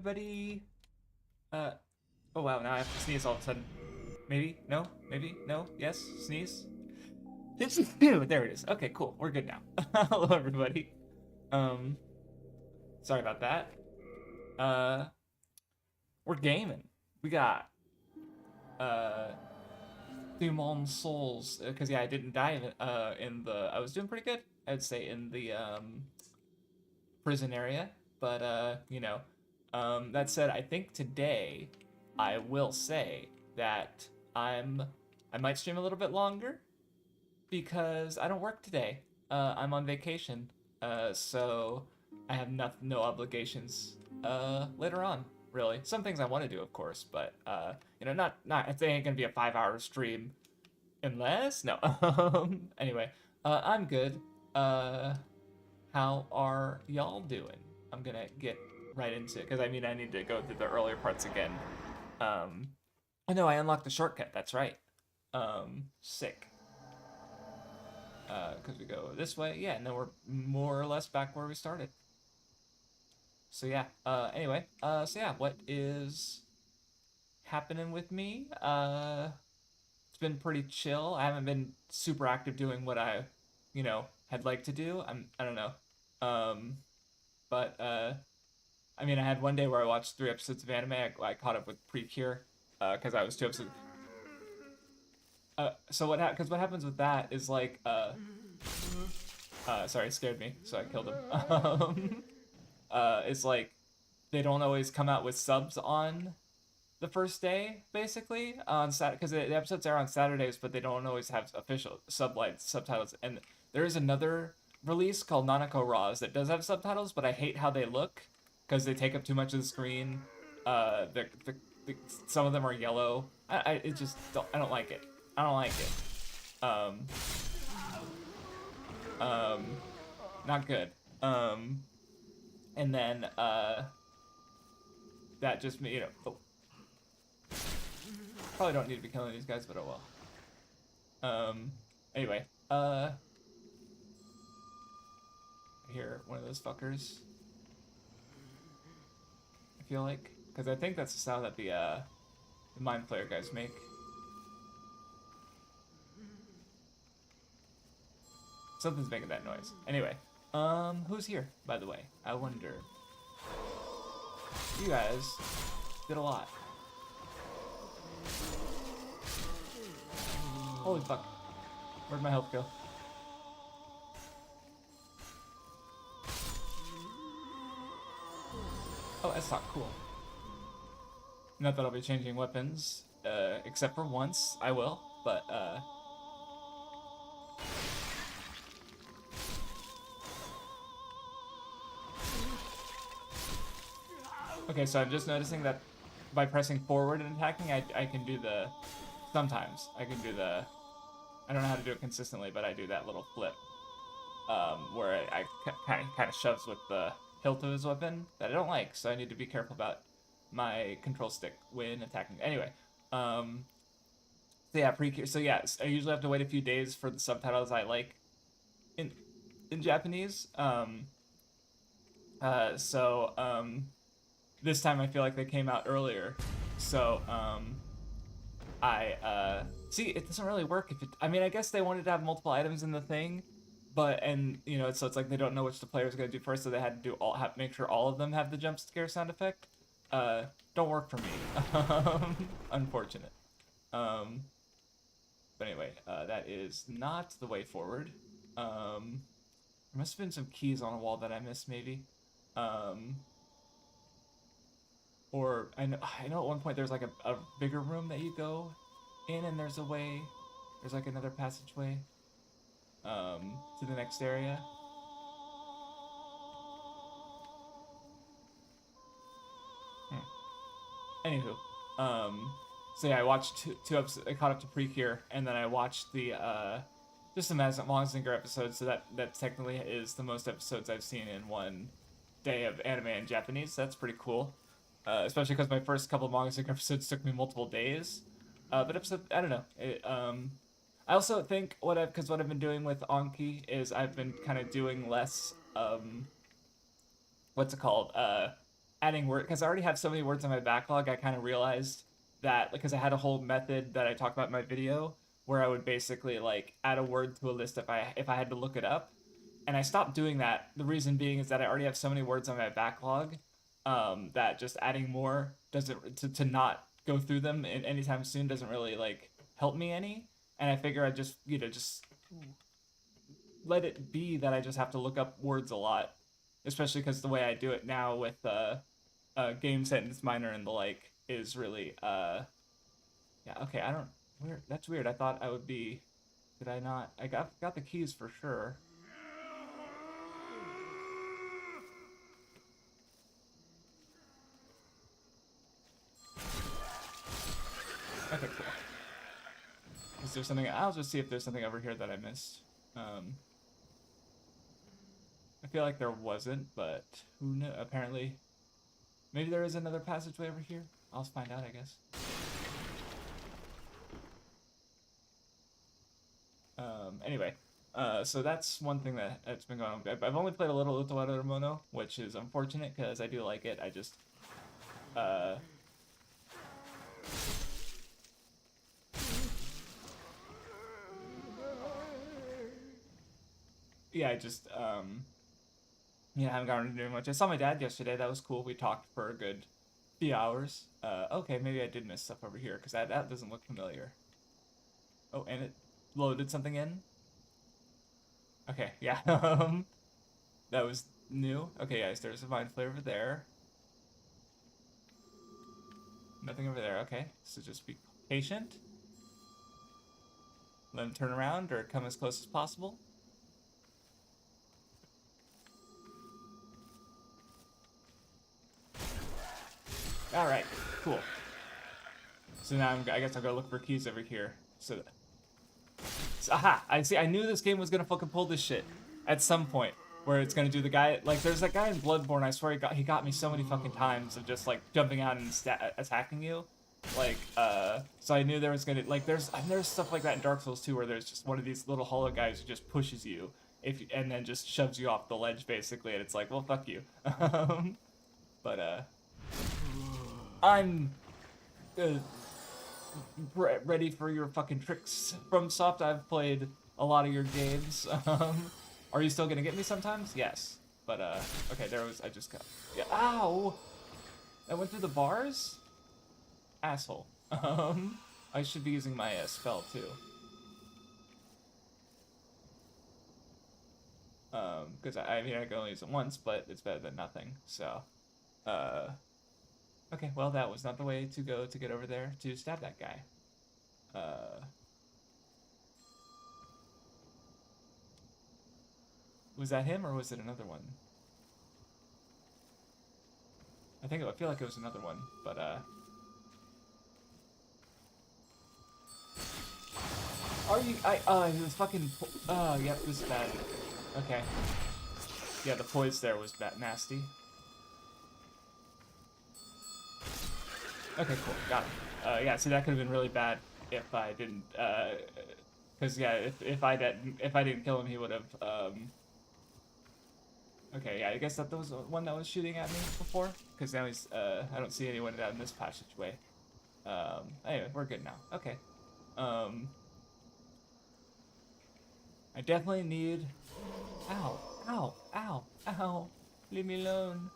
everybody. Uh, oh wow, now I have to sneeze all of a sudden. Maybe? No? Maybe? No? Yes? Sneeze? There it is. Okay, cool. We're good now. Hello, everybody. Um, Sorry about that. Uh, we're gaming. We got, uh, Demon Souls. Because, yeah, I didn't die I was doing pretty good, I'd say, in the, prison area. But, that said, I think today I will say that I might stream a little bit longer because I don't work today. I'm on vacation, so I have no obligations later on. Really, some things I want to do, of course, but not. It ain't gonna be a 5 hour stream unless no. Anyway, I'm good. How are y'all doing? I'm gonna get right into it because I mean I need to go through the earlier parts again. Oh no, I unlocked the shortcut. That's right. Sick. Because we go this way. Yeah, and then we're more or less back where we started. So yeah. Anyway. So yeah, what is happening with me? It's been pretty chill. I haven't been super active doing what had liked to do. I don't know. But I mean, I had one day where I watched 3 episodes of anime. I caught up with Precure, because I was 2 episodes. So because what happens with that is like, sorry, it scared me, so I killed him. It's like they don't always come out with subs on the first day, basically on Saturday, because the episodes are on Saturdays, but they don't always have official subtitles. And there is another release called Nanako Raws that does have subtitles, but I hate how they look because they take up too much of the screen. Some of them are yellow. I don't like it. I don't like it. Not good. And then that just oh. Probably don't need to be killing these guys, but oh well. Anyway, I hear one of those fuckers. I feel like, because I think that's the sound that the Mind Flayer guys make. Something's making that noise. Anyway, who's here, by the way? I wonder. You guys did a lot. Holy fuck. Where'd my health go? Oh, that's not cool. Not that I'll be changing weapons, except for once. I will, but, okay, so I'm just noticing that by pressing forward and attacking, I can do the... Sometimes I can do the... I don't know how to do it consistently, but I do that little flip. Where I kind of shoves with the hilt of his weapon that I don't like, so I need to be careful about my control stick when attacking. Anyway, so yeah, so yeah, I usually have to wait a few days for the subtitles I like in Japanese. This time I feel like they came out earlier, so see, it doesn't really work if it. I mean, I guess they wanted to have multiple items in the thing, but so it's like they don't know which the player's gonna do first, so they had to make sure all of them have the jump scare sound effect. Don't work for me. Unfortunate. But anyway, that is not the way forward. There must have been some keys on a wall that I missed, maybe. Or I know at one point there's like a bigger room that you go in, and there's like another passageway to the next area. Anywho, so yeah, I watched two episodes. I caught up to Precure, and then I watched the just the Mazinger episode. So that technically is the most episodes I've seen in one day of anime in Japanese. So that's pretty cool. Especially because my first couple of Mazinger episodes took me multiple days. But I don't know. I also think what I've been doing with Anki is I've been kind of doing less, what's it called? adding word, because I already have so many words on my backlog. I kind of realized that, because I had a whole method that I talked about in my video where I would basically like add a word to a list if I had to look it up, and I stopped doing that. The reason being is that I already have so many words on my backlog, that just adding more doesn't to not go through them anytime soon doesn't really like help me any. And I figure I just just let it be that I just have to look up words a lot, especially because the way I do it now with game sentence minor and the like is really yeah. Okay, I don't. Weird. That's weird. I thought I would be. Did I not? I got the keys for sure. Okay, cool. Is there something? I'll just see if there's something over here that I missed. I feel like there wasn't, but who knows? Apparently, maybe there is another passageway over here. I'll find out, I guess. Anyway, so that's one thing that's been going on. I've only played a little Utowaru Mono, which is unfortunate because I do like it. I just, yeah, I just, yeah, I haven't gotten to doing much. I saw my dad yesterday. That was cool. We talked for a good few hours. Okay, maybe I did miss stuff over here because that doesn't look familiar. Oh, and it loaded something in. Okay, yeah. That was new. Okay, guys, there's a vine flare over there. Nothing over there. Okay, so just be patient. Let him turn around or come as close as possible. All right, cool. So now I guess I'll go look for keys over here. So, aha! I see. I knew this game was gonna fucking pull this shit at some point, where it's gonna do the guy. Like, there's that guy in Bloodborne. I swear he got me so many fucking times of just like jumping out and attacking you. Like, so I knew there was gonna like there's stuff like that in Dark Souls 2 where there's just one of these little hollow guys who just pushes you and then just shoves you off the ledge basically, and it's like, well, fuck you. But I'm ready for your fucking tricks from Soft. I've played a lot of your games. Are you still gonna get me sometimes? Yes. But okay, I just got, yeah. Ow! I went through the bars? Asshole. I should be using my spell too. Because I mean I can only use it once, but it's better than nothing. So, okay, well, that was not the way to go to get over there to stab that guy. Was that him or was it another one? I feel like it was another one, but are you? He was fucking. Oh, yep, this is bad. Okay. Yeah, the poise there was nasty. Okay, cool, got it. Yeah, see, that could have been really bad if I didn't, because yeah, if I didn't kill him, he would have. Okay, yeah, I guess that was the one that was shooting at me before, because now he's. I don't see anyone down this passageway. Anyway, we're good now. Okay. I definitely need. Ow! Ow! Ow! Ow! Leave me alone.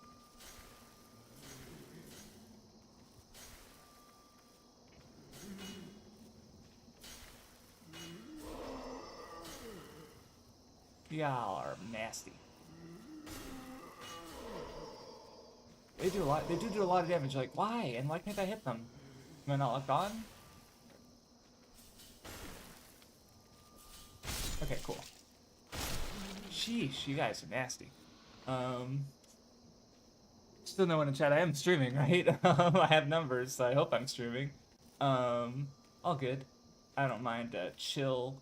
Y'all are nasty. They do a lot. They do a lot of damage. Like, why? And why can't I hit them? Am I not locked on? Okay, cool. Sheesh, you guys are nasty. Still no one in chat. I am streaming, right? I have numbers, so I hope I'm streaming. All good. I don't mind a chill,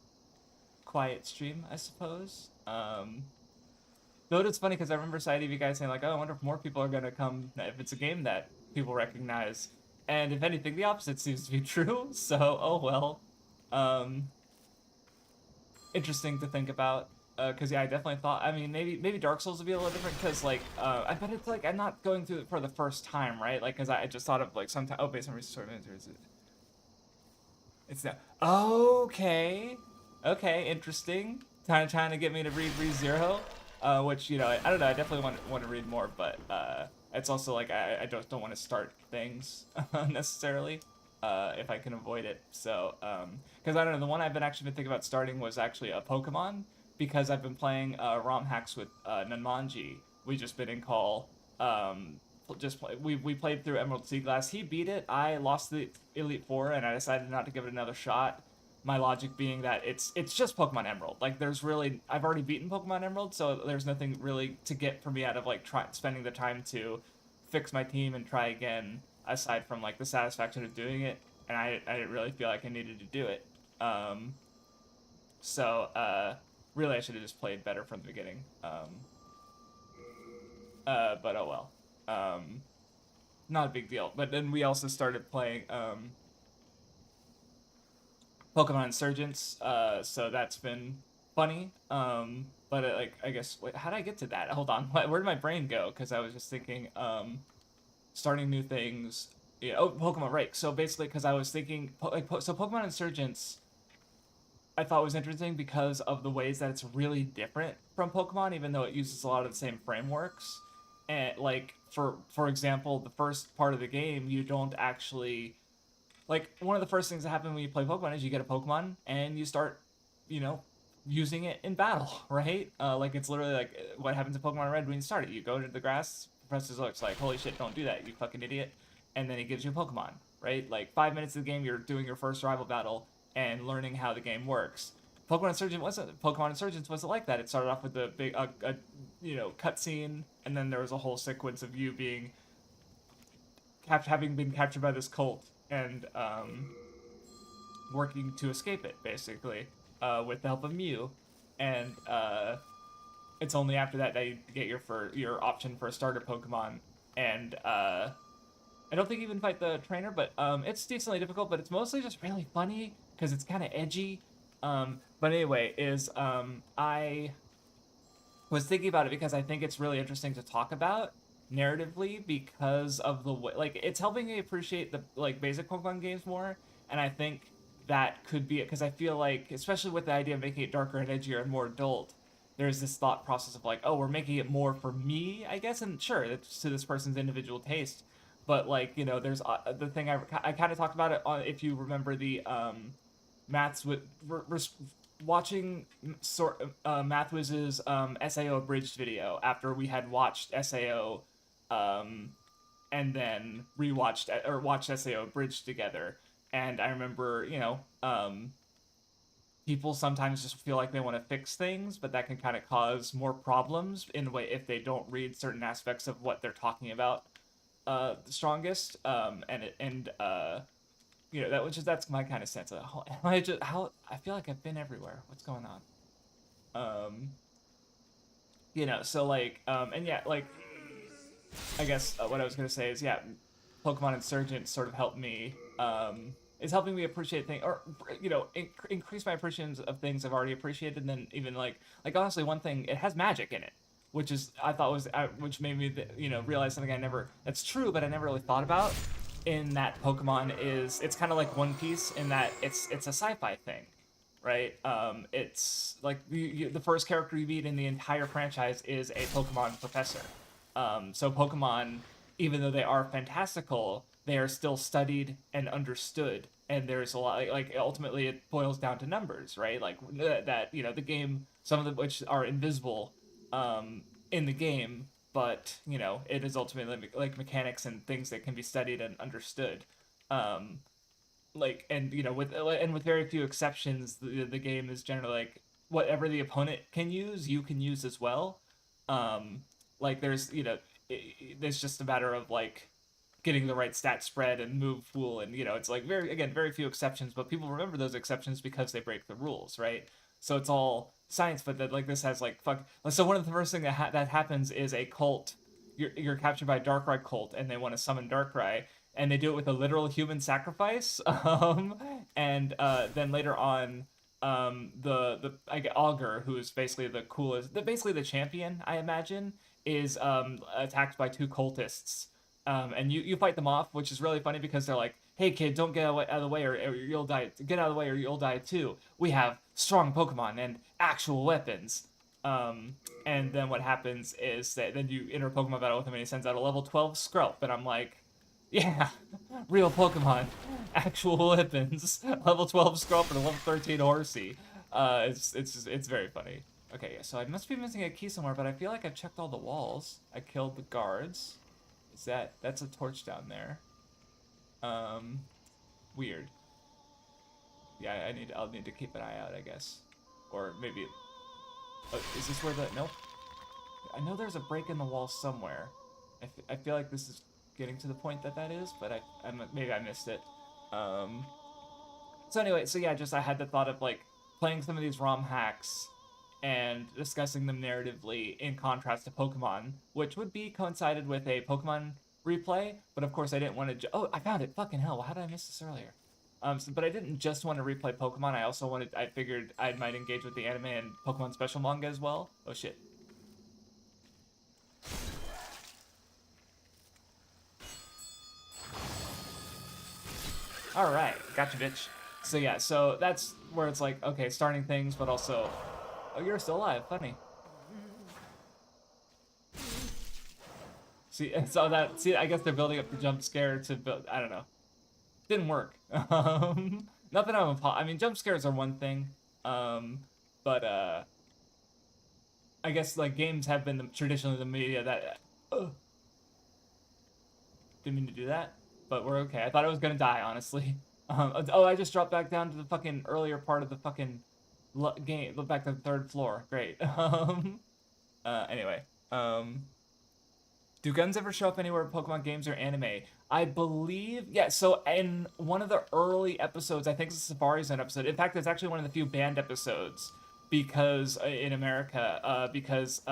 quiet stream, I suppose. Though it's funny because I remember side of you guys saying like, "Oh, I wonder if more people are gonna come if it's a game that people recognize." And if anything, the opposite seems to be true. So, oh well. Interesting to think about. Because yeah, I definitely thought. I mean, maybe Dark Souls would be a little different. Because like, I bet it's like I'm not going through it for the first time, right? Like, because I just thought of like sometime. Oh, based on resource is it? It's not. Okay, okay, interesting. Kind of trying to get me to read ReZero, which I don't know. I definitely want to read more, but it's also like I don't want to start things necessarily if I can avoid it. So because I don't know, the one I've been actually been thinking about starting was actually a Pokemon because I've been playing ROM hacks with Nanmanji. We just been in call. Just play, we played through Emerald Sea Glass. He beat it. I lost the Elite Four, and I decided not to give it another shot. My logic being that it's just Pokemon Emerald. Like there's really I've already beaten Pokemon Emerald, so there's nothing really to get for me out of like spending the time to fix my team and try again. Aside from like the satisfaction of doing it, and I didn't really feel like I needed to do it. Um, so really I should have just played better from the beginning. But oh well. Not a big deal. But then we also started playing Pokemon Insurgents, so that's been funny. But like I guess wait, how did I get to that? Hold on, where did my brain go? Because I was just thinking starting new things. Yeah, oh, Pokemon, right? So basically, because I was thinking, so Pokemon Insurgents, I thought was interesting because of the ways that it's really different from Pokemon, even though it uses a lot of the same frameworks. And like for example, the first part of the game, you don't actually like one of the first things that happen when you play Pokemon is you get a Pokemon and you start, you know, using it in battle, right? Like it's literally like what happens in Pokemon Red when you start it. You go into the grass, Professor Zoic's like, "Holy shit, don't do that, you fucking idiot!" And then he gives you a Pokemon, right? Like 5 minutes of the game, you're doing your first rival battle and learning how the game works. Pokemon Insurgents wasn't like that. It started off with a big, cutscene, and then there was a whole sequence of you being having been captured by this cult and working to escape it, basically, with the help of Mew. And it's only after that that you get your option for a starter Pokemon. And I don't think you can fight the trainer, but it's decently difficult. But it's mostly just really funny because it's kind of edgy. But anyway, I was thinking about it because I think it's really interesting to talk about narratively because of the way like it's helping me appreciate the like basic Pokemon games more, and I think that could be it because I feel like especially with the idea of making it darker and edgier and more adult, there's this thought process of like, oh, we're making it more for me, I guess, and sure, it's to this person's individual taste, but like there's the thing I kind of talked about it on if you remember the Maths with watching Mathwiz's SAO abridged video after we had watched SAO and then rewatched or watched SAO abridged together. And I remember, people sometimes just feel like they want to fix things, but that can kind of cause more problems in a way if they don't read certain aspects of what they're talking about the strongest. That's my kind of sense of how I feel like I've been everywhere. What's going on? So like and yeah, like I guess what I was gonna say is yeah, Pokemon Insurgent sort of helped me is helping me appreciate things or increase my appreciation of things I've already appreciated. And then even like honestly, one thing, it has magic in it, which is I thought was which made me realize something I never that's true, but I never really thought about. In that Pokemon it's kind of like One Piece in that it's a sci-fi thing, right? It's like the first character you meet in the entire franchise is a Pokemon professor. So Pokemon, even though they are fantastical, they are still studied and understood. And there's a lot like ultimately it boils down to numbers, right? Like that the game, some of them which are invisible in the game, but it is ultimately like mechanics and things that can be studied and understood. With very few exceptions, the game is generally like whatever the opponent can use, you can use as well. Like there's just a matter of like getting the right stat spread and move pool, and it's like very few exceptions, but people remember those exceptions because they break the rules, right? So it's all science, but that like this has like fuck. So one of the first thing that happens is a cult. You're captured by a Darkrai cult, and they want to summon Darkrai, and they do it with a literal human sacrifice. And then later on, I get Augur, who is basically the coolest, basically the champion, I imagine, is attacked by two cultists. And you fight them off, which is really funny because they're like, "Hey kid, don't get out of the way, or you'll die. Get out of the way, or you'll die too. We have strong Pokemon and actual weapons." Um, and then what happens is that then you enter a Pokemon battle with him, and he sends out a level 12 Skrelp, and I'm like, yeah, real Pokemon, actual weapons, level 12 Skrelp and a level 13 Horsey. It's very funny. Okay, yeah, so I must be missing a key somewhere, but I feel like I've checked all the walls. I killed the guards. That's a torch down there? Um, Weird. Yeah, I'll need to keep an eye out, I guess, or maybe. Oh, is this where the nope? I know there's a break in the wall somewhere. I feel like this is getting to the point that is, but maybe I missed it. Um, so anyway, so yeah, just I had the thought of like playing some of these ROM hacks and discussing them narratively in contrast to Pokemon, which would be coincided with a Pokemon replay. But of course, I didn't want to. Oh, I found it! Fucking hell! How did I miss this earlier? But I didn't just want to replay Pokemon. I also wanted. I figured I might engage with the anime and Pokemon special manga as well. Oh shit! All right, gotcha, bitch. So yeah, so that's where it's like, okay, starting things, but also, oh, you're still alive. Funny. See, so that I guess they're building up the jump scare to build. I don't know. Didn't work. Not that I mean, jump scares are one thing, but I guess like games have been traditionally the media that. Didn't mean to do that, but we're okay. I thought I was gonna die, honestly. Oh, I just dropped back down to the fucking earlier part of the fucking game. Look back to the third floor. Great. Anyway. Do guns ever show up anywhere in Pokemon games or anime? I believe, yeah. So in one of the early episodes, I think it's a Safari Zone episode. In fact, it's actually one of the few banned episodes because in America, because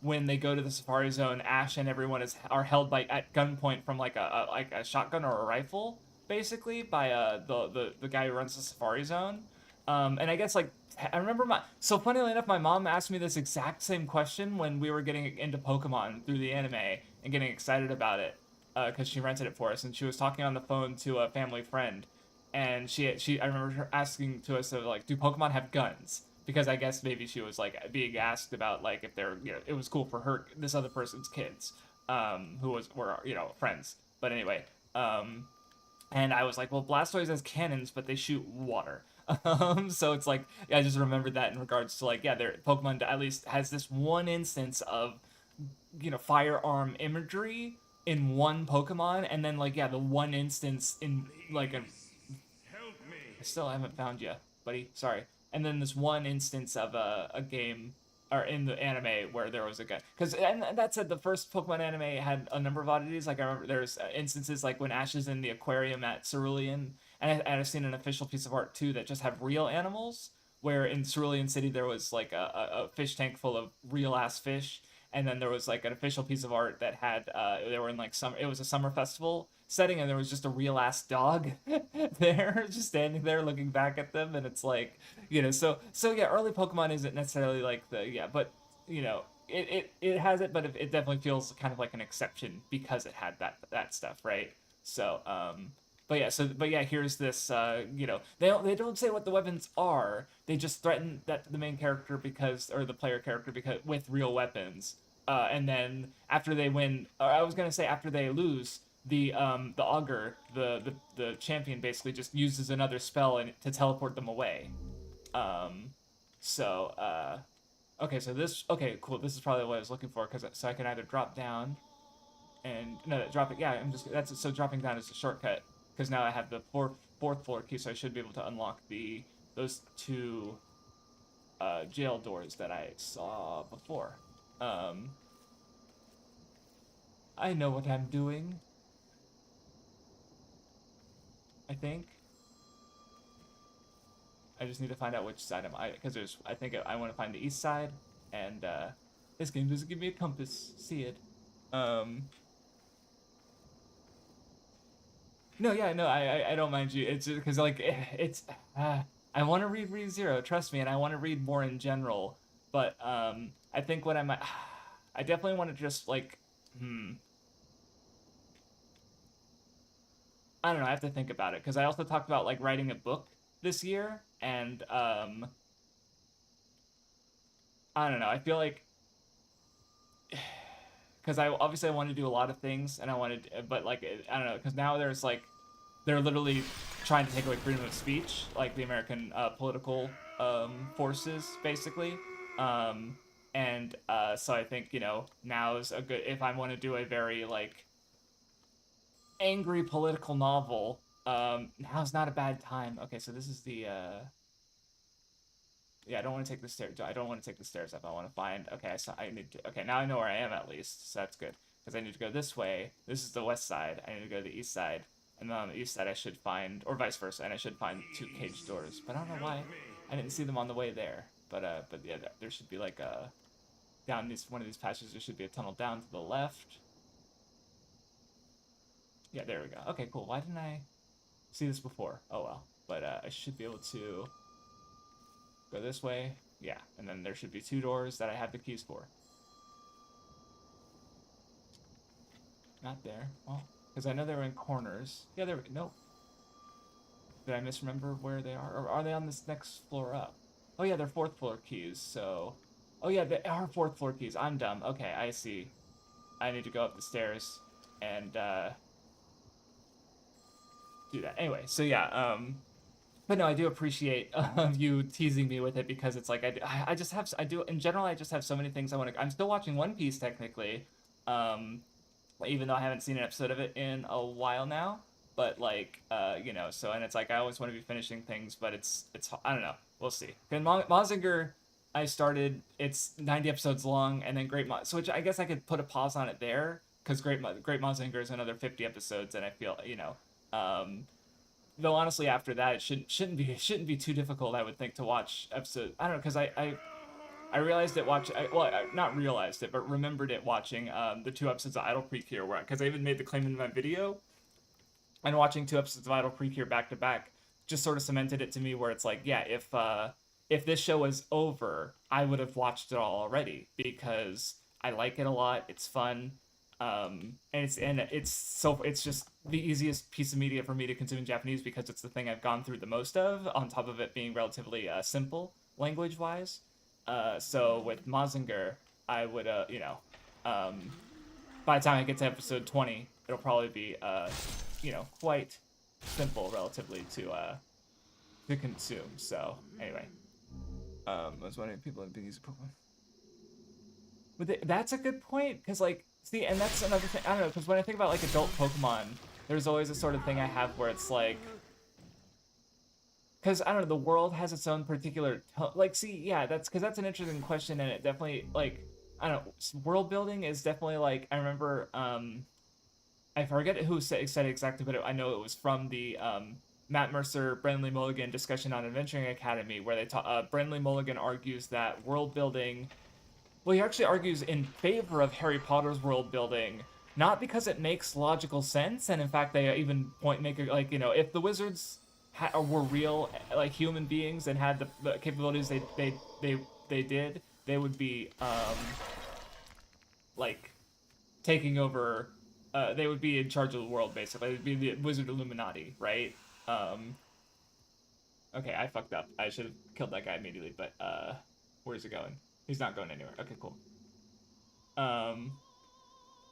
when they go to the Safari Zone, Ash and everyone are held by at gunpoint from like a shotgun or a rifle, basically by the guy who runs the Safari Zone. And I guess like I remember so funnily enough, my mom asked me this exact same question when we were getting into Pokemon through the anime and getting excited about it because she rented it for us, and she was talking on the phone to a family friend, and I remember her asking to us like, do Pokemon have guns? Because I guess maybe she was like being asked about like if they're it was cool for her this other person's kids who were friends, but anyway. And I was like, well, Blastoise has cannons, but they shoot water. So it's like, yeah, I just remembered that in regards to like, yeah, their Pokemon at least has this one instance of, firearm imagery in one Pokemon, and then like, yeah, the one instance in like a. I still haven't found you, buddy. Sorry. And then this one instance of a game or in the anime where there was a guy, because and that said, the first Pokemon anime had a number of oddities. Like I remember there's instances like when Ash is in the aquarium at Cerulean, and I've seen an official piece of art too that just have real animals. Where in Cerulean City there was like a fish tank full of real ass fish, and then there was like an official piece of art that had they were in like summer. It was a summer festival setting, and there was just a real ass dog there, just standing there looking back at them, and it's like, so yeah, early Pokemon isn't necessarily like but it has it, but it definitely feels kind of like an exception because it had that stuff, right? So but yeah, here's this. They don't say what the weapons are. They just threaten that the main character or the player character with real weapons. And then after they win, or I was gonna say after they lose, the Augur, the champion, basically just uses another spell to teleport them away. Um, so okay, cool. This is probably what I was looking for so I can either drop down and no, dropping. Yeah, so dropping down is a shortcut because now I have the fourth floor key, so I should be able to unlock those two jail doors that I saw before. Um, I know what I'm doing. I think. I just need to find out which side I think I want to find the east side, and this game doesn't give me a compass. See it. No, yeah, no, I don't mind you. It's because like it's I want to read ReZero, trust me, and I want to read more in general. But I think what I might, I definitely want to just like, I don't know. I have to think about it because I also talked about like writing a book this year, and I don't know. I feel like because I want to do a lot of things, and I wanted, but like I don't know, because now there's like they're literally trying to take away freedom of speech, like the American political forces, basically. Um, and so I think now is a good if I want to do a very like angry political novel. Now's not a bad time. Okay, so this is the yeah. I don't want to take the stairs. I don't want to take the stairs up. I want to find. Okay, so I need to. Okay, now I know where I am at least. So that's good because I need to go this way. This is the west side. I need to go to the east side, and then on the east side I should find, or vice versa, and I should find two cage doors. But I don't know why I didn't see them on the way there. But yeah, there should be like a down this one of these passages. There should be a tunnel down to the left. Yeah, there we go. Okay, cool. Why didn't I see this before? Oh well. But I should be able to go this way. Yeah, and then there should be two doors that I have the keys for. Not there. Well, because I know they were in corners. Yeah, there. Nope. Did I misremember where they are? Or are they on this next floor up? Oh yeah, they're fourth floor keys. So, oh yeah, they are fourth floor keys. I'm dumb. Okay, I see. I need to go up the stairs and do that. Anyway, so yeah. But no, I do appreciate you teasing me with it because it's like I just have I do in general I just have so many things I want to. I'm still watching One Piece technically, even though I haven't seen an episode of it in a while now. But like so and it's like I always want to be finishing things, but it's I don't know. We'll see. And Mazinger, I started. It's 90 episodes long, and then so which I guess I could put a pause on it there because Great Mazinger is another 50 episodes, and I feel Um, though honestly after that it shouldn't be too difficult I would think to watch episode. I don't know because I realized it not realized it but remembered it watching the two episodes of Idle Creek here where because I even made the claim in my video, and watching two episodes of Idle Creek here back to back just sort of cemented it to me where it's like yeah, if this show was over I would have watched it all already because I like it a lot, it's fun. And it's just the easiest piece of media for me to consume in Japanese because it's the thing I've gone through the most of, on top of it being relatively simple language wise. So with Mazinger, I would by the time I get to episode 20, it'll probably be quite simple relatively to consume. So anyway, I was wondering if people have been using Pokemon. That's a good point because like see, and that's another thing I don't know because when I think about like adult Pokemon, there's always a sort of thing I have where it's like because I don't know the world has its own particular like see yeah that's because that's an interesting question and it definitely like I don't know world building is definitely like I remember I forget who said it exactly but I know it was from the Matt Mercer Brendan Mulligan discussion on Adventuring Academy where they talk Brendan Mulligan argues that world building. Well, he actually argues in favor of Harry Potter's world building, not because it makes logical sense, and in fact, they even make it like if the wizards were real, like human beings, and had the capabilities they did, they would be like taking over. They would be in charge of the world basically. They'd be the Wizard Illuminati, right? Okay, I fucked up. I should have killed that guy immediately, but where's he going? He's not going anywhere. Okay, cool.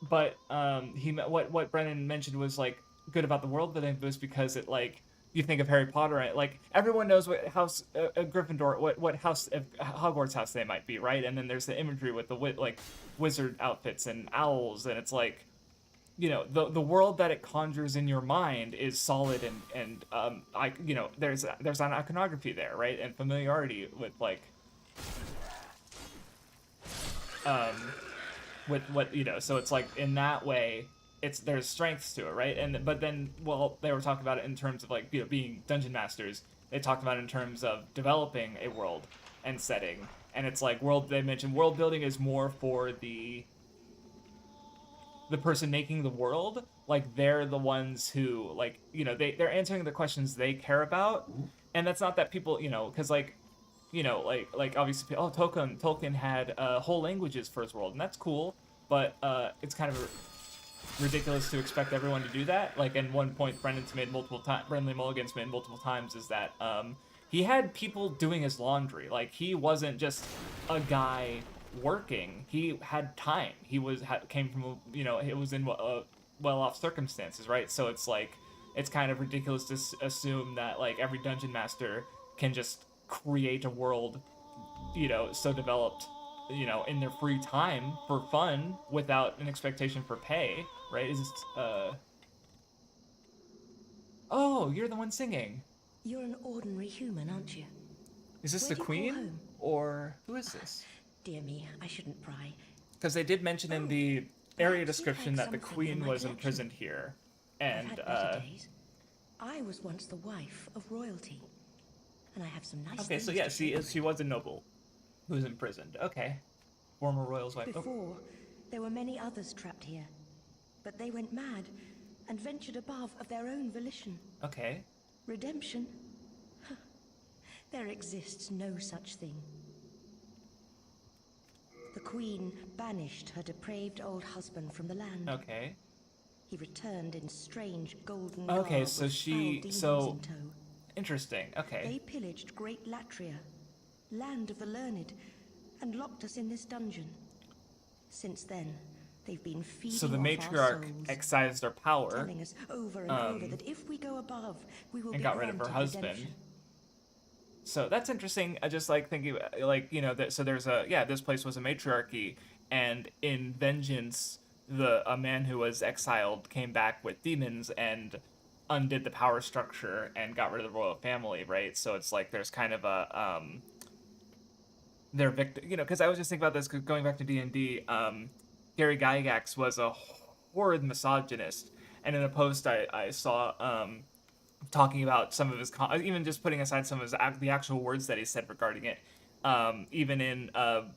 But what Brennan mentioned was like good about the world building was because it like you think of Harry Potter, right? Like everyone knows what house Gryffindor, what house Hogwarts house they might be, right? And then there's the imagery with the like wizard outfits and owls, and it's like the world that it conjures in your mind is solid and there's an iconography there, right? And familiarity with like with what so it's like in that way there's strengths to it, right? And but then they were talking about it in terms of like being dungeon masters. They talked about it in terms of developing a world and setting, and it's like they mentioned world building is more for the person making the world, like they're the ones who like they're answering the questions they care about, and that's not that people because like obviously Tolkien had whole languages for his world, and that's cool, but it's kind of ridiculous to expect everyone to do that. Like, at one point, Brendan Mulligan's made multiple times is that he had people doing his laundry. Like, he wasn't just a guy working. He had time. Came from it was in well-off circumstances, right? So it's like it's kind of ridiculous to assume that like every dungeon master can just create a world so developed in their free time for fun without an expectation for pay, right? Oh, you're the one singing. You're an ordinary human, aren't you? Is this Where the do you call queen? home? Or who is this? Dear me, I shouldn't pry. Because they did mention in the area perhaps you'd description like that the something queen from my was collection. imprisoned here. I've And, had better days. I was once the wife of royalty, and I have some nice okay, things so yeah, to she show is. She was a noble who's imprisoned. Okay. Former royal's wife. Before, there were many others trapped here, but they went mad and ventured above of their own volition. Okay. Redemption? There exists no such thing. The queen banished her depraved old husband from the land. Okay. He returned in strange golden Okay, garb so with she- foul demons so- in tow. Interesting. Okay. They pillaged Great Latria, land of the learned, and locked us in this dungeon. Since then, they've been feeding So the off our matriarch souls, excised their power telling us over and over that if we go above, we will and be got rid of her granted husband. redemption. So that's interesting. I just like thinking, like so there's this place was a matriarchy, and in vengeance, a man who was exiled came back with demons and undid the power structure and got rid of the royal family, right? So it's like there's kind of a their victim, because I was just thinking about this 'cause going back to D&D. Gary Gygax was a horrid misogynist, and in a post I saw talking about some of his even just putting aside some of the actual words that he said regarding it, even in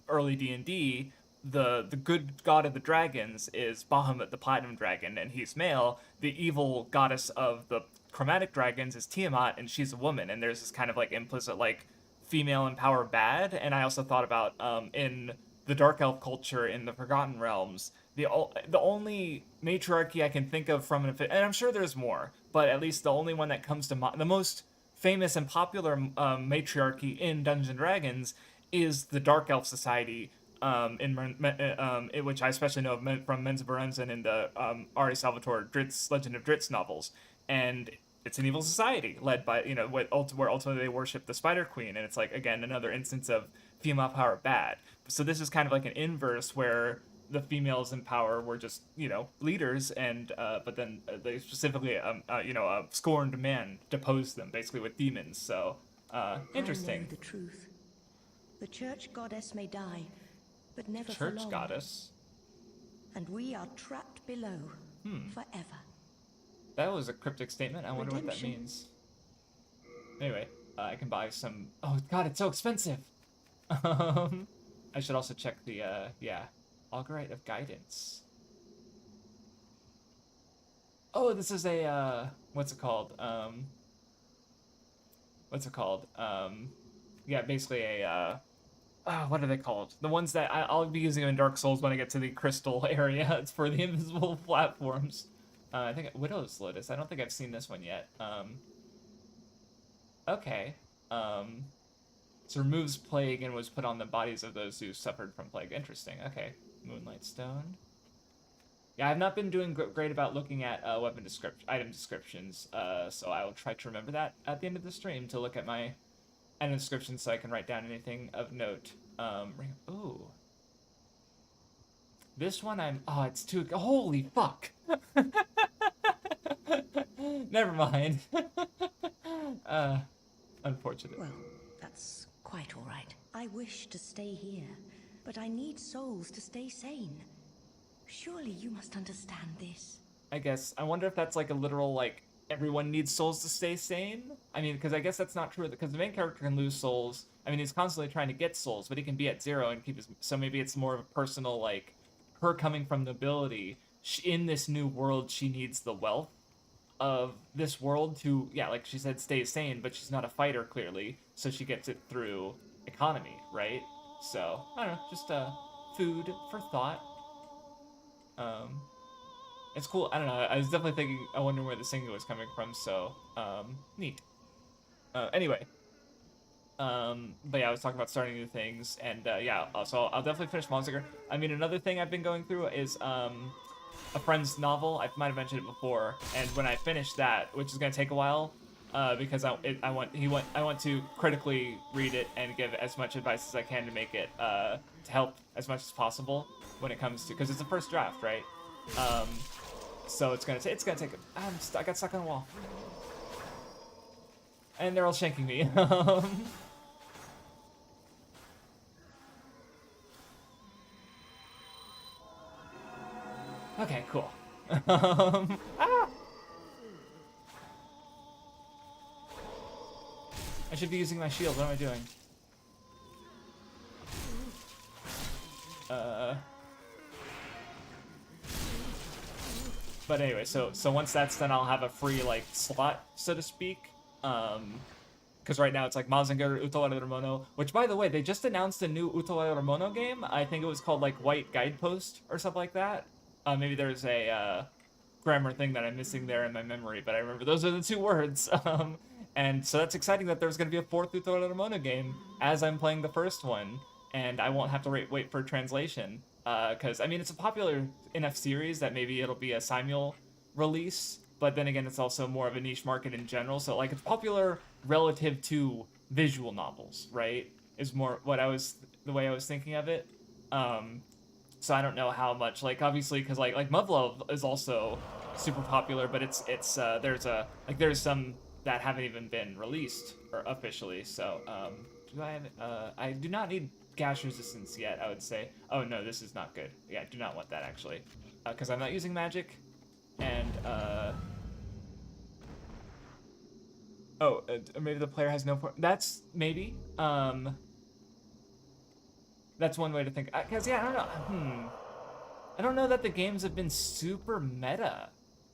early D&D, the good god of the dragons is Bahamut the Platinum Dragon, and he's male. The evil goddess of the chromatic dragons is Tiamat, and she's a woman, and there's this kind of like implicit like female in power bad. And I also thought about in the dark elf culture in the Forgotten Realms, the only matriarchy I can think of from and I'm sure there's more, but at least the only one that comes to mind, the most famous and popular matriarchy in Dungeons and Dragons is the Dark Elf Society, in which I especially know from Menzoberranzan in the Ari Salvatore Dritz Legend of Dritz novels, and it's an evil society led by where ultimately they worship the Spider Queen, and it's like again another instance of female power bad. So this is kind of like an inverse where the females in power were just leaders, and but then they specifically a scorned man deposed them basically with demons. So I interesting. know the truth. The church goddess may die, but never for Church long. goddess. And we are trapped below forever. That was a cryptic statement. I wonder what that Redemption. means. Anyway, I can buy some. Oh God, it's so expensive. I should also check the Algorite of Guidance. Oh, this is a what's it called? Basically a what are they called? The ones that I'll be using in Dark Souls when I get to the crystal area. It's for the invisible platforms. I think Widow's Lotus. I don't think I've seen this one yet. Okay. So removes plague and was put on the bodies of those who suffered from plague. Interesting. Okay. Moonlight Stone. Yeah, I've not been doing great about looking at item descriptions, so I will try to remember that at the end of the stream to look at my item descriptions so I can write down anything of note. Ooh. This one it's too... Holy fuck! Never mind. Unfortunate. Well, that's quite all right. I wish to stay here, but I need souls to stay sane. Surely you must understand this. I guess. I wonder if that's like a literal, like, everyone needs souls to stay sane? I mean, because I guess that's not true, because the main character can lose souls. I mean, he's constantly trying to get souls, but he can be at 0 and keep his... So maybe it's more of a personal, like, her coming from nobility in this new world, she needs the wealth of this world to, yeah, like she said, stay sane, but she's not a fighter, clearly, so she gets it through economy, right? So, I don't know, just food for thought. Um, it's cool. I don't know. I was definitely thinking, I wonder where the singing was coming from, so, neat. Anyway, but yeah, I was talking about starting new things, and yeah, so I'll definitely finish Monster. I mean, another thing I've been going through is a friend's novel. I might have mentioned it before, and when I finish that, which is gonna take a while, because I want to critically read it and give as much advice as I can to make it to help as much as possible when it comes to, because it's the first draft, right? So it's gonna take I got stuck on a wall, and they're all shanking me. Okay, cool. Ah! I should be using my shield. What am I doing? But anyway, so once that's done, I'll have a free like slot, so to speak. Because right now it's like Mazinger Utawara Ramono, which by the way, they just announced a new Utawara Ramono game. I think it was called like White Guidepost or something like that. Maybe there's a grammar thing that I'm missing there in my memory, but I remember those are the two words. And so that's exciting that there's going to be a fourth Utawara Ramono game as I'm playing the first one, and I won't have to wait for translation. Because I mean, it's a popular enough series that maybe it'll be a simul release, but then again, it's also more of a niche market in general. So like, it's popular relative to visual novels, right? Is more the way I was thinking of it. So I don't know how much, like, obviously, because like Muv-Luv is also super popular, but there's some that haven't even been released or officially. So do I have I do not need gash resistance yet, I would say. Oh no, this is not good. Yeah, I do not want that actually, because I'm not using magic, and maybe the player has no. That's maybe. That's one way to think. Because yeah, I don't know. I don't know that the games have been super meta.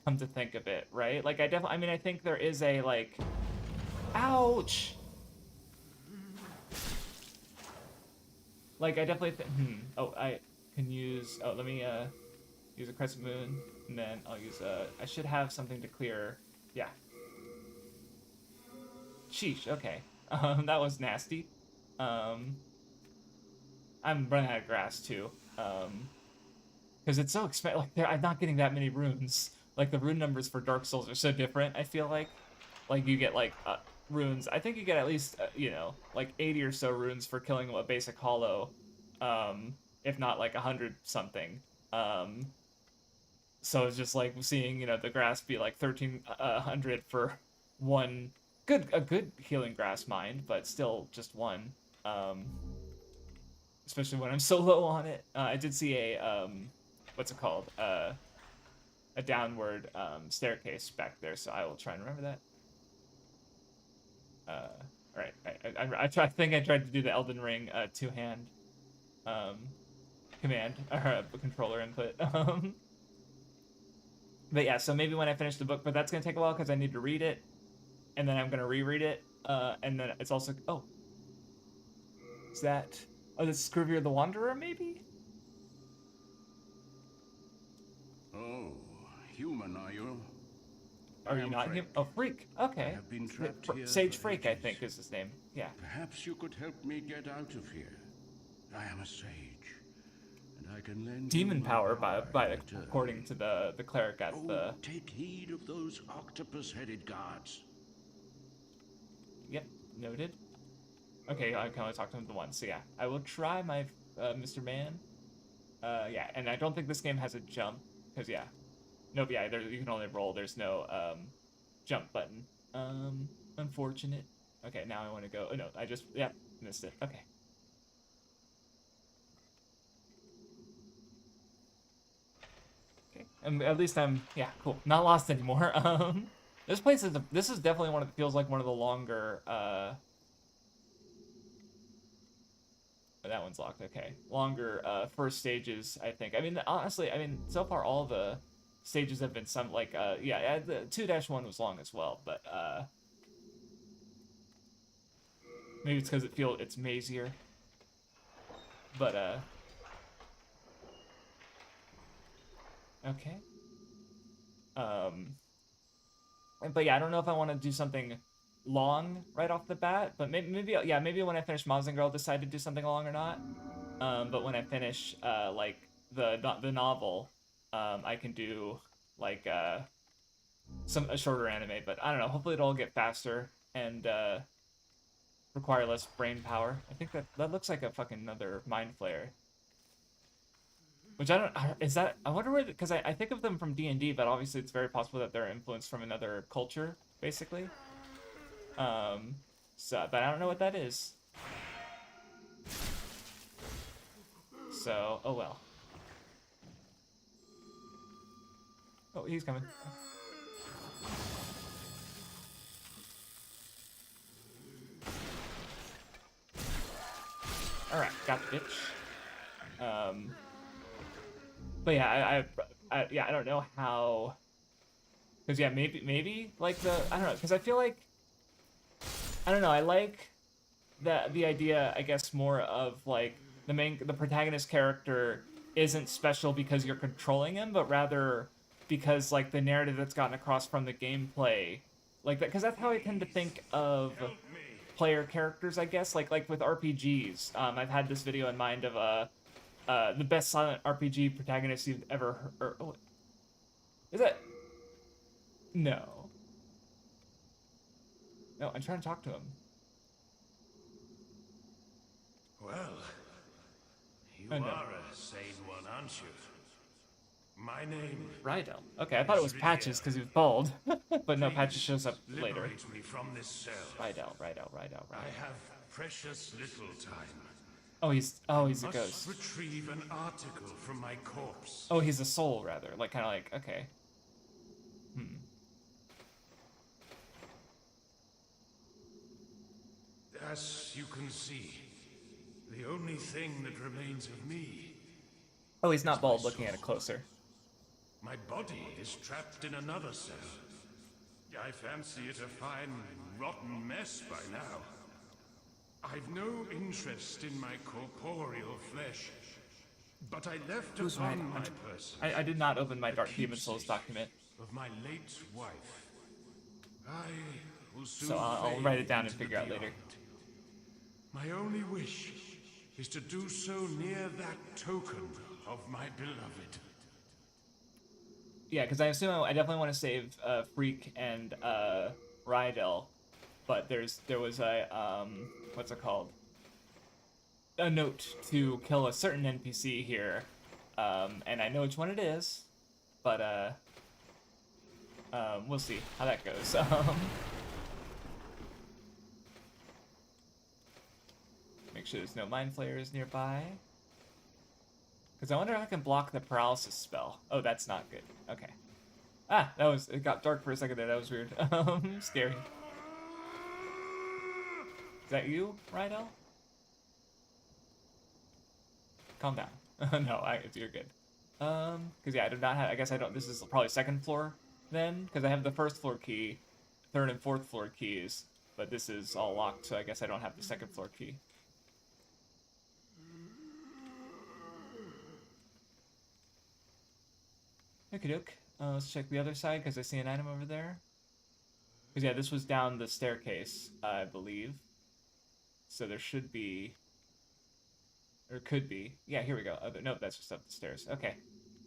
Come to think of it, right? Like I mean, I think there is a like. Ouch. Like I definitely think. Oh, I can use. Oh, let me use a crescent moon, and then I'll use I should have something to clear. Yeah. Sheesh. Okay. That was nasty. I'm running out of grass too. Because it's so expensive. Like, I'm not getting that many runes. Like the rune numbers for Dark Souls are so different. I feel like you get like runes. I think you get at least like 80 or so runes for killing a basic hollow, if not like 100 something. So it's just like seeing the grass be like 1300 for a good healing grass mine, but still just one. Especially when I'm so low on it. I did see a what's it called? A downward staircase back there, so I will try and remember that. All right, I think I tried to do the Elden Ring two-hand command or controller input. But yeah, so maybe when I finish the book, but that's gonna take a while because I need to read it, and then I'm gonna reread it, and then it's also is that that's Scrivier the Wanderer maybe? Oh, human are you? Are you not him? Oh, Freak. Okay. I have been trapped here Sage for Freak, I ages. think, is his name. Yeah. Perhaps you could help me get out of here. I am a sage, and I can lend Demon you my power power by in return. according to the cleric at Oh, the. take heed of those octopus-headed guards. Yep, noted. Okay, I can only talk to him once. So yeah, I will try my Mr. Man. Yeah, and I don't think this game has a jump because yeah, nope. Yeah, you can only roll. There's no jump button. Unfortunate. Okay, now I want to go. Oh no, I just missed it. Okay. Okay, and at least I'm cool. Not lost anymore. This place this is definitely feels like one of the longer Oh, that one's locked. Okay. Longer first stages, I think. I mean, honestly, I mean, so far all the stages have been some like yeah, the 2-1 was long as well, but maybe it's because it's mazier. But okay. But yeah, I don't know if I want to do something long right off the bat, but maybe yeah, maybe when I finish Mazinger I'll decide to do something long or not. But when I finish like the novel, I can do like a shorter anime. But I don't know. Hopefully it'll all get faster and require less brain power. I think that looks like a fucking another mind flayer. Which I don't, is that, I wonder where, because I think of them from D&D, but obviously it's very possible that they're influenced from another culture, basically. So, but I don't know what that is. So, oh well. Oh, he's coming. Alright, got the bitch. But yeah, I don't know how, because yeah, maybe like I don't know, because I feel like, I don't know, I like the idea, I guess, more of like the protagonist character isn't special because you're controlling him, but rather because like the narrative that's gotten across from the gameplay, like that, because that's how I tend to think of player characters, I guess, like with RPGs. I've had this video in mind of the best silent RPG protagonist you've ever heard. Oh, is that? No. No, I'm trying to talk to him. Well, you Oh, no. are a sane one, aren't you? My name. Rydell. Okay, I thought it was Patches because he was bald, but no, Patches shows up later. Liberate me from this cell. Rydell. I have precious little time. Oh, he's a Must ghost. retrieve an article from my corpse. Oh, he's a soul rather, like kind of like okay. As you can see, the only thing that remains of me. Oh, he's not bald. Looking at it closer. My body is trapped in another cell. I fancy it a fine, rotten mess by now. I've no interest in my corporeal flesh, but I left Who's upon my Rydell? person I did not open my the Dark Demon Souls keepsake document, of my late wife. I will soon so I'll fade write it down and into the figure out later. beyond. My only wish is to do so near that token of my beloved. Yeah, because I assume I definitely want to save Freak and Rydell, but there was a what's it called? A note to kill a certain NPC here, and I know which one it is, but we'll see how that goes. Make sure there's no mind flayers nearby. Because I wonder if I can block the paralysis spell. Oh, that's not good. Okay. Ah, it got dark for a second there. That was weird. Scary. Is that you, Rydell? Calm down. No, you're good. Because yeah, I do not have, I guess I don't, this is probably second floor then, because I have the first floor key, third and fourth floor keys, but this is all locked, so I guess I don't have the second floor key. Okie doke. Let's check the other side, because I see an item over there. Because yeah, this was down the staircase, I believe. So there should be, or could be. Yeah, here we go. No, that's just up the stairs. Okay.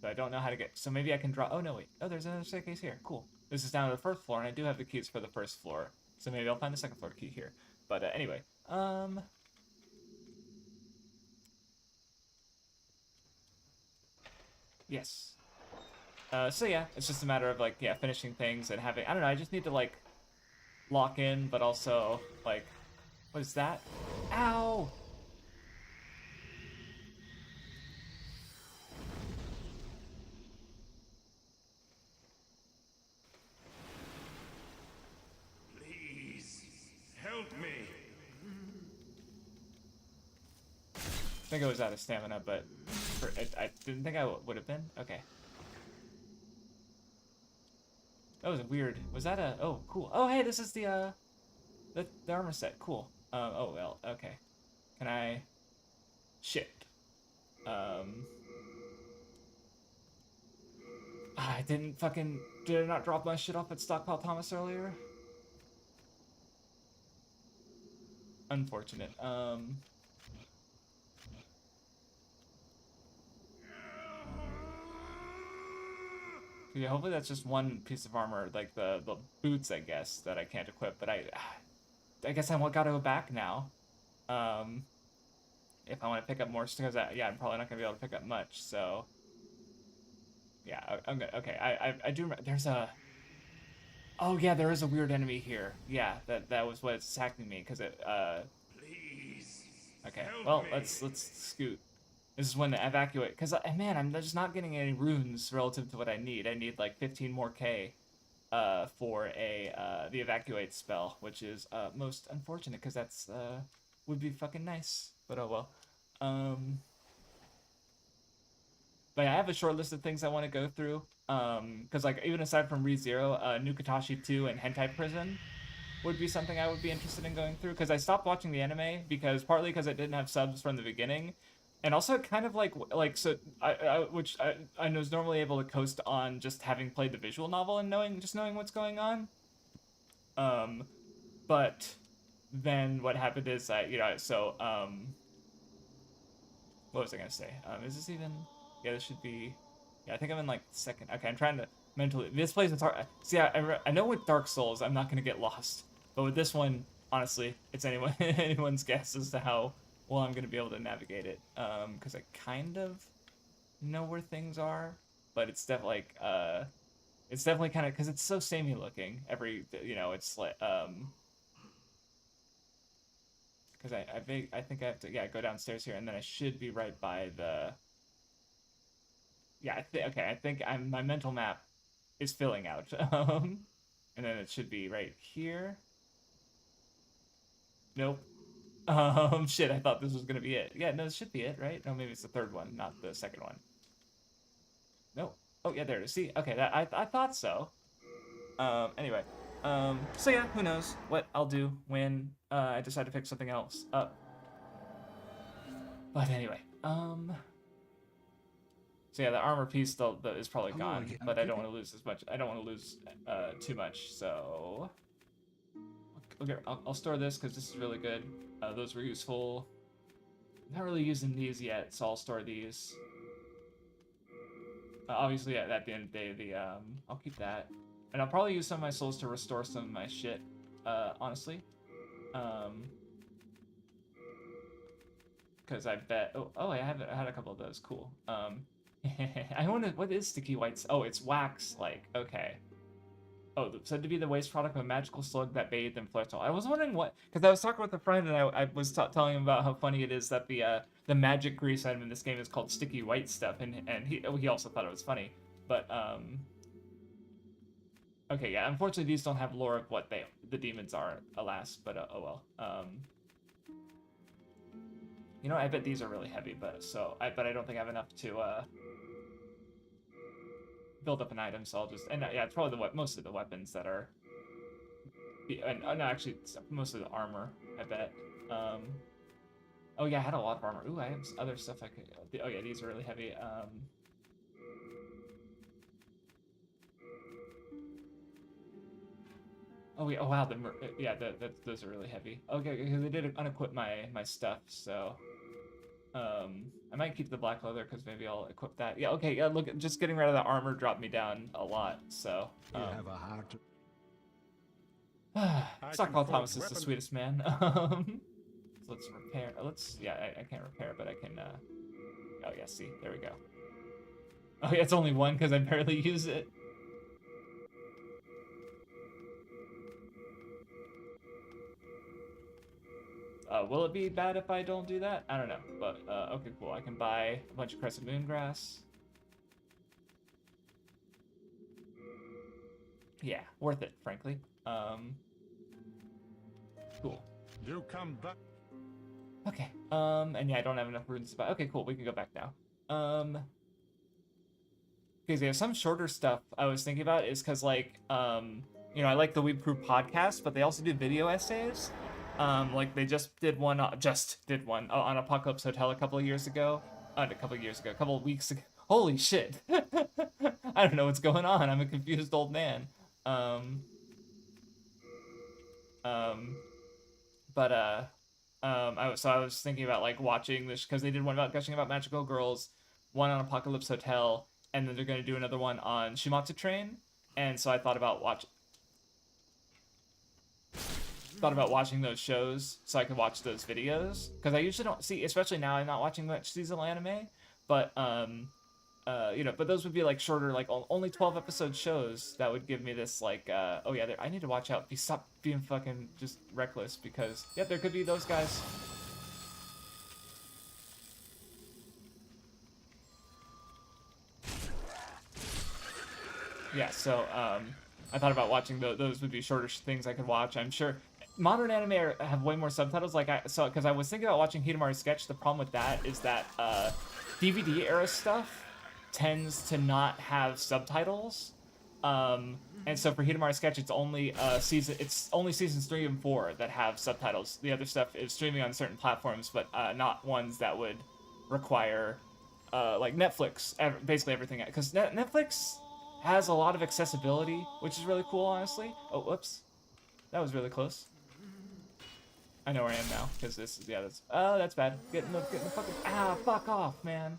So I don't know how to get, so maybe I can draw, oh no, wait. Oh, there's another staircase here. Cool. This is down to the first floor, and I do have the keys for the first floor. So maybe I'll find the second floor key here. But anyway, yes. So yeah, it's just a matter of like, yeah, finishing things and having, I don't know, I just need to like lock in, but also like, what is that? Ow! Please, help me. I think I was out of stamina, but I didn't think I would have been. Okay. That was weird. Was that a... Oh, cool. Oh, hey, this is the armor set. Cool. Oh, well, okay. Can I... Shit. I didn't fucking... Did I not drop my shit off at Stockpile Thomas earlier? Unfortunate. Yeah, hopefully that's just one piece of armor, like the boots, I guess, that I can't equip. But I guess I gotta go back now. If I want to pick up more, because yeah, I'm probably not gonna be able to pick up much. So yeah, I'm good. Okay, I do remember. There's a... Oh yeah, there is a weird enemy here. Yeah, that was what's attacking me because it. Please. Okay, Help well me. let's scoot. This is when the evacuate, because man, I'm just not getting any runes relative to what I need. I need like 15 more K for the evacuate spell, which is most unfortunate because that's would be fucking nice. But oh well. But yeah, I have a short list of things I want to go through. Because like even aside from ReZero, Nukatashi 2 and Hentai Prison would be something I would be interested in going through. Because I stopped watching the anime because partly because I didn't have subs from the beginning, and also kind of like so I was normally able to coast on just having played the visual novel and knowing what's going on. But then what happened is what was I gonna say? Is this even? Yeah, this should be. Yeah, I think I'm in like second. Okay, I'm trying to mentally. This place is hard. See, I know with Dark Souls I'm not gonna get lost, but with this one, honestly, it's anyone's guess as to how well I'm gonna be able to navigate it. Because I kind of know where things are, but it's definitely kind of because it's so samey looking. It's like because I think I have to go downstairs here and then I should be right by the okay. I think my mental map is filling out. And then it should be right here. Nope. Shit. I thought this was gonna be it. Yeah, no, this should be it, right? No, maybe it's the third one, not the second one. No. Oh yeah, there it is. See, okay, that I thought so. Anyway. So yeah, who knows what I'll do when I decide to pick something else up. But anyway, so yeah, the armor piece is probably gone, but I don't want to lose as much. I don't want to lose too much, so okay, I'll store this because this is really good. Those were useful. I'm not really using these yet, so I'll store these. Obviously, at the end of the day, I'll keep that, and I'll probably use some of my souls to restore some of my shit. Honestly, because I bet. Oh, I had a couple of those. Cool. I wonder what is sticky whites. Oh, it's wax. Like, okay. Oh, said to be the waste product of a magical slug that bathed in fluorol. I was wondering what, because I was talking with a friend and I was telling him about how funny it is that the magic grease item in this game is called sticky white stuff, and he also thought it was funny. But okay, yeah. Unfortunately, these don't have lore of what the demons are, alas. But oh well. You know, I bet these are really heavy, but I don't think I have enough to build up an item, so I'll just yeah, it's probably most of the weapons that are no, actually most of the armor, I bet. Oh yeah, I had a lot of armor. Ooh, I have other stuff I could. Oh yeah, these are really heavy. Oh yeah, oh wow, yeah, those are really heavy. Okay, because they did unequip my stuff, so I might keep the black leather because maybe I'll equip that. Yeah, okay, yeah, look, just getting rid of the armor dropped me down a lot, so. You have a heart. Stockpile Thomas is the sweetest man. So let's repair. Yeah, I can't repair, but I can. Oh yeah, see, there we go. Oh yeah, it's only one because I barely use it. Will it be bad if I don't do that? I don't know, but okay, cool. I can buy a bunch of Crescent Moon grass. Yeah, worth it, frankly. Cool. You come back. Okay. And yeah, I don't have enough runes. But okay, cool. We can go back now. Because yeah, some shorter stuff I was thinking about is because like you know, I like the Weeb Crew podcast, but they also do video essays. Like they just did one on Apocalypse Hotel a couple of years ago. A couple of weeks ago. Holy shit! I don't know what's going on. I'm a confused old man. Um, um, but I was thinking about like watching this because they did one about gushing about magical girls, one on Apocalypse Hotel, and then they're going to do another one on Shimatsu Train. And so I thought about watching those shows so I could watch those videos because I usually don't see, especially now I'm not watching much seasonal anime, but you know, but those would be like shorter, like only 12 episode shows that would give me this like oh yeah, I need to watch out. Stop being fucking just reckless because yeah, there could be those guys. Yeah, so I thought about watching those would be shorter things I could watch. I'm sure modern anime have way more subtitles. Like because I was thinking about watching Hidamari's Sketch. The problem with that is that DVD era stuff tends to not have subtitles. And so for Hidamari's Sketch, it's only seasons 3 and 4 that have subtitles. The other stuff is streaming on certain platforms, but not ones that would require like Netflix, basically everything. Because Netflix has a lot of accessibility, which is really cool, honestly. Oh, whoops. That was really close. I know where I am now, because this is, yeah, that's bad. Getting the fucking, fuck off, man.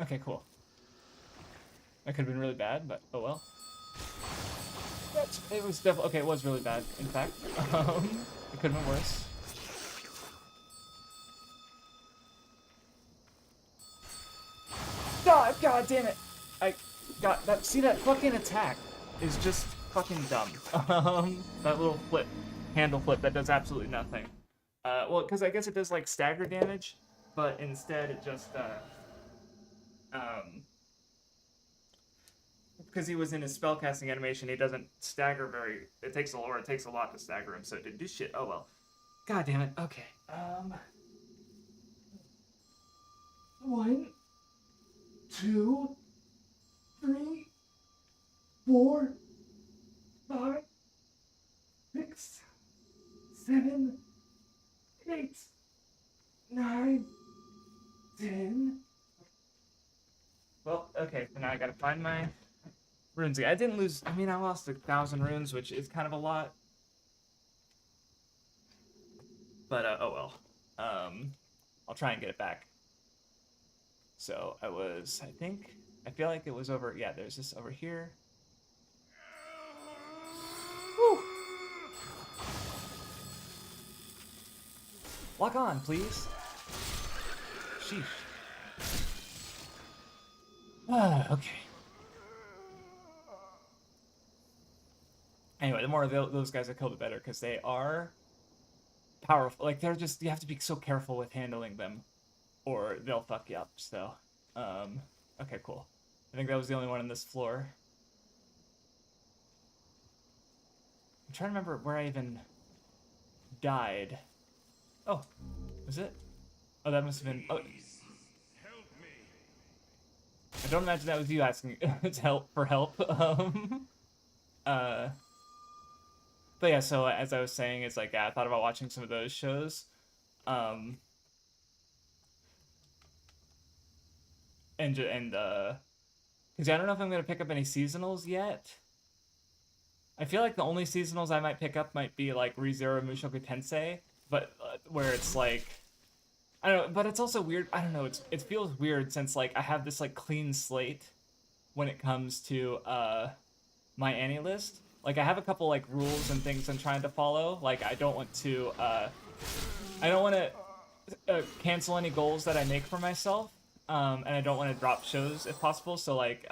Okay, cool. That could have been really bad, but oh well. It was definitely, okay, it was really bad, in fact. It could have been worse. God damn it! I got that. See, that fucking attack is just fucking dumb. That little handle flip that does absolutely nothing. Well, because I guess it does like stagger damage, but instead it just because he was in his spellcasting animation, he doesn't stagger very. It takes a lot to stagger him, so it didn't do shit. Oh well. God damn it. Okay. 1, 2, 3, 4, 5, 6, 7, 8, 9, 10. Well, okay, so now I gotta find my runes again. I didn't lose, I mean, I lost 1,000 runes, which is kind of a lot. But, oh well. I'll try and get it back. So I feel like it was over, yeah, there's this over here. Woo! Lock on, please. Sheesh. Okay. Anyway, the more of those guys I kill, the better, because they are powerful. Like, they're just, you have to be so careful with handling them, or they'll fuck you up, so. Okay, cool. I think that was the only one on this floor. I'm trying to remember where I even died. Oh, was it? Oh, that must have been, oh. I don't imagine that was you asking for help. But yeah, so as I was saying, it's like, yeah, I thought about watching some of those shows. Because I don't know if I'm going to pick up any seasonals yet. I feel like the only seasonals I might pick up might be like ReZero Mushoku Tensei, but where it's like, I don't know, but it's also weird. I don't know, it feels weird since like I have this like clean slate when it comes to my Annie list. Like I have a couple like rules and things I'm trying to follow. Like I don't want to cancel any goals that I make for myself. And I don't want to drop shows if possible. So like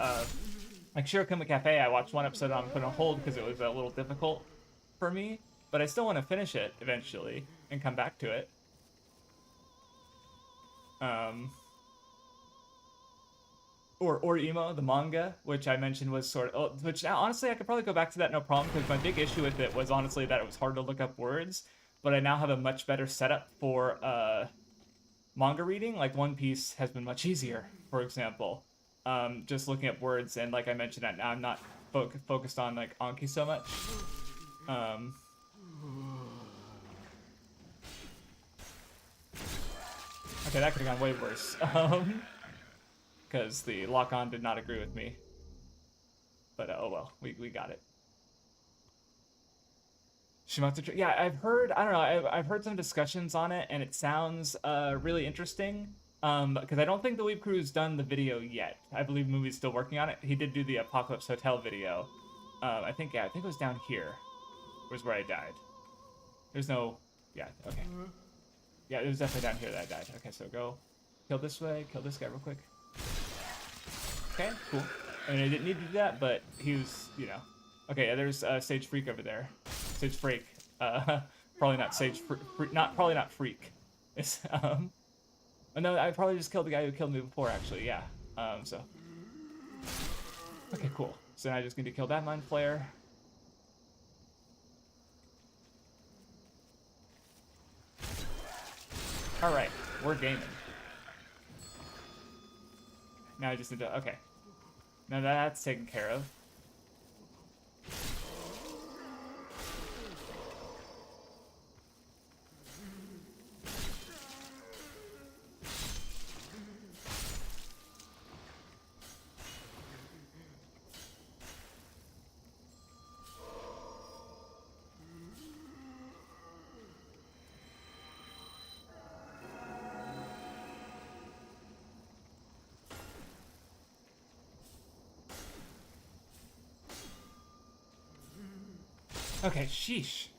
Shirokuma Cafe, I watched one episode and put on hold because it was a little difficult for me. But I still want to finish it eventually and come back to it. or emo, the manga, which I mentioned was sort of, which now honestly I could probably go back to that no problem, because my big issue with it was honestly that it was hard to look up words, but I now have a much better setup for manga reading. Like One Piece has been much easier, for example. Just looking at words, and like I mentioned, that now I'm not focused on like Anki so much. Okay, that could have gone way worse. Because the lock-on did not agree with me. But oh well, we got it. Shimatsu, yeah, I've heard, I don't know, I've heard some discussions on it, and it sounds really interesting. Because I don't think the Weeb Crew's done the video yet. I believe Movie's still working on it. He did do the Apocalypse Hotel video. I think it was down here. Was where I died. There's no, yeah, okay. Yeah, it was definitely down here that I died. Okay, so go kill this way, kill this guy real quick. Okay, cool. I mean, I didn't need to do that, but he was, you know. Okay, yeah, there's Sage Freak over there. Sage Freak. Probably not Sage Freak. Probably not Freak. It's, no, I probably just killed the guy who killed me before, actually, yeah. So. Okay, cool. So now I just need to kill that Mind Flayer. Alright, we're gaming. Now I just need to, okay. Now that's taken care of. Okay, sheesh.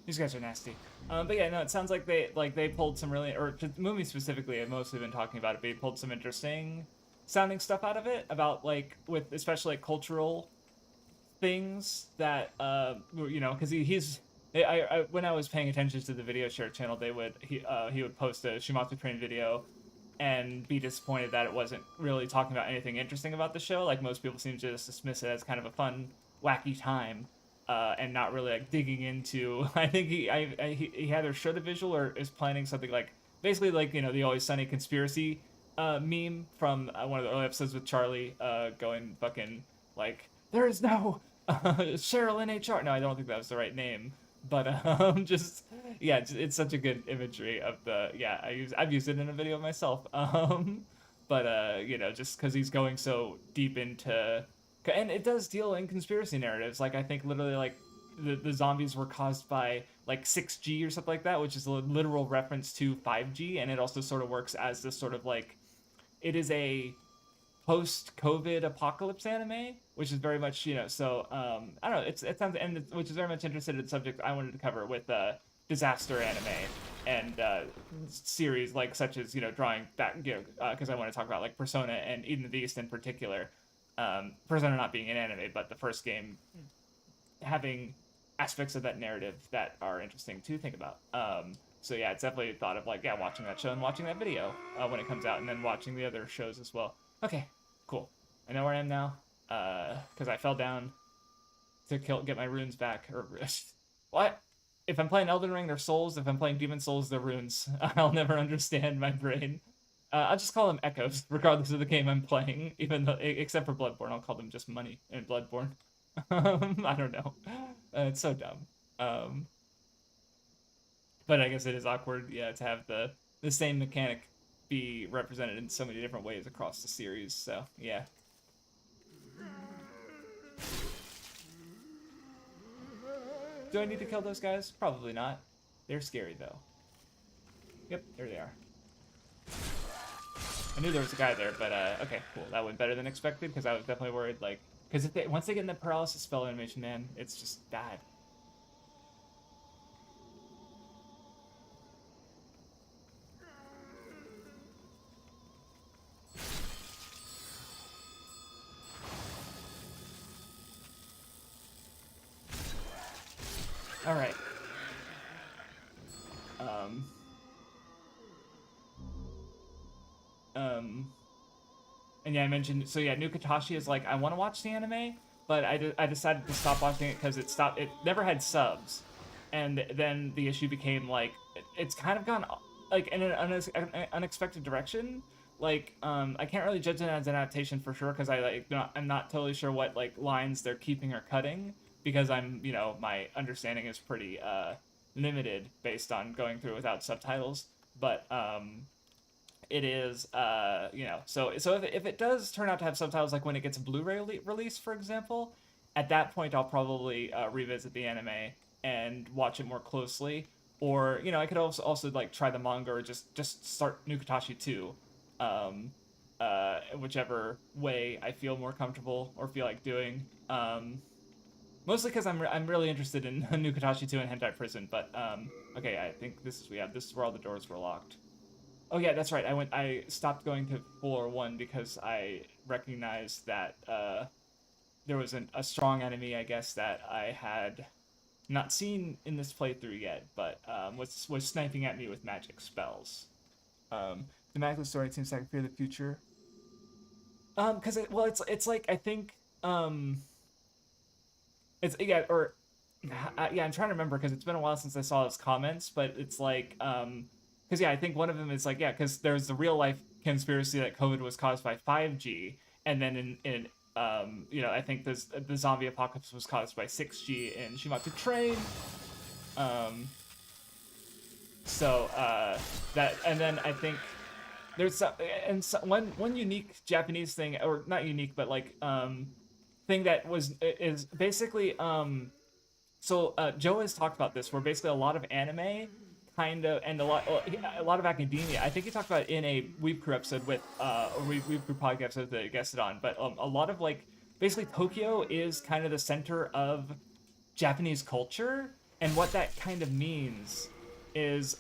These guys are nasty. But yeah, no, it sounds like they pulled some really, or the movie specifically, I've mostly been talking about it, but they pulled some interesting sounding stuff out of it about like with especially like cultural things that you know, because he's I when I was paying attention to the video share channel, he would post a Shimatsu Train video and be disappointed that it wasn't really talking about anything interesting about the show. Like most people seem to just dismiss it as kind of a fun, wacky time. And not really like digging into. I think he either showed a visual or is planning something like basically like, you know, the Always Sunny conspiracy meme from one of the early episodes with Charlie going fucking like there is no Cheryl NHR. No, I don't think that was the right name, but just yeah, it's such a good imagery of the yeah. I've used it in a video myself. But you know, just because he's going so deep into. And it does deal in conspiracy narratives. Like, I think literally, like, the zombies were caused by, like, 6G or something like that, which is a literal reference to 5G. And it also sort of works as this sort of, like, it is a post-COVID apocalypse anime, which is very much, you know, so, I don't know, it sounds, and which is very much interested in the subject I wanted to cover with disaster anime and series, like, such as, you know, drawing back, you know, because I want to talk about, like, Persona and Eden of the East in particular. Persona not being an anime, but the first game having aspects of that narrative that are interesting to think about. So yeah, it's definitely a thought of like, yeah, watching that show and watching that video when it comes out, and then watching the other shows as well. Okay, cool. I know where I am now, because I fell down to get my runes back. Or what? If I'm playing Elden Ring, they're souls. If I'm playing Demon Souls, they're runes. I'll never understand my brain. I'll just call them echoes, regardless of the game I'm playing. Even though, except for Bloodborne, I'll call them just money and Bloodborne. I don't know. It's so dumb. But I guess it is awkward, yeah, to have the same mechanic be represented in so many different ways across the series. So yeah. Do I need to kill those guys? Probably not. They're scary though. Yep, there they are. I knew there was a guy there, but okay, cool. That went better than expected, because I was definitely worried, like, because if once they get in the paralysis spell animation, man, it's just bad. All right. And yeah, I mentioned, so yeah, Nukatashi is like, I want to watch the anime, but I decided to stop watching it because it never had subs. And then the issue became like, it's kind of gone like in an unexpected direction. Like, I can't really judge it as an adaptation for sure because I'm not totally sure what like lines they're keeping or cutting because my understanding is pretty limited based on going through without subtitles. But it is so if it does turn out to have subtitles, like when it gets a Blu-ray release, for example, at that point I'll probably revisit the anime and watch it more closely. Or I could also like try the manga or just start Nukatashi 2, whichever way I feel more comfortable or feel like doing. Mostly because I'm really interested in Nukatashi 2 and Hentai Prison. But okay, I think this is where all the doors were locked. Oh yeah, that's right. I stopped going to floor 1 because I recognized that there was a strong enemy, I guess, that I had not seen in this playthrough yet, but was sniping at me with magic spells. The magical story seems like fear the future. Because it's like I think it's yeah or yeah, I'm trying to remember because it's been a while since I saw his comments, but it's like because yeah, I think one of them is like, yeah, because there's the real life conspiracy that COVID was caused by 5G, and then in I think the zombie apocalypse was caused by 6G in Shimatsu Train. So that, and then I think there's one unique Japanese thing, or not unique, but like thing that is basically Joe has talked about this, where basically a lot of anime kind of, and a lot of academia. I think he talked about it in a Weeb Crew episode with Weeb Crew podcast episode that he guested on. But a lot of like basically Tokyo is kind of the center of Japanese culture, and what that kind of means is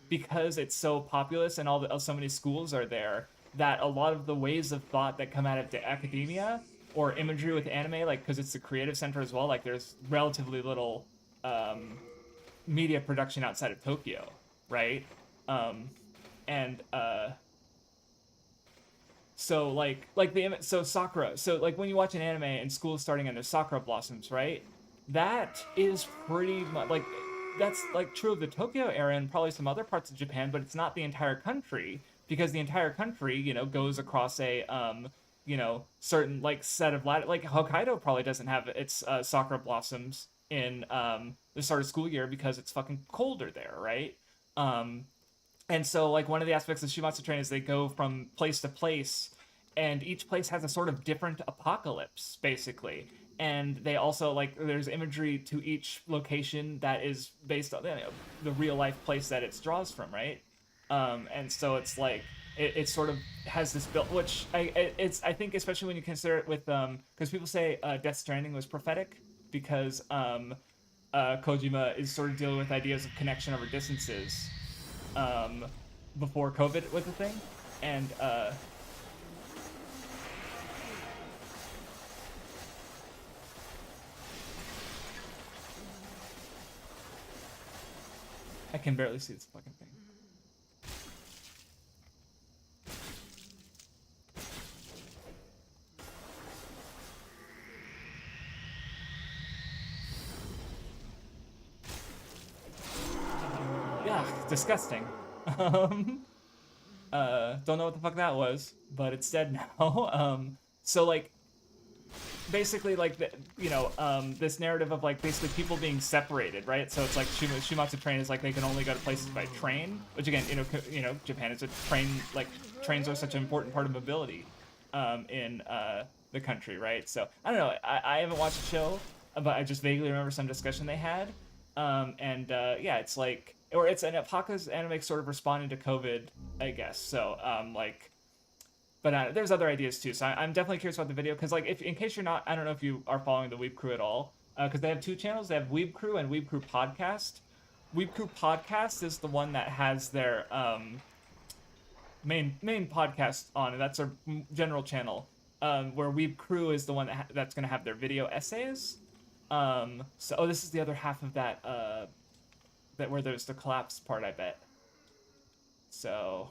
because it's so populous and so many schools are there, that a lot of the ways of thought that come out of the academia or imagery with anime, like because it's the creative center as well, like there's relatively little media production outside of Tokyo, right? And so so Sakura, so like when you watch an anime and school is starting and there's Sakura blossoms, right? That is pretty much like that's like true of the Tokyo area and probably some other parts of Japan, but it's not the entire country, because the entire country, goes across a certain like set of like Hokkaido probably doesn't have its sakura blossoms in the start of school year because it's fucking colder there, right? And so like one of the aspects of Shimatsu Train is they go from place to place, and each place has a sort of different apocalypse, basically. And they also like there's imagery to each location that is based on the real life place that it draws from, right? And so it's like it sort of has this built, which I think especially when you consider it with because people say Death Stranding was prophetic because Kojima is sort of dealing with ideas of connection over distances before COVID was a thing, and I can barely see this fucking thing. Yeah, disgusting. Don't know what the fuck that was, but it's dead now. So like basically like this narrative of like basically people being separated, right? So it's like Shimatsu Train is like they can only go to places by train, which again, Japan is a train, like trains are such an important part of mobility in the country, right? So I don't know, I haven't watched the show, but I just vaguely remember some discussion they had, yeah, it's like, or it's an Apaka's anime sort of responding to COVID, I guess. So but there's other ideas too, so I'm definitely curious about the video, because like, if in case you're not, I don't know if you are following the Weeb Crew at all, because they have two channels. They have Weeb Crew and Weeb Crew Podcast. Weeb Crew Podcast is the one that has their main podcast on, and that's their general channel. Where Weeb Crew is the one that's going to have their video essays. So this is the other half of that that where there's the collapse part, I bet. So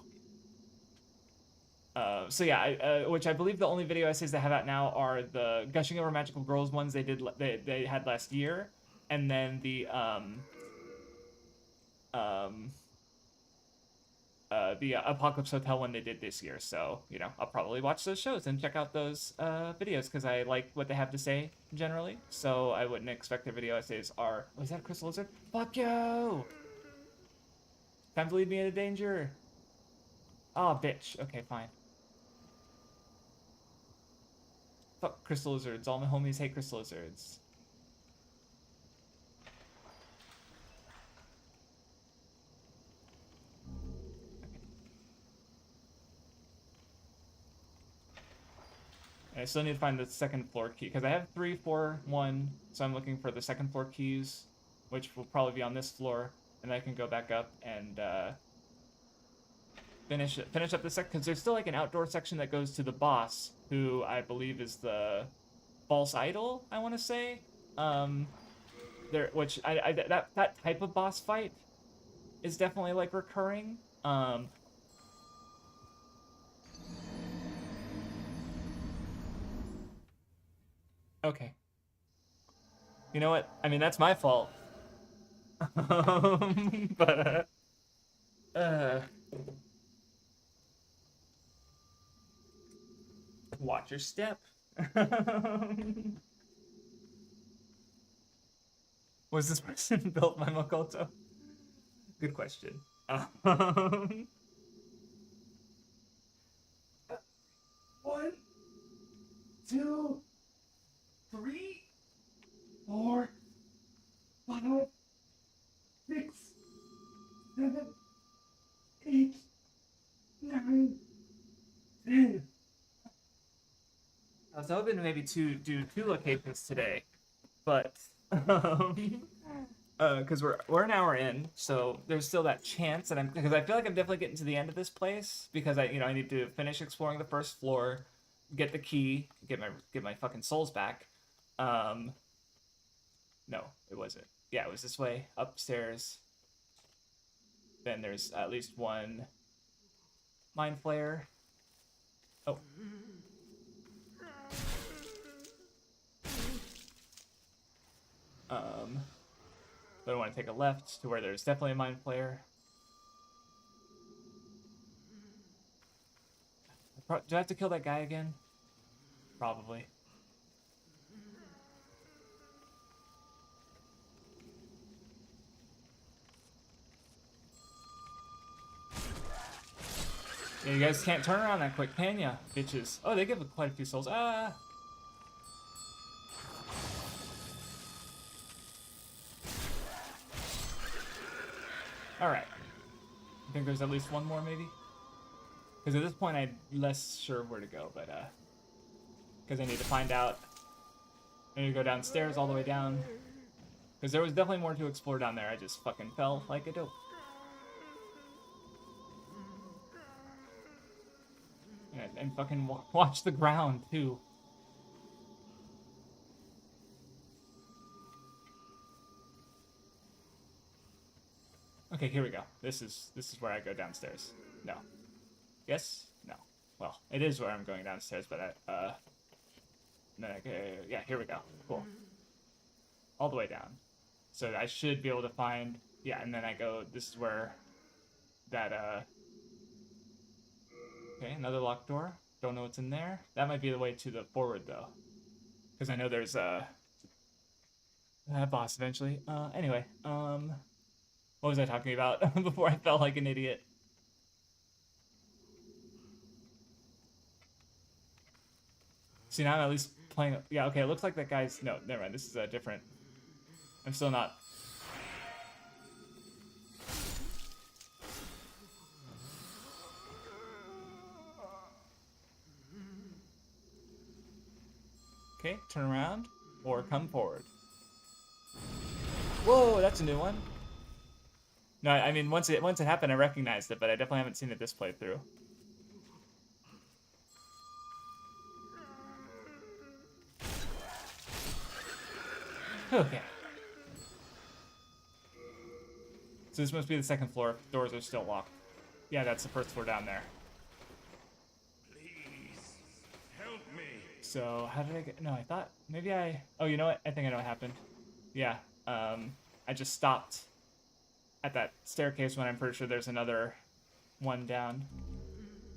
So yeah, which I believe the only video essays they have out now are the Gushing Over Magical Girls ones they had last year, and then the Apocalypse Hotel one they did this year. So you know, I'll probably watch those shows and check out those videos because I like what they have to say generally. So I wouldn't expect their video essays are. Was that a crystal lizard? Fuck you! Time to lead me into danger. Oh, bitch. Okay, fine. Fuck crystal lizards. All my homies hate crystal lizards. And I still need to find the second floor key because I have 3, 4, 1. So I'm looking for the second floor keys, which will probably be on this floor, and I can go back up and finish up the section because there's still like an outdoor section that goes to the boss, who I believe is the false idol. I want to say, which that type of boss fight is definitely like recurring. Okay. You know what? I mean, that's my fault. But watch your step. Was this person built by Makoto? Good question. 1, 2, 3, 4, 5, 6, 7, 8, 9, 10. I was hoping to maybe do 2 locations today, but because we're an hour in, so there's still that chance that because I feel like I'm definitely getting to the end of this place because I need to finish exploring the first floor, get the key, get my fucking souls back. No, it wasn't. Yeah, it was this way, upstairs. Then there's at least 1 mind flayer. Oh. But I want to take a left to where there's definitely a mind flayer. Do I have to kill that guy again? Probably. Yeah, you guys can't turn around that quick, can ya, bitches? Oh, they give quite a few souls. Ah! Alright. I think there's at least 1 more, maybe? Because at this point, I'm less sure where to go, but, because I need to find out. I need to go downstairs all the way down. Because there was definitely more to explore down there. I just fucking fell like a dope. And fucking watch the ground, too. Okay, here we go. This is where I go downstairs. No. Yes? No. Well, it is where I'm going downstairs, but yeah, here we go. Cool. All the way down. So I should be able to find, yeah, and then I go, this is where that, okay, another locked door. Don't know what's in there. That might be the way to the forward, though. Because I know there's a boss eventually. Anyway, what was I talking about before I felt like an idiot? See, now I'm at least playing... Yeah, okay, it looks like that guy's... No, never mind. This is a different... I'm still not... Okay, turn around or come forward. Whoa, that's a new one. No, I mean, once it happened, I recognized it, but I definitely haven't seen it this playthrough. Okay. So this must be the second floor. Doors are still locked. Yeah, that's the first floor down there. So how did I get? No, I thought maybe I. Oh, you know what? I think I know what happened. Yeah. I just stopped at that staircase when I'm pretty sure there's another one down.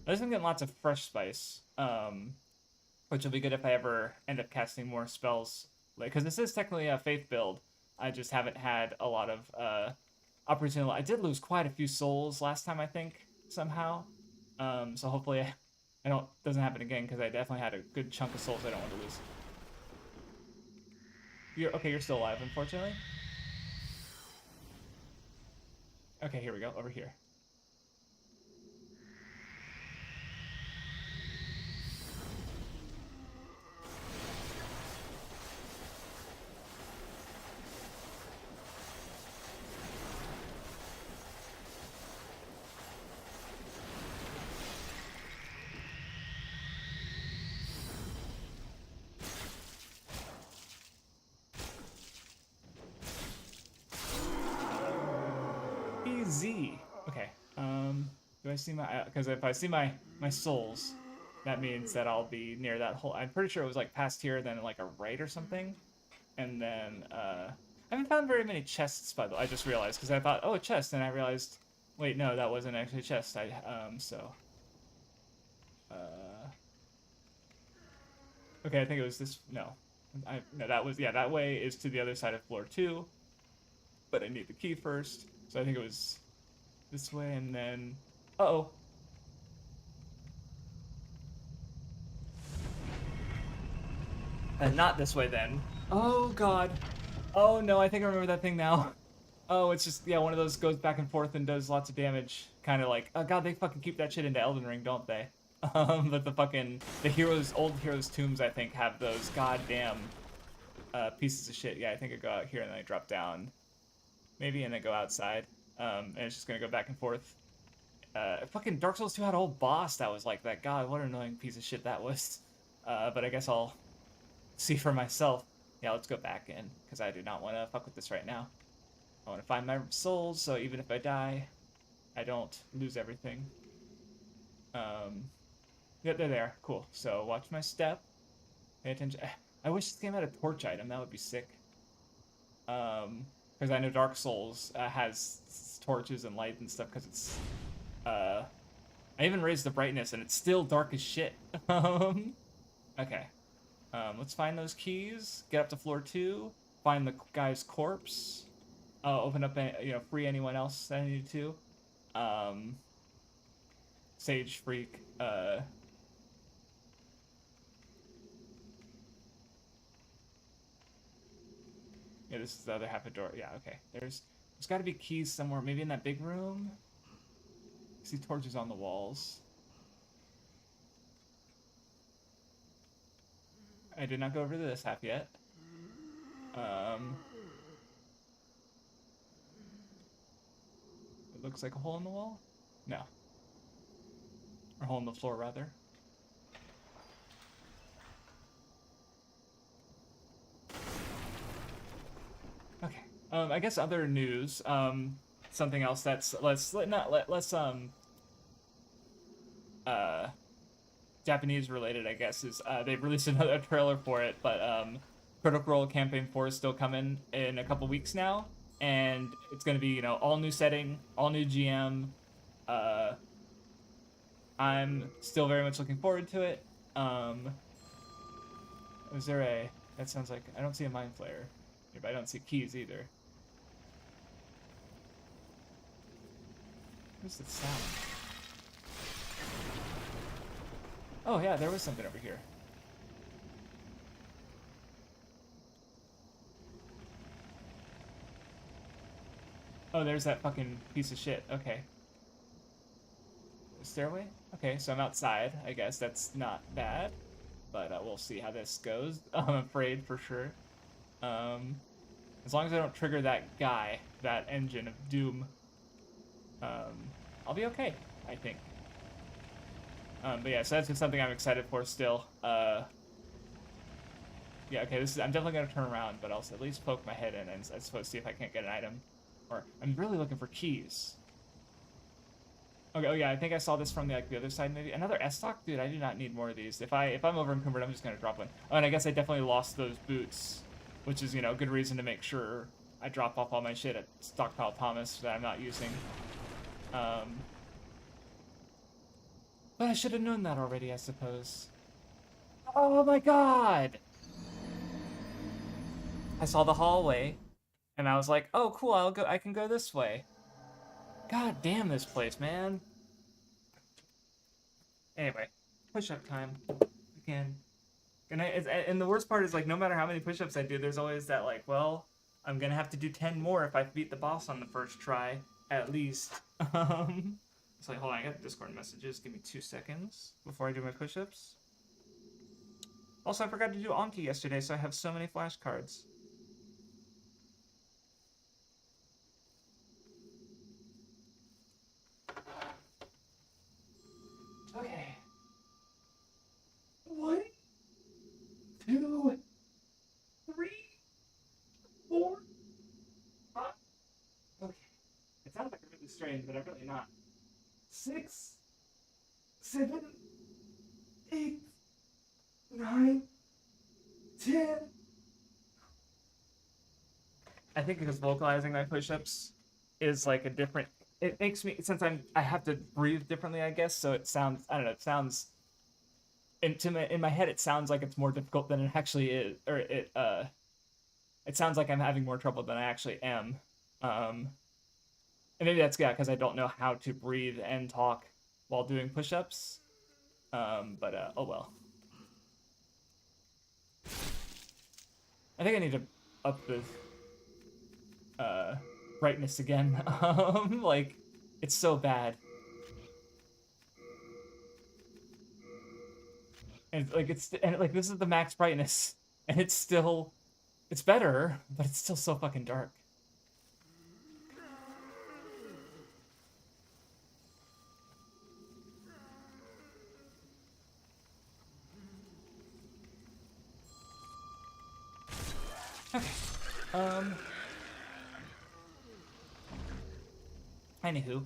At least I'm getting lots of fresh spice, which will be good if I ever end up casting more spells. Like, because this is technically a faith build. I just haven't had a lot of opportunity. I did lose quite a few souls last time, I think, somehow. So hopefully I don't doesn't happen again, because I definitely had a good chunk of souls I don't want to lose. You're okay. You're still alive, unfortunately. Okay, here we go. Over here. Easy. Okay. Do I see my? Because if I see my souls, that means that I'll be near that hole. I'm pretty sure it was like past here, then like a right or something, and then I haven't found very many chests by the way. I just realized because I thought, oh, a chest, and I realized, wait, no, that wasn't actually a chest. Okay, I think it was this. No, no, that was, yeah, that way is to the other side of floor 2, but I need the key first, so I think it was this way, and then, uh-oh. And not this way then. Oh god. Oh no, I think I remember that thing now. Oh, it's just, yeah, one of those goes back and forth and does lots of damage. Kind of like, oh god, they fucking keep that shit into Elden Ring, don't they? But the heroes, old heroes' tombs, I think, have those goddamn pieces of shit. Yeah, I think I go out here and then I drop down. Maybe, and then go outside. And it's just gonna go back and forth. Fucking Dark Souls 2 had a whole boss that was like that. God, what an annoying piece of shit that was. But I guess I'll see for myself. Yeah, let's go back in, because I do not want to fuck with this right now. I want to find my souls, so even if I die, I don't lose everything. Yeah, they're there. Cool. So watch my step. Pay attention. I wish this game had a torch item. That would be sick. Because I know Dark Souls has torches and light and stuff, because it's... I even raised the brightness, and it's still dark as shit. Okay. Let's find those keys. Get up to floor 2. Find the guy's corpse. Open up, free anyone else that I need to. Sage Freak. Yeah, this is the other half of the door. Yeah, okay. There's got to be keys somewhere. Maybe in that big room. I see torches on the walls. I did not go over to this half yet. It looks like a hole in the wall? No. Or a hole in the floor, rather. Okay. I guess other news. Something else that's Japanese related, I guess, is they've released another trailer for it, but Critical Role Campaign 4 is still coming in a couple weeks now, and it's going to be, all new setting, all new GM. I'm still very much looking forward to it. Is there a... That sounds like... I don't see a Mind Flayer. But I don't see keys either. What's that sound? Oh yeah, there was something over here. Oh, there's that fucking piece of shit. Okay. Stairway? Okay, so I'm outside. I guess that's not bad. But we'll see how this goes. I'm afraid for sure. As long as I don't trigger that guy, that engine of doom, I'll be okay, I think. But yeah, so that's just something I'm excited for still. Yeah, okay, I'm definitely gonna turn around, but I'll at least poke my head in and I suppose see if I can't get an item. Or I'm really looking for keys. Okay, oh yeah, I think I saw this from the other side maybe. Another S-Stock? Dude, I do not need more of these. If I'm over encumbered, I'm just gonna drop one. Oh, and I guess I definitely lost those boots, which is, you know, a good reason to make sure I drop off all my shit at Stockpile Thomas that I'm not using. But I should have known that already, I suppose. Oh my god! I saw the hallway, and I was like, oh cool, I can go this way. God damn this place, man. Anyway, push-up time again. And the worst part is, like, no matter how many push-ups I do, there's always that, like, well, I'm gonna have to do 10 more if I beat the boss on the first try, at least. It's like, hold on, I got Discord messages. Give me 2 seconds before I do my push-ups. Also, I forgot to do Anki yesterday, so I have so many flashcards. Okay. 1, 2, 3, 4, 5. Okay. It sounds like I'm really strange, but I'm really not. 6, 7, 8, 9, 10. I think because vocalizing my push-ups is like a different. It makes me, since I have to breathe differently, I guess. So it sounds, I don't know. It sounds in my head. It sounds like it's more difficult than it actually is, or it sounds like I'm having more trouble than I actually am. And maybe that's, yeah, because I don't know how to breathe and talk while doing push-ups. But oh well. I think I need to up the brightness again. Like, it's so bad. And like this is the max brightness, and it's better, but it's still so fucking dark. Okay. Anywho,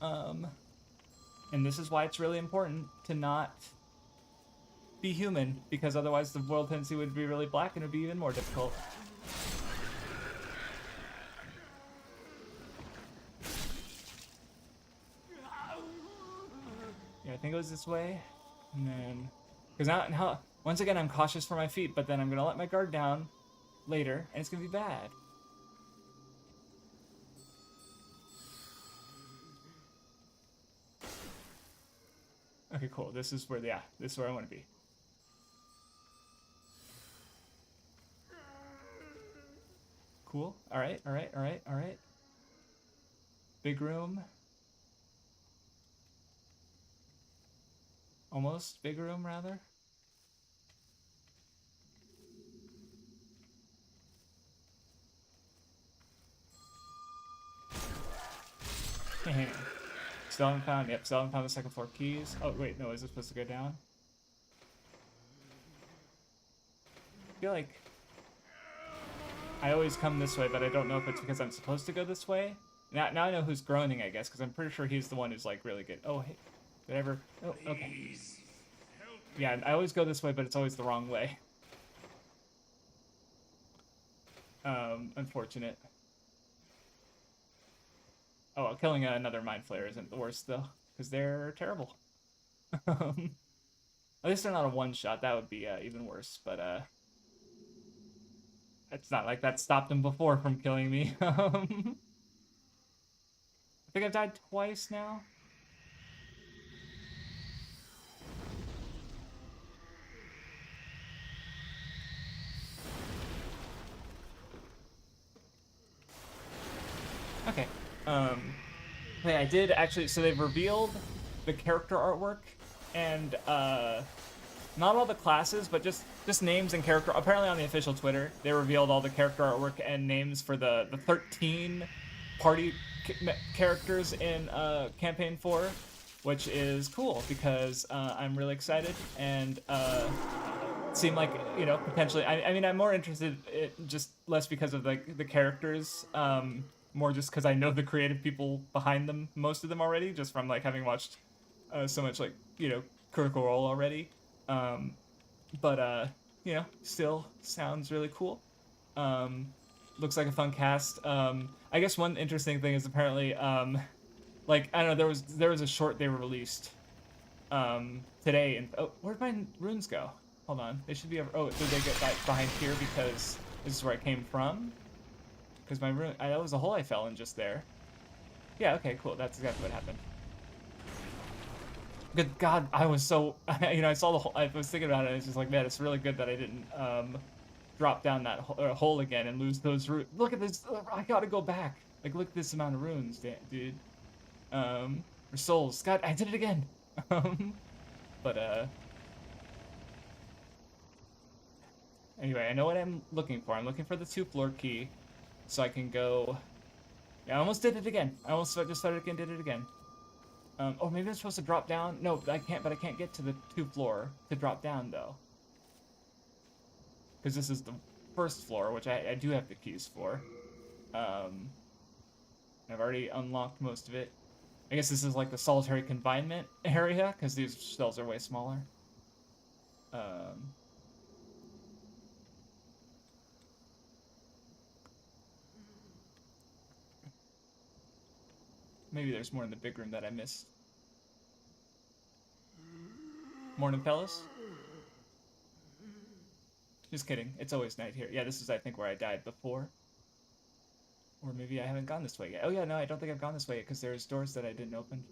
and this is why it's really important to not be human, because otherwise the world tendency would be really black and it would be even more difficult. Yeah, I think it was this way, and then, because now once again I'm cautious for my feet, but then I'm gonna let my guard down later, and it's gonna be bad. Okay, cool. This is where I want to be. Cool. All right. Big room. Almost big room, rather. Still haven't found. Yep, still haven't found the second floor keys. Oh wait, no, is this supposed to go down? I feel like I always come this way, but I don't know if it's because I'm supposed to go this way. Now I know who's groaning, I guess, because I'm pretty sure he's the one who's like really good. Oh, hey, whatever. Oh, okay. Yeah, I always go this way, but it's always the wrong way. Unfortunate. Oh, well, killing another Mind Flayer isn't the worst, though, because they're terrible. At least they're not a one-shot. That would be even worse, but it's not like that stopped them before from killing me. I think I've died twice now. Okay. Hey, I did actually, so they've revealed the character artwork, and not all the classes, but just names and character. Apparently on the official Twitter, they revealed all the character artwork and names for the 13 party characters in Campaign 4, which is cool because I'm really excited, and seem like, you know, potentially, I mean, I'm more interested, just less because of the characters, more just because I know the creative people behind them, most of them already, just from like having watched so much like Critical Role already. Um, but still sounds really cool. Um, looks like a fun cast. I guess one interesting thing is apparently like I don't know, there was a short they released today, and oh, where'd my runes go? Hold on, they should be over. Oh, did they get like behind here because this is where I came from? Because my rune, that was a hole I fell in just there. Yeah, okay, cool. That's exactly what happened. Good God, I was so I saw the hole. I was thinking about it. And it's just like, man, it's really good that I didn't drop down that hole again and lose those runes. Look at this. I gotta go back. Like, look at this amount of runes, dude. Or souls. God, I did it again. But anyway, I know what I'm looking for. I'm looking for the 2-floor key, so I can go. Yeah, I almost did it again. I almost just started again, did it again. Oh, maybe I'm supposed to drop down. No, I can't. But I can't get to the 2th-floor to drop down though, because this is the 1st floor, which I do have the keys for. I've already unlocked most of it. I guess this is like the solitary confinement area, because these cells are way smaller. Maybe there's more in the big room that I missed. Morning, fellas. Just kidding. It's always night here. Yeah, this is, I think, where I died before. Or maybe I haven't gone this way yet. Oh, yeah, no, I don't think I've gone this way yet, because there's doors that I didn't open.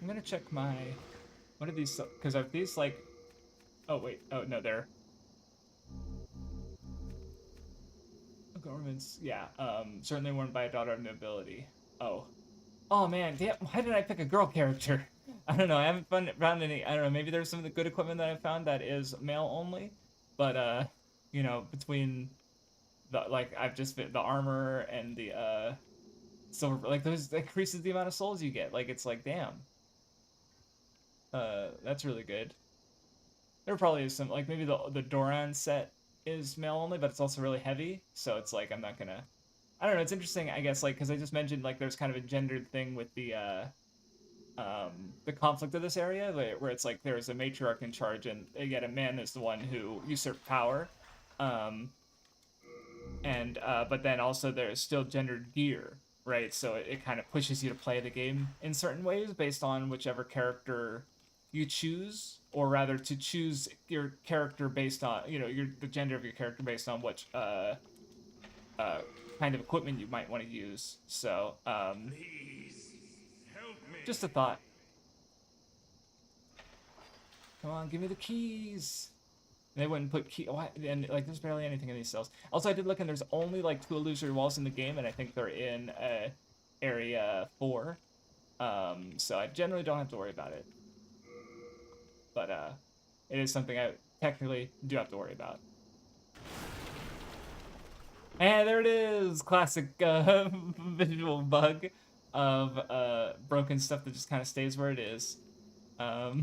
I'm gonna check my... What are these... Because are these, like... Oh, wait. Oh, no, they're... Garments. Yeah, certainly worn by a daughter of nobility. Oh. Oh, man. Damn, why did I pick a girl character? I don't know. I haven't found any... I don't know. Maybe there's some of the good equipment that I found that is male only. But, between... Like, I've just... The armor and the, silver... Like, those increases the amount of souls you get. Like, it's like, damn. That's really good. There probably is some, like, maybe the Doran set is male only, but it's also really heavy, so it's like, I'm not gonna... I don't know, it's interesting, I guess, like, because I just mentioned, like, there's kind of a gendered thing with the conflict of this area, where it's like there's a matriarch in charge, and yet a man is the one who usurped power. But then also there's still gendered gear, right? So it kind of pushes you to play the game in certain ways based on whichever character you choose, or rather to choose your character based on, the gender of your character based on which kind of equipment you might want to use. So, Please, help me. just a thought. Come on, give me the keys. They wouldn't put key. Oh, and like, there's barely anything in these cells. Also, I did look, and there's only like 2 illusory walls in the game, and I think they're in area 4. So I generally don't have to worry about it. But it is something I technically do have to worry about. And there it is, classic visual bug of broken stuff that just kind of stays where it is. I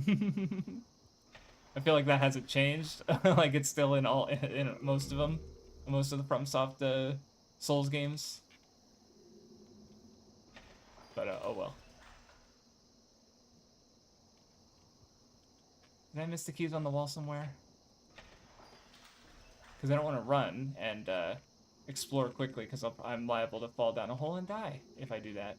feel like that hasn't changed. Like, it's still in most of them, most of the FromSoft Souls games. But oh well. Did I miss the keys on the wall somewhere? Because I don't want to run and explore quickly, because I'm liable to fall down a hole and die if I do that.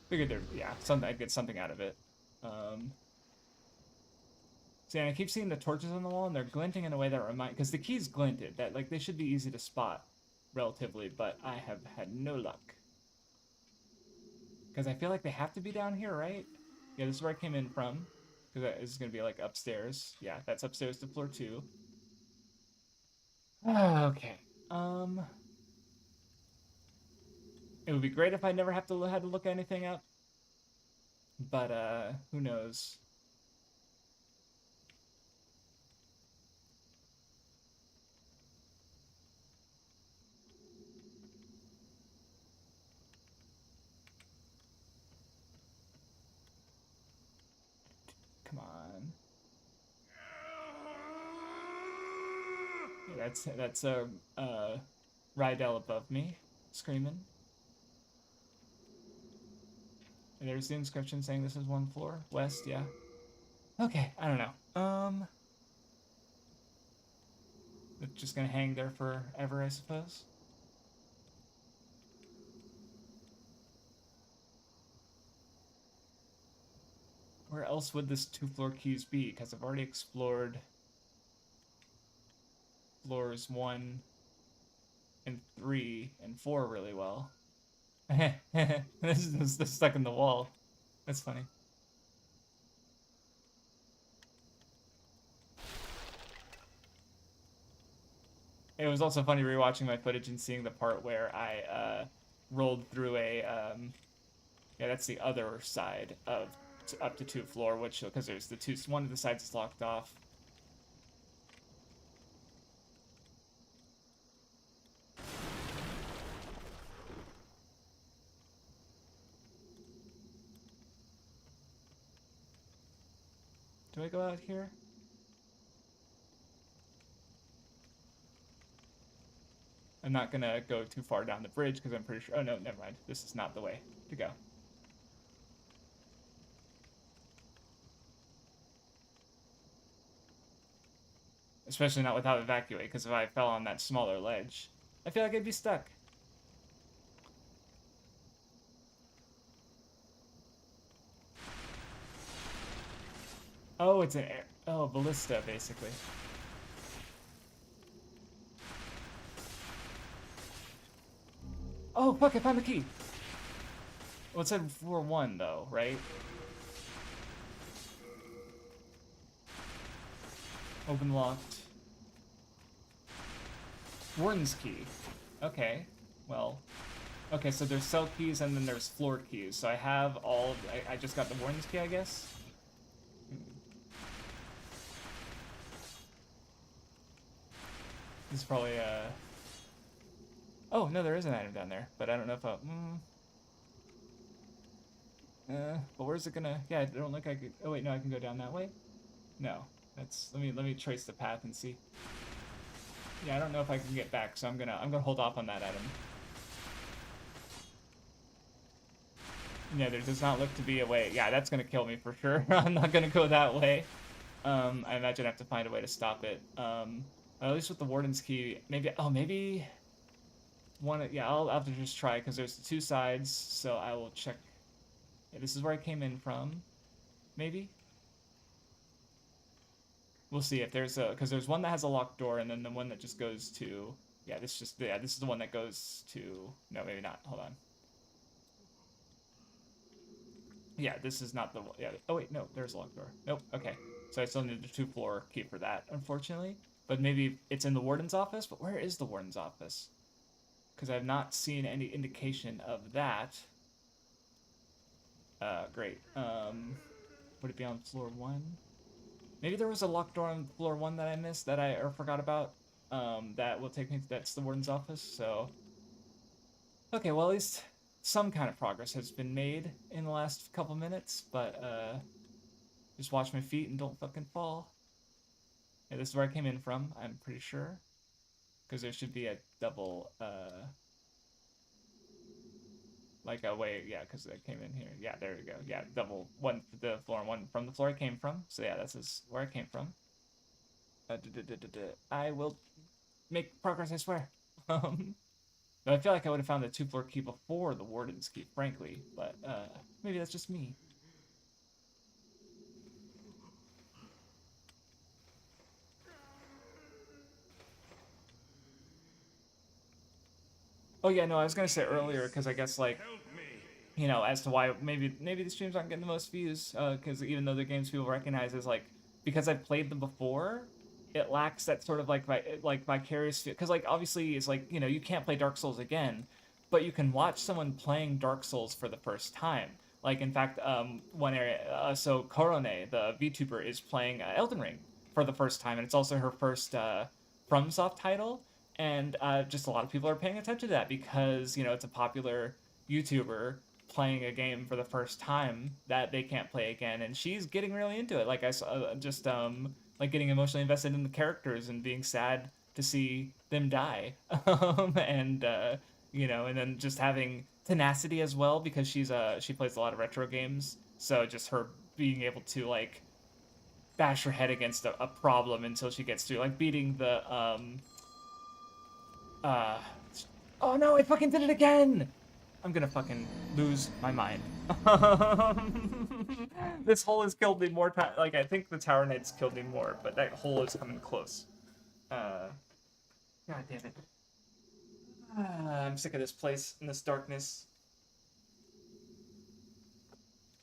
Figured there, yeah, I'd get something out of it. See, and I keep seeing the torches on the wall, and they're glinting in a way that because the keys glinted, that, like, they should be easy to spot, relatively, but I have had no luck. Because I feel like they have to be down here, right? Yeah, this is where I came in from. Because this is going to be, like, upstairs. Yeah, that's upstairs to floor 2. Okay. It would be great if I never had to look anything up. But who knows? Come on. Yeah, that's a Rydell above me, screaming. And there's the inscription saying this is one floor west. Yeah. Okay, I don't know. It's just gonna hang there forever, I suppose. Where else would this 2-floor keys be? Because I've already explored floors 1 and 3 and 4 really well. This is stuck in the wall. That's funny. It was also funny rewatching my footage and seeing the part where I rolled through a yeah, that's the other side of up to 2 floor, which because there's the one of the sides is locked off. Do I go out here? I'm not gonna go too far down the bridge because I'm pretty sure. Oh no, never mind. This is not the way to go. Especially not without evacuate, because if I fell on that smaller ledge, I feel like I'd be stuck. Oh, it's an air. Oh, ballista, basically. Oh, fuck, I found the key. Well, it said floor 1, though, right? Open locked. Warden's key. Okay, well. Okay, so there's cell keys and then there's floor keys. So I have all. I just got the Warden's key, I guess. This is probably Oh no, there is an item down there, but I don't know if I'll. But where's it gonna? Yeah, I don't think I could. Oh wait, no, I can go down that way. No, that's. Let me trace the path and see. Yeah, I don't know if I can get back, so I'm gonna hold off on that item. Yeah, there does not look to be a way. Yeah, that's gonna kill me for sure. I'm not gonna go that way. I imagine I have to find a way to stop it. At least with the Warden's key, maybe. Oh, maybe. One. Yeah, I'll have to just try because there's 2 sides, so I will check. Yeah, this is where I came in from. Maybe. We'll see if there's a, because there's one that has a locked door, and then the one that just goes to. Yeah, this is the one that goes to. No, maybe not. Hold on. Yeah, this is not the one. Yeah. Oh wait, no, there's a locked door. Nope. Okay, so I still need the 2-floor key for that, unfortunately. But maybe it's in the warden's office. But where is the warden's office? Because I have not seen any indication of that. Great. Would it be on floor 1? Maybe there was a locked door on floor 1 that I missed that I forgot about. That will take me. That's the warden's office. So. Okay, well at least some kind of progress has been made in the last couple minutes, but just watch my feet and don't fucking fall. Yeah, this is where I came in from. I'm pretty sure, because there should be a double. Like a way, yeah, because I came in here. Yeah, there we go. Yeah, double one for the floor and one from the floor I came from. So yeah, that's where I came from. I will make progress, I swear. But I feel like I would have found the 2-floor key before the warden's key, frankly. But maybe that's just me. Oh yeah, no, I was gonna say earlier because I guess like. You know, as to why maybe the streams aren't getting the most views, because even though the games people recognize as like, because I've played them before, it lacks that sort of like vicarious feel. Because like obviously it's like, you know, you can't play Dark Souls again, but you can watch someone playing Dark Souls for the first time, Like, in fact, one area, so Korone, the VTuber, is playing Elden Ring for the first time, and it's also her first FromSoft title. And just a lot of people are paying attention to that because, you know, it's a popular YouTuber playing a game for the first time that they can't play again, and she's getting really into it. Like, I saw just like getting emotionally invested in the characters and being sad to see them die, and you know, and then just having tenacity as well because she plays a lot of retro games, so just her being able to like bash her head against a problem until she gets through, like beating the uh oh no, I fucking did it again. I'm gonna fucking lose my mind. This hole has killed me more times. Like, I think the Tower Knight's killed me more, but that hole is coming close. God damn it. I'm sick of this place and this darkness.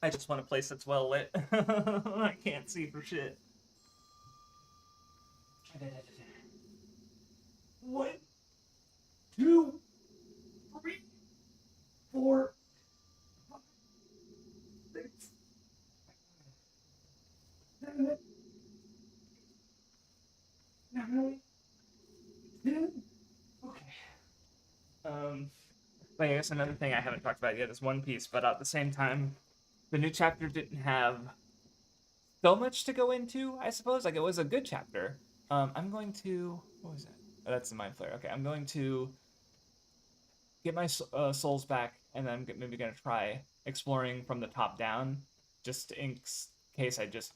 I just want a place that's well lit. I can't see for shit. One, two, three, four, five, six, seven, 9, 10. Okay. Like, I guess another thing I haven't talked about yet is One Piece, but at the same time, the new chapter didn't have so much to go into, I suppose. Like, it was a good chapter. I'm going to... What was that? Oh, that's the Mind Flayer. Okay, I'm going to get my souls back, and then I'm maybe going to try exploring from the top down, just in case I just,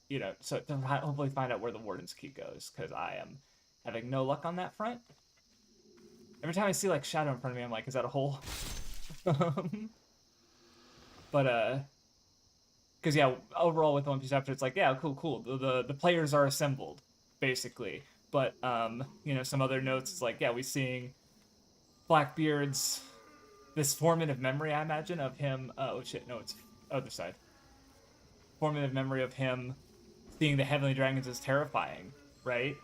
you know, so to hopefully find out where the Warden's Key goes, because I am having no luck on that front. Every time I see, like, shadow in front of me, I'm like, is that a hole? But, because, yeah, overall with One Piece chapter, it's like, yeah, cool. The players are assembled, basically. But, you know, some other notes, it's like, yeah, we're seeing Blackbeard's, this formative memory, I imagine, of him, oh shit, no, it's other side. Formative memory of him seeing the Heavenly Dragons is terrifying, right?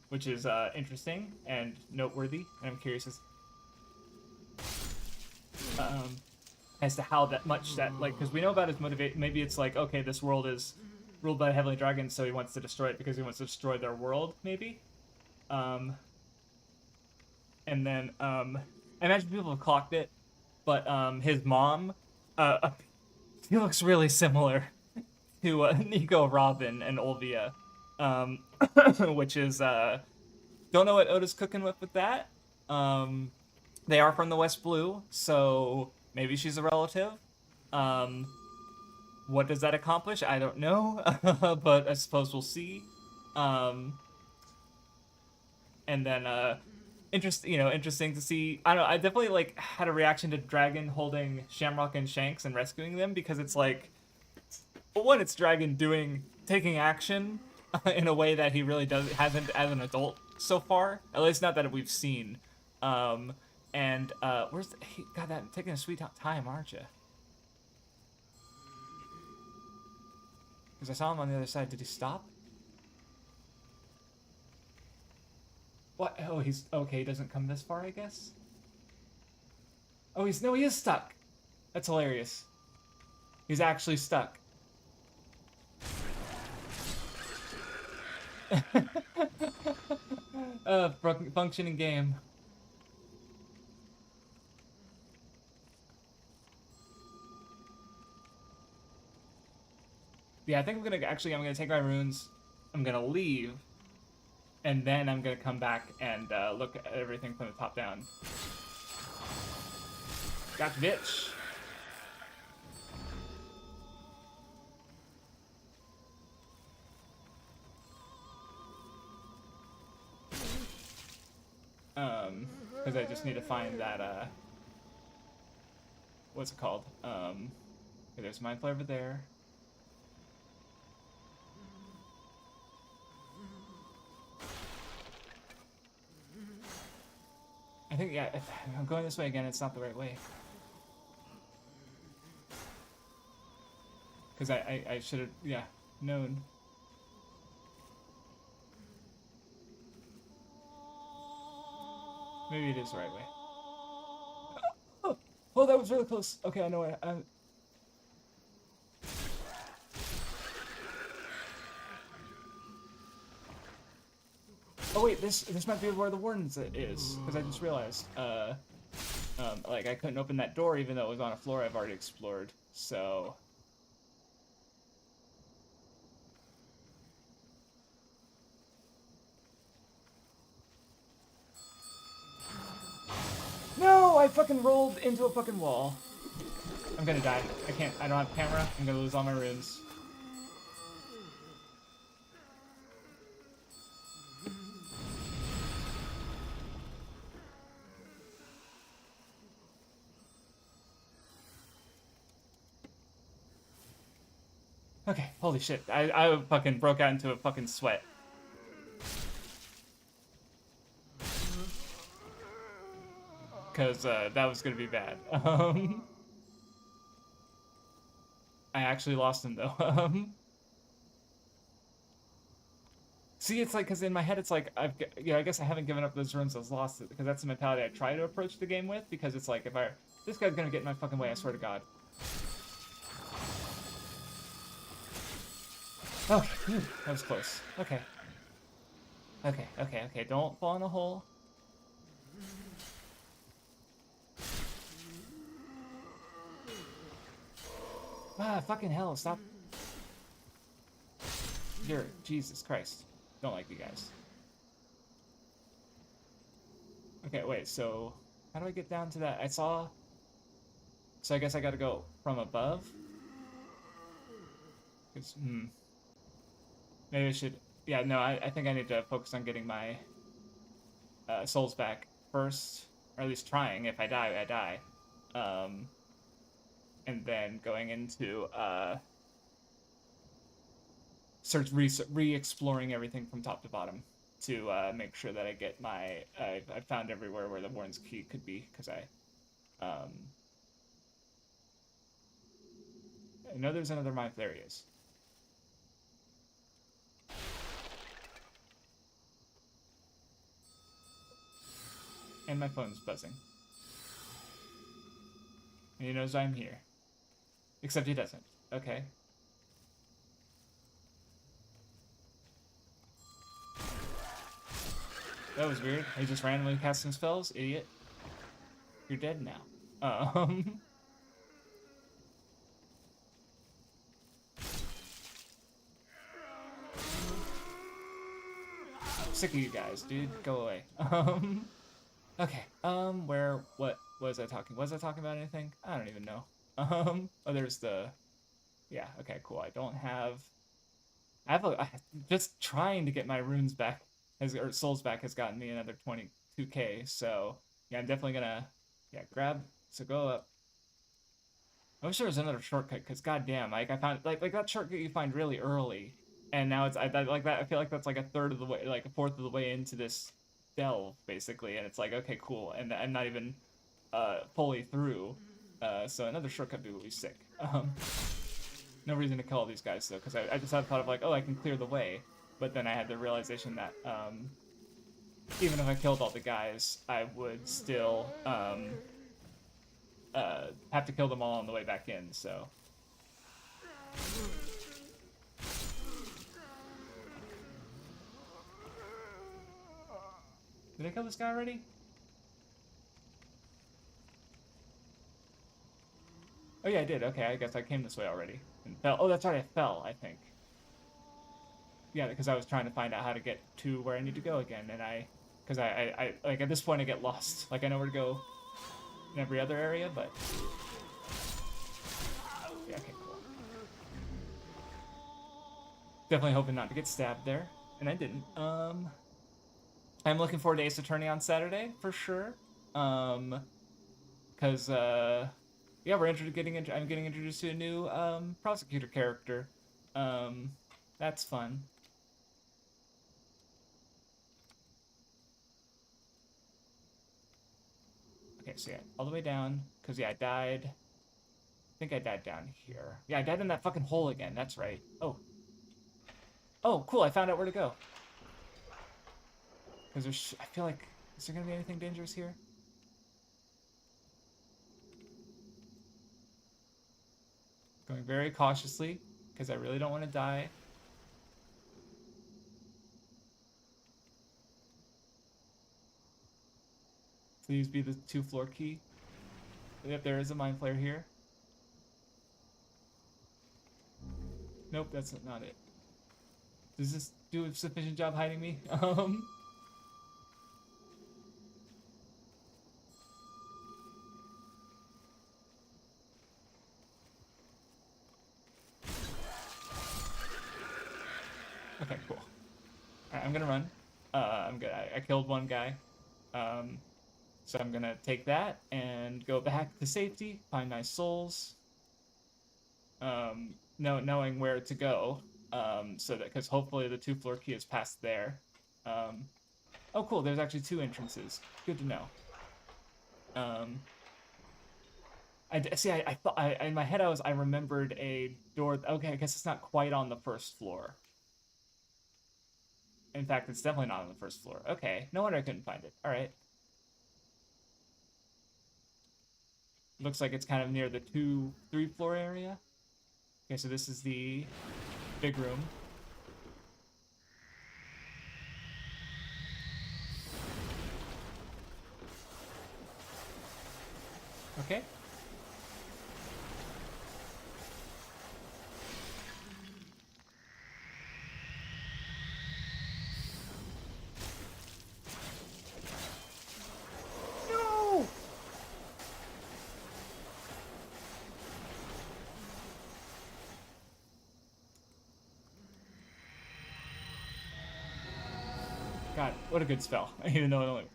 Which is interesting and noteworthy, and I'm curious as to how that much that, like, because we know about his motivation. Maybe it's like, okay, this world is ruled by Heavenly Dragons, so he wants to destroy it because he wants to destroy their world, maybe. And then I imagine people have clocked it, but his mom, she looks really similar to Nico, Robin, and Olvia, which is don't know what Oda's cooking with that. They are from the West Blue, so maybe she's a relative. What does that accomplish? I don't know, but I suppose we'll see. And then interesting to see. I don't know. I definitely like had a reaction to Dragon holding Shamrock and Shanks and rescuing them, because it's like, one, it's Dragon taking action in a way that he really hasn't as an adult so far. At least not that we've seen. God, that taking a sweet time, aren't you? Because I saw him on the other side. Did he stop? What? Oh, he's okay. He doesn't come this far, I guess. Oh, he is stuck. That's hilarious. He's actually stuck. Functioning game. Yeah, I think I'm gonna take my runes. I'm gonna leave, and then I'm gonna come back and look at everything from the top down. Got bitch. Because I just need to find that, what's it called? Okay, there's Mind Flayer over there. I think, yeah, if I'm going this way again, it's not the right way. Because I should have, yeah, known. Maybe it is the right way. Oh, that was really close. Okay, I know it. Oh wait, this might be where the warden's is, because I just realized. Like I couldn't open that door even though it was on a floor I've already explored. So. No, I fucking rolled into a fucking wall. I'm gonna die. I can't. I don't have camera. I'm gonna lose all my runes. Okay, holy shit. I fucking broke out into a fucking sweat. Because that was gonna be bad. I actually lost him though. See, it's like, because in my head it's like, I guess I haven't given up those runes as lost, because that's the mentality I try to approach the game with, because it's like, this guy's gonna get in my fucking way, I swear to God. Okay, phew, that was close. Okay. Okay, don't fall in a hole. Ah, fucking hell, stop. You're, Jesus Christ. Don't like you guys. Okay, wait, so how do I get down to that? So I guess I gotta go from above? Maybe I should, yeah, no, I think I need to focus on getting my souls back first, or at least trying. If I die, I die. And then going into re-exploring everything from top to bottom to make sure that I get I found everywhere where the Warren's key could be, because I know there's another mine. There he is. And my phone's buzzing. And he knows I'm here. Except he doesn't. Okay. That was weird. He just randomly cast some spells? Idiot. You're dead now. Sick of you guys, dude. Go away. Okay. What was I talking? Was I talking about anything? I don't even know. Oh, there's the... Yeah, okay, cool. I don't have... just trying to get my runes back, or souls back, has gotten me another 22k, so... Yeah, I'm definitely gonna... Yeah, grab... So go up. I wish there was another shortcut, because goddamn, like, I found... Like that shortcut you find really early, and now it's... like that, I feel like that's like a third of the way, like a fourth of the way into this delve, basically, and it's like, okay, cool, and I'm not even fully through, so another shortcut would be sick. No reason to kill all these guys, though, because I just had the thought of, like, oh, I can clear the way, but then I had the realization that even if I killed all the guys, I would still have to kill them all on the way back in, so... Did I kill this guy already? Oh yeah, I did. Okay, I guess I came this way already. And fell. Oh, that's right, I fell, I think. Yeah, because I was trying to find out how to get to where I need to go again, and because I like, at this point I get lost. Like, I know where to go in every other area, but... Yeah, okay, cool. Definitely hoping not to get stabbed there, and I didn't. I'm looking forward to Ace Attorney on Saturday, for sure. Because, yeah, I'm getting introduced to a new prosecutor character. That's fun. Okay, so yeah, all the way down, because yeah, I died. I think I died down here. Yeah, I died in that fucking hole again. That's right. Oh. Oh, cool. I found out where to go. Because I feel like, is there gonna be anything dangerous here? Going very cautiously, because I really don't want to die. Please be the 2-floor key. Yep, there is a mind flayer here. Nope, that's not it. Does this do a sufficient job hiding me? Okay, cool. Alright, I'm gonna run. I'm good. I killed one guy. So I'm gonna take that and go back to safety, find my souls. Knowing where to go. So that, because hopefully the 2-floor key is past there. Oh, cool. There's actually 2 entrances. Good to know. I thought in my head I remembered a door. Okay, I guess it's not quite on the 1st floor. In fact, it's definitely not on the 1st floor. Okay, no wonder I couldn't find it. All right. Looks like it's kind of near the 3-floor area. Okay, so this is the big room. Okay. No! God, what a good spell. Even though it only...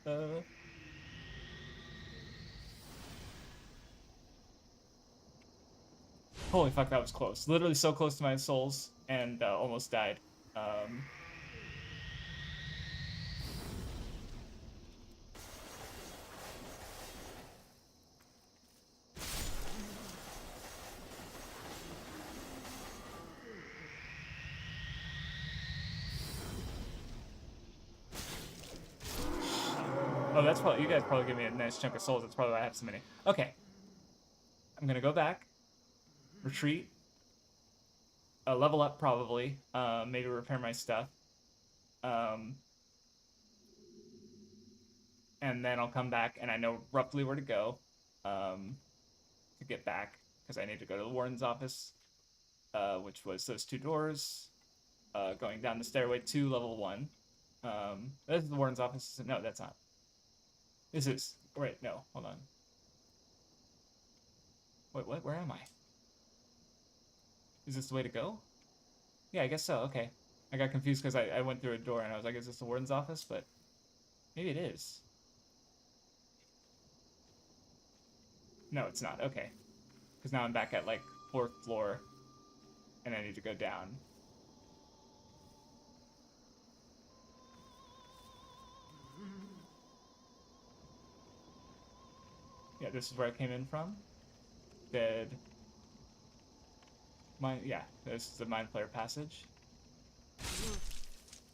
Holy fuck, that was close. Literally so close to my souls, and almost died. Oh, that's probably... You guys probably give me a nice chunk of souls. That's probably why I have so many. Okay. I'm gonna go back. Retreat. Level up, probably. Maybe repair my stuff. And then I'll come back, and I know roughly where to go to get back, because I need to go to the warden's office, which was those 2 doors, going down the stairway to level 1. This is the warden's office. No, that's not. This is... Wait, no, hold on. Wait, what? Where am I? Is this the way to go? Yeah, I guess so. Okay. I got confused because I went through a door and I was like, is this the warden's office? But maybe it is. No, it's not. Okay. Because now I'm back at, like, 4th floor. And I need to go down. Yeah, this is where I came in from. Dead. Yeah, this is the Mind Flayer passage.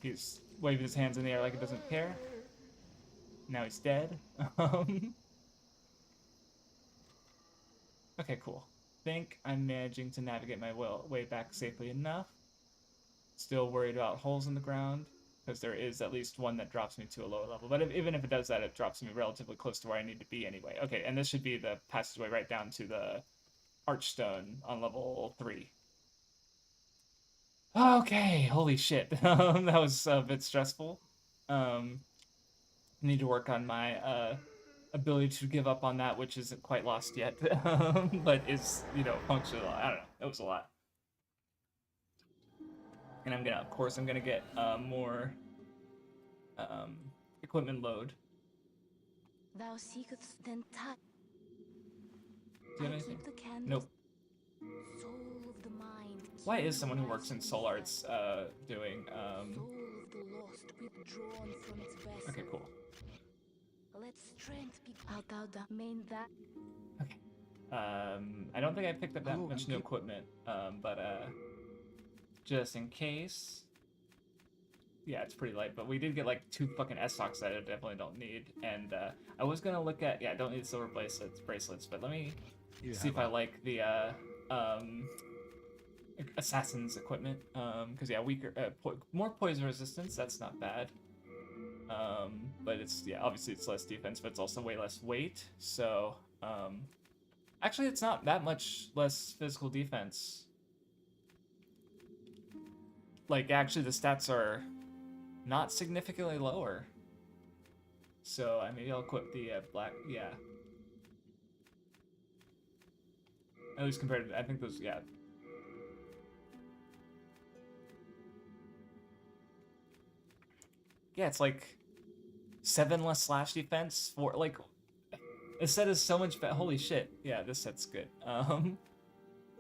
He's waving his hands in the air like he doesn't care. Now he's dead. Okay, cool. Think I'm managing to navigate my way back safely enough. Still worried about holes in the ground, because there is at least one that drops me to a lower level. But even if it does that, it drops me relatively close to where I need to be anyway. Okay, and this should be the passageway right down to the Archstone on level 3. Okay, holy shit. That was a bit stressful. Need to work on my ability to give up on that, which isn't quite lost yet, but is, functional. I don't know. It was a lot. And of course, I'm gonna get more equipment load. Thou seekest then touch. Do you have anything? Nope. Soul of the mind. Why is someone who works in Soul Arts doing Soul of the lost withdrawn from its vessel. Okay, cool. Let strength be out thou the main that. Okay. I don't think I picked up that much new equipment, but just in case. Yeah, it's pretty light, but we did get like 2 fucking S-Stocks that I definitely don't need, and I was gonna look at, I don't need silver bracelets, but let me see if I like the assassin's equipment. Because yeah, weaker, more poison resistance. That's not bad. But it's, yeah, obviously it's less defense, but it's also way less weight. So actually, it's not that much less physical defense. Like, actually, the stats are not significantly lower. So maybe I'll equip the black. Yeah. At least compared to, I think those, yeah. Yeah, it's like 7 less slash defense for, like, this set is so much better. Holy shit. Yeah, this set's good.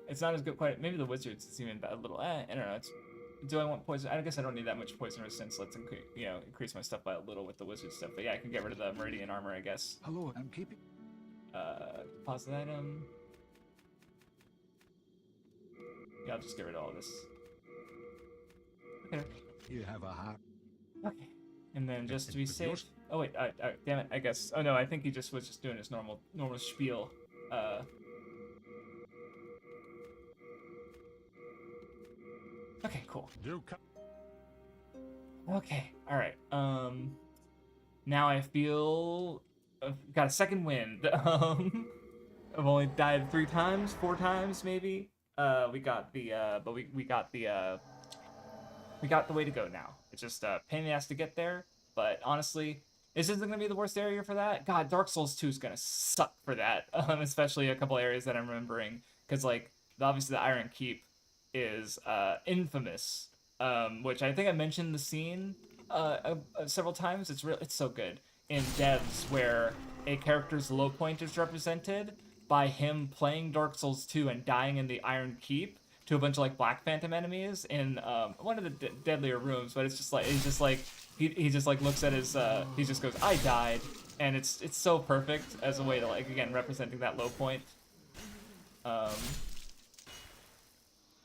It's not as good quite, maybe the wizards it's even a little, I don't know. Do I want poison? I guess I don't need that much poison resistance. Let's increase my stuff by a little with the wizard stuff. But yeah, I can get rid of the meridian armor, I guess. Hello, I'm keeping. Deposit item. Yeah, I'll just get rid of all this. Okay. You have a heart. Okay. And then just to be safe. Oh wait, damn it, I guess. Oh no, I think he just was just doing his normal spiel. Okay, cool. Okay, all right. Now I feel I've got a second wind. I've only died 3 times, 4 times maybe. We got the way to go now. It's just a pain in the ass to get there, but honestly, this isn't gonna be the worst area for that. God, Dark Souls 2 is gonna suck for that, especially a couple areas that I'm remembering, because like obviously the Iron Keep is infamous, which I think I mentioned the scene several times. It's so good in devs where a character's low point is represented by him playing Dark Souls 2 and dying in the Iron Keep to a bunch of like Black Phantom enemies in one of the deadlier rooms. But it's just like he just like looks at his he just goes, I died, and it's so perfect as a way to like, again, representing that low point.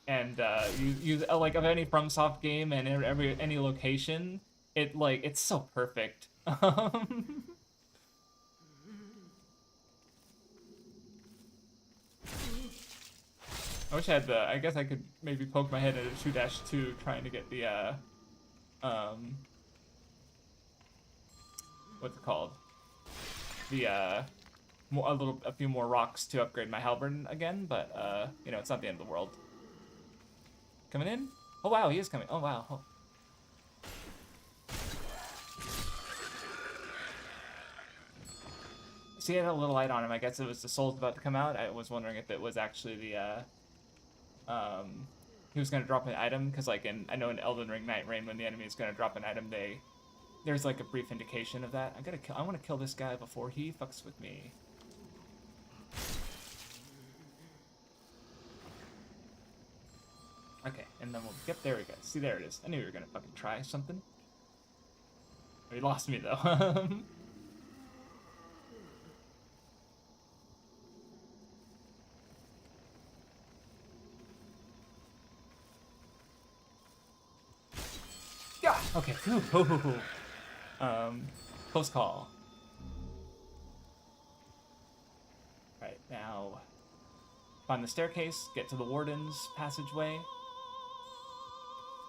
And you like of any FromSoft game and any location, it's so perfect. I wish I had I guess I could maybe poke my head at a 2-2 trying to get the what's it called? The a few more rocks to upgrade my halberd again, but it's not the end of the world. Coming in? Oh wow, he is coming. Oh wow. Oh. See, he had a little light on him. I guess it was the soul's about to come out. I was wondering if it was actually the he was gonna drop an item, because like I know in Elden Ring Night Rain, when the enemy is gonna drop an item, there's like a brief indication of that. I want to kill this guy before he fucks with me. Okay, and then we'll get there we go. See, there it is. I knew you were gonna fucking try something. He lost me though. Yeah. Okay. Close call. Right now, find the staircase. Get to the warden's passageway.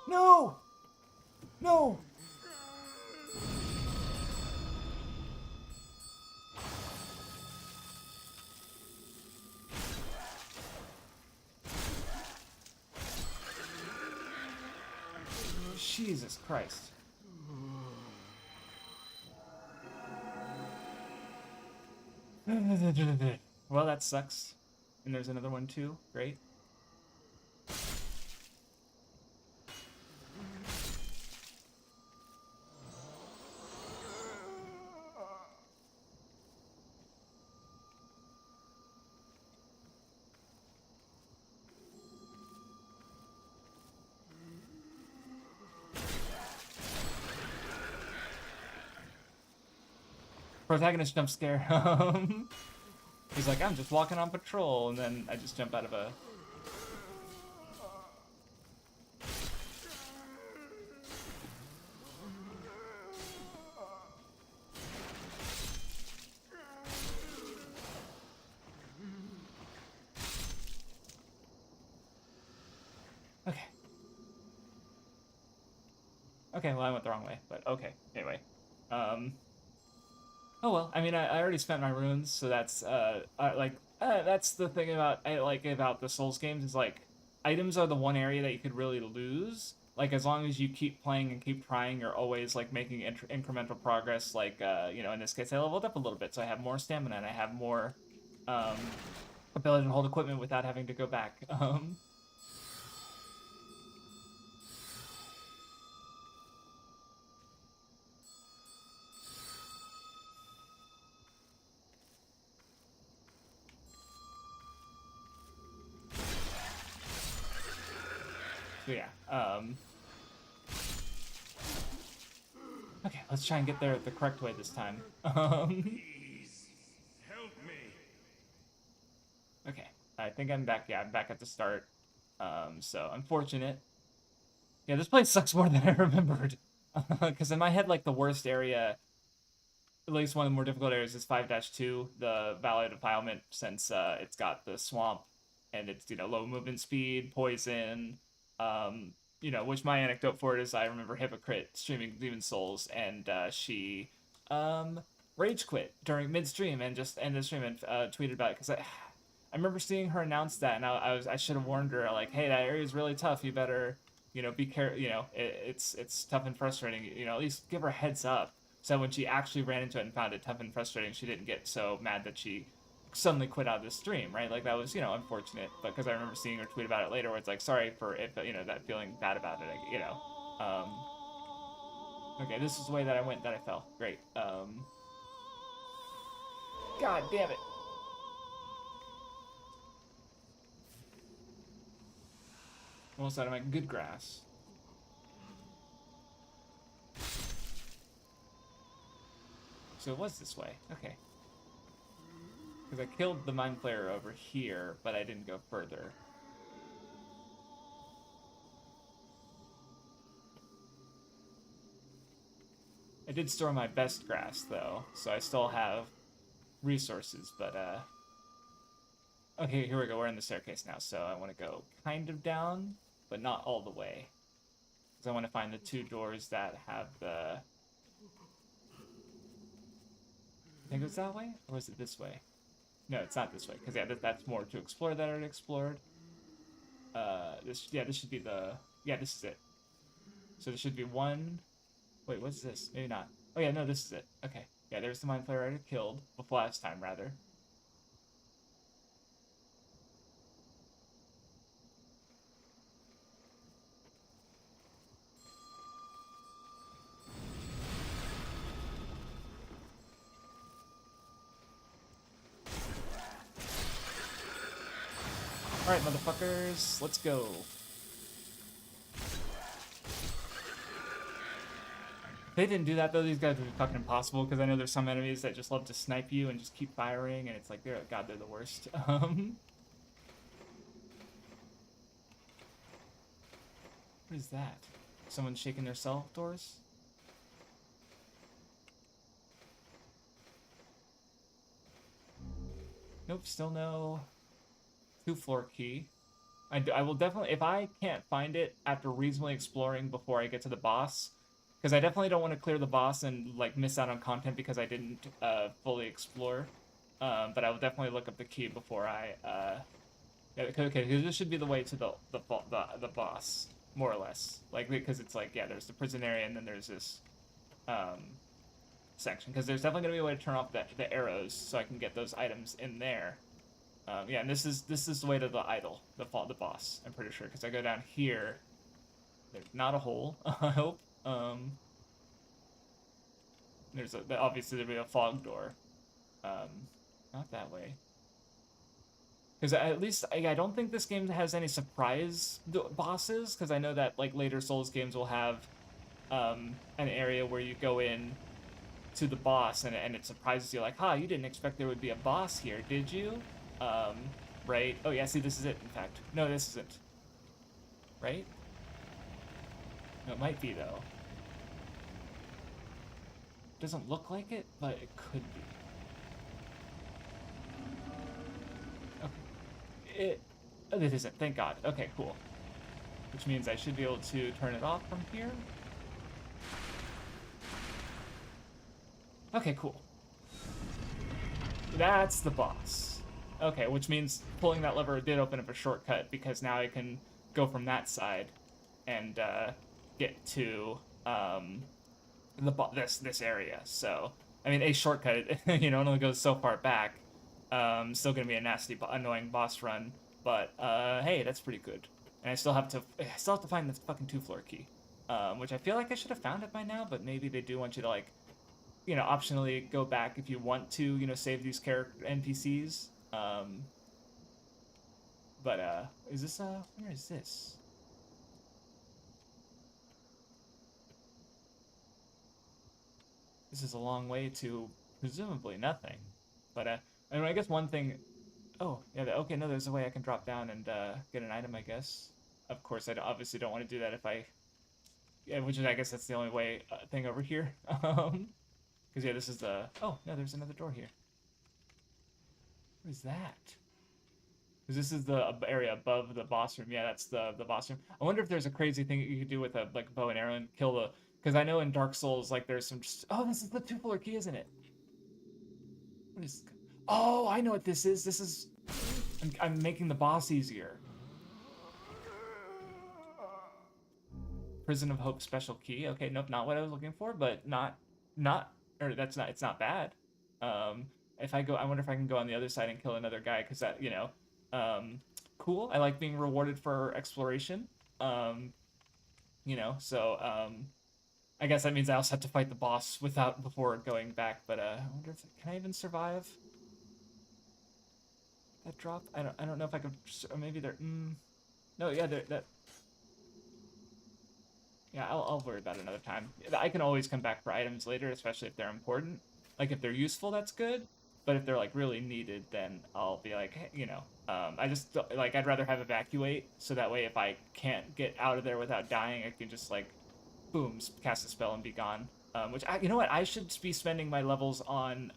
No! No! Jesus Christ. Well, that sucks. And there's another one too. Great. Protagonist jump scare. He's like, I'm just walking on patrol, and then I just jump out of a... Okay, well, I went the wrong way, but okay. Anyway. Oh well, I mean, I already spent my runes, so that's, that's the thing I like about the Souls games is, like, items are the one area that you could really lose. Like, as long as you keep playing and keep trying, you're always, like, making incremental progress. Like, you know, in this case, I leveled up a little bit, so I have more stamina and I have more, um, ability to hold equipment without having to go back. So yeah, okay, let's try and get there the correct way this time. Please, help me. Okay, I think I'm back. Yeah, I'm back at the start. So unfortunate. Yeah, this place sucks more than I remembered. Because in my head, like, the worst area, at least one of the more difficult areas, is 5-2, the Valley of Defilement, since it's got the swamp and it's, you know, low movement speed, poison, you know, which my anecdote for it is I remember Hypocrite streaming Demon Souls, and she rage quit during midstream and just ended the stream and tweeted about it because I remember seeing her announce that, and I should have warned her, like, hey, that area is really tough. You better, you know, be careful. You know, it's tough and frustrating. You know, at least give her a heads up. So when she actually ran into it and found it tough and frustrating, she didn't get so mad that she suddenly quit out of the stream, right? Like, that was, you know, unfortunate. But because I remember seeing her tweet about it later, where it's like, sorry for it, but, you know, that feeling bad about it, you know. Okay, this is the way that I went that I fell. Great. God damn it. Almost out of my good grass. So it was this way. Okay. Because I killed the Mind Flayer over here, but I didn't go further. I did store my best grass, though, so I still have resources, but, okay, here we go. We're in the staircase now, so I want to go kind of down, but not all the way. Because I want to find the two doors that have the... I think it's that way? Or is it this way? No, it's not this way, because, yeah, that's more to explore that I already explored. This should be the... Yeah, this is it. So there should be one... Wait, what's this? Maybe not. Oh, yeah, no, this is it. Okay. Yeah, there's the Mind Flayer I already killed. Before last time, rather. Alright, motherfuckers, let's go. If they didn't do that, though, these guys would be fucking impossible, because I know there's some enemies that just love to snipe you and just keep firing, and it's like, God, they're the worst. What is that? Someone shaking their cell doors? Nope, still no... 2-floor key. I will definitely, if I can't find it after reasonably exploring before I get to the boss, because I definitely don't want to clear the boss and, like, miss out on content because I didn't fully explore. But I will definitely look up the key before I okay, because this should be the way to the boss, more or less. Like, because it's like, yeah, there's the prison area and then there's this section, because there's definitely gonna be a way to turn off the arrows so I can get those items in there. Yeah, and this is the way to the idol, the boss. I'm pretty sure, because I go down here. There's not a hole. I hope. There's obviously there'll be a fog door. Not that way. Because at least I don't think this game has any surprise bosses. Because I know that, like, later Souls games will have an area where you go in to the boss and it surprises you, like, "Ha, you didn't expect there would be a boss here, did you?" Right? Oh yeah, see, this is it, in fact. No, this isn't. Right? No, it might be, though. Doesn't look like it, but it could be. Okay. It isn't, thank God. Okay, cool. Which means I should be able to turn it off from here. Okay, cool. That's the boss. Okay, which means pulling that lever did open up a shortcut because now I can go from that side and get to this area. So I mean, a shortcut, you know, it only goes so far back. Still gonna be a nasty, annoying boss run, but hey, that's pretty good. And I still have to find the fucking two-floor key, which I feel like I should have found it by now, but maybe they do want you to like, you know, optionally go back if you want to, you know, save these character NPCs. But is this where is this? This is a long way to presumably nothing. But I mean, I guess one thing. Oh, yeah. Okay, no, there's a way I can drop down and get an item, I guess. Of course, obviously don't want to do that if I. Yeah, which is I guess that's the only way thing over here. Because yeah, this is the. Oh no, there's another door here. What is that? Because this is the area above the boss room. Yeah, that's the boss room. I wonder if there's a crazy thing you could do with a like bow and arrow and kill the. Because I know in Dark Souls like there's some. Oh, this is the two-floor key, isn't it? What is? Oh, I know what this is. This is. I'm making the boss easier. Prison of Hope special key. Okay, nope, not what I was looking for, but or that's not. It's not bad. Um, if I go, I wonder if I can go on the other side and kill another guy because that, you know, cool. I like being rewarded for exploration. Um, you know, so I guess that means I also have to fight the boss before going back. But I wonder if can I even survive that drop? I don't know if I could. Or maybe there. No, yeah, that. Yeah, I'll worry about it another time. I can always come back for items later, especially if they're important. Like if they're useful, that's good. But if they're like really needed, then I'll be like, hey, you know, I just like I'd rather have evacuate so that way if I can't get out of there without dying, I can just like, boom, cast a spell and be gone. You know what, I should be spending my levels on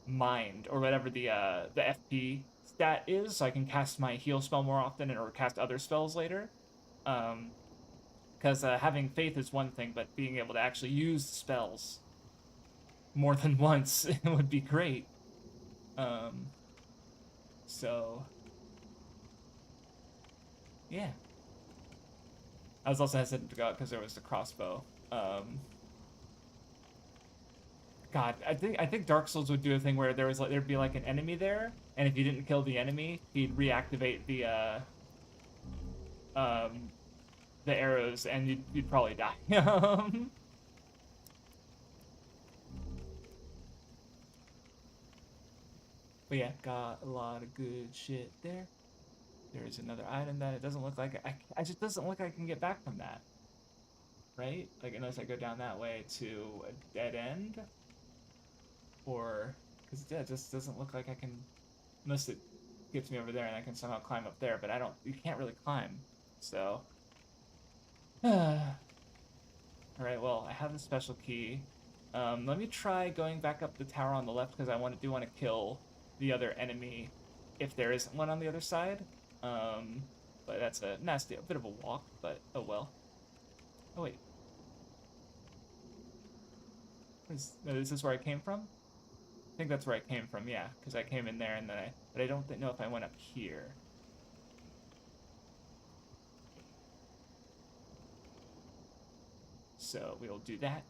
mind or whatever the FP stat is, so I can cast my heal spell more often or cast other spells later. Um, because having faith is one thing, but being able to actually use spells more than once would be great. Um, so yeah, I was also hesitant to go out because there was the crossbow. God, I think Dark Souls would do a thing where there'd be like an enemy there, and if you didn't kill the enemy, he'd reactivate um the arrows, and you'd probably die. But yeah, got a lot of good shit there. There is another item that it doesn't look like I just doesn't look like I can get back from that, right? Like unless I go down that way to a dead end, or because yeah, it just doesn't look like I can, unless it gets me over there and I can somehow climb up there. But I don't. You can't really climb, so. All right. Well, I have the special key. Let me try going back up the tower on the left because I do want to kill the other enemy if there isn't one on the other side. But that's a bit of a walk, but oh well. Oh wait. No, is this where I came from? I think that's where I came from, yeah, because I came in there and then but I don't know if I went up here. So we'll do that.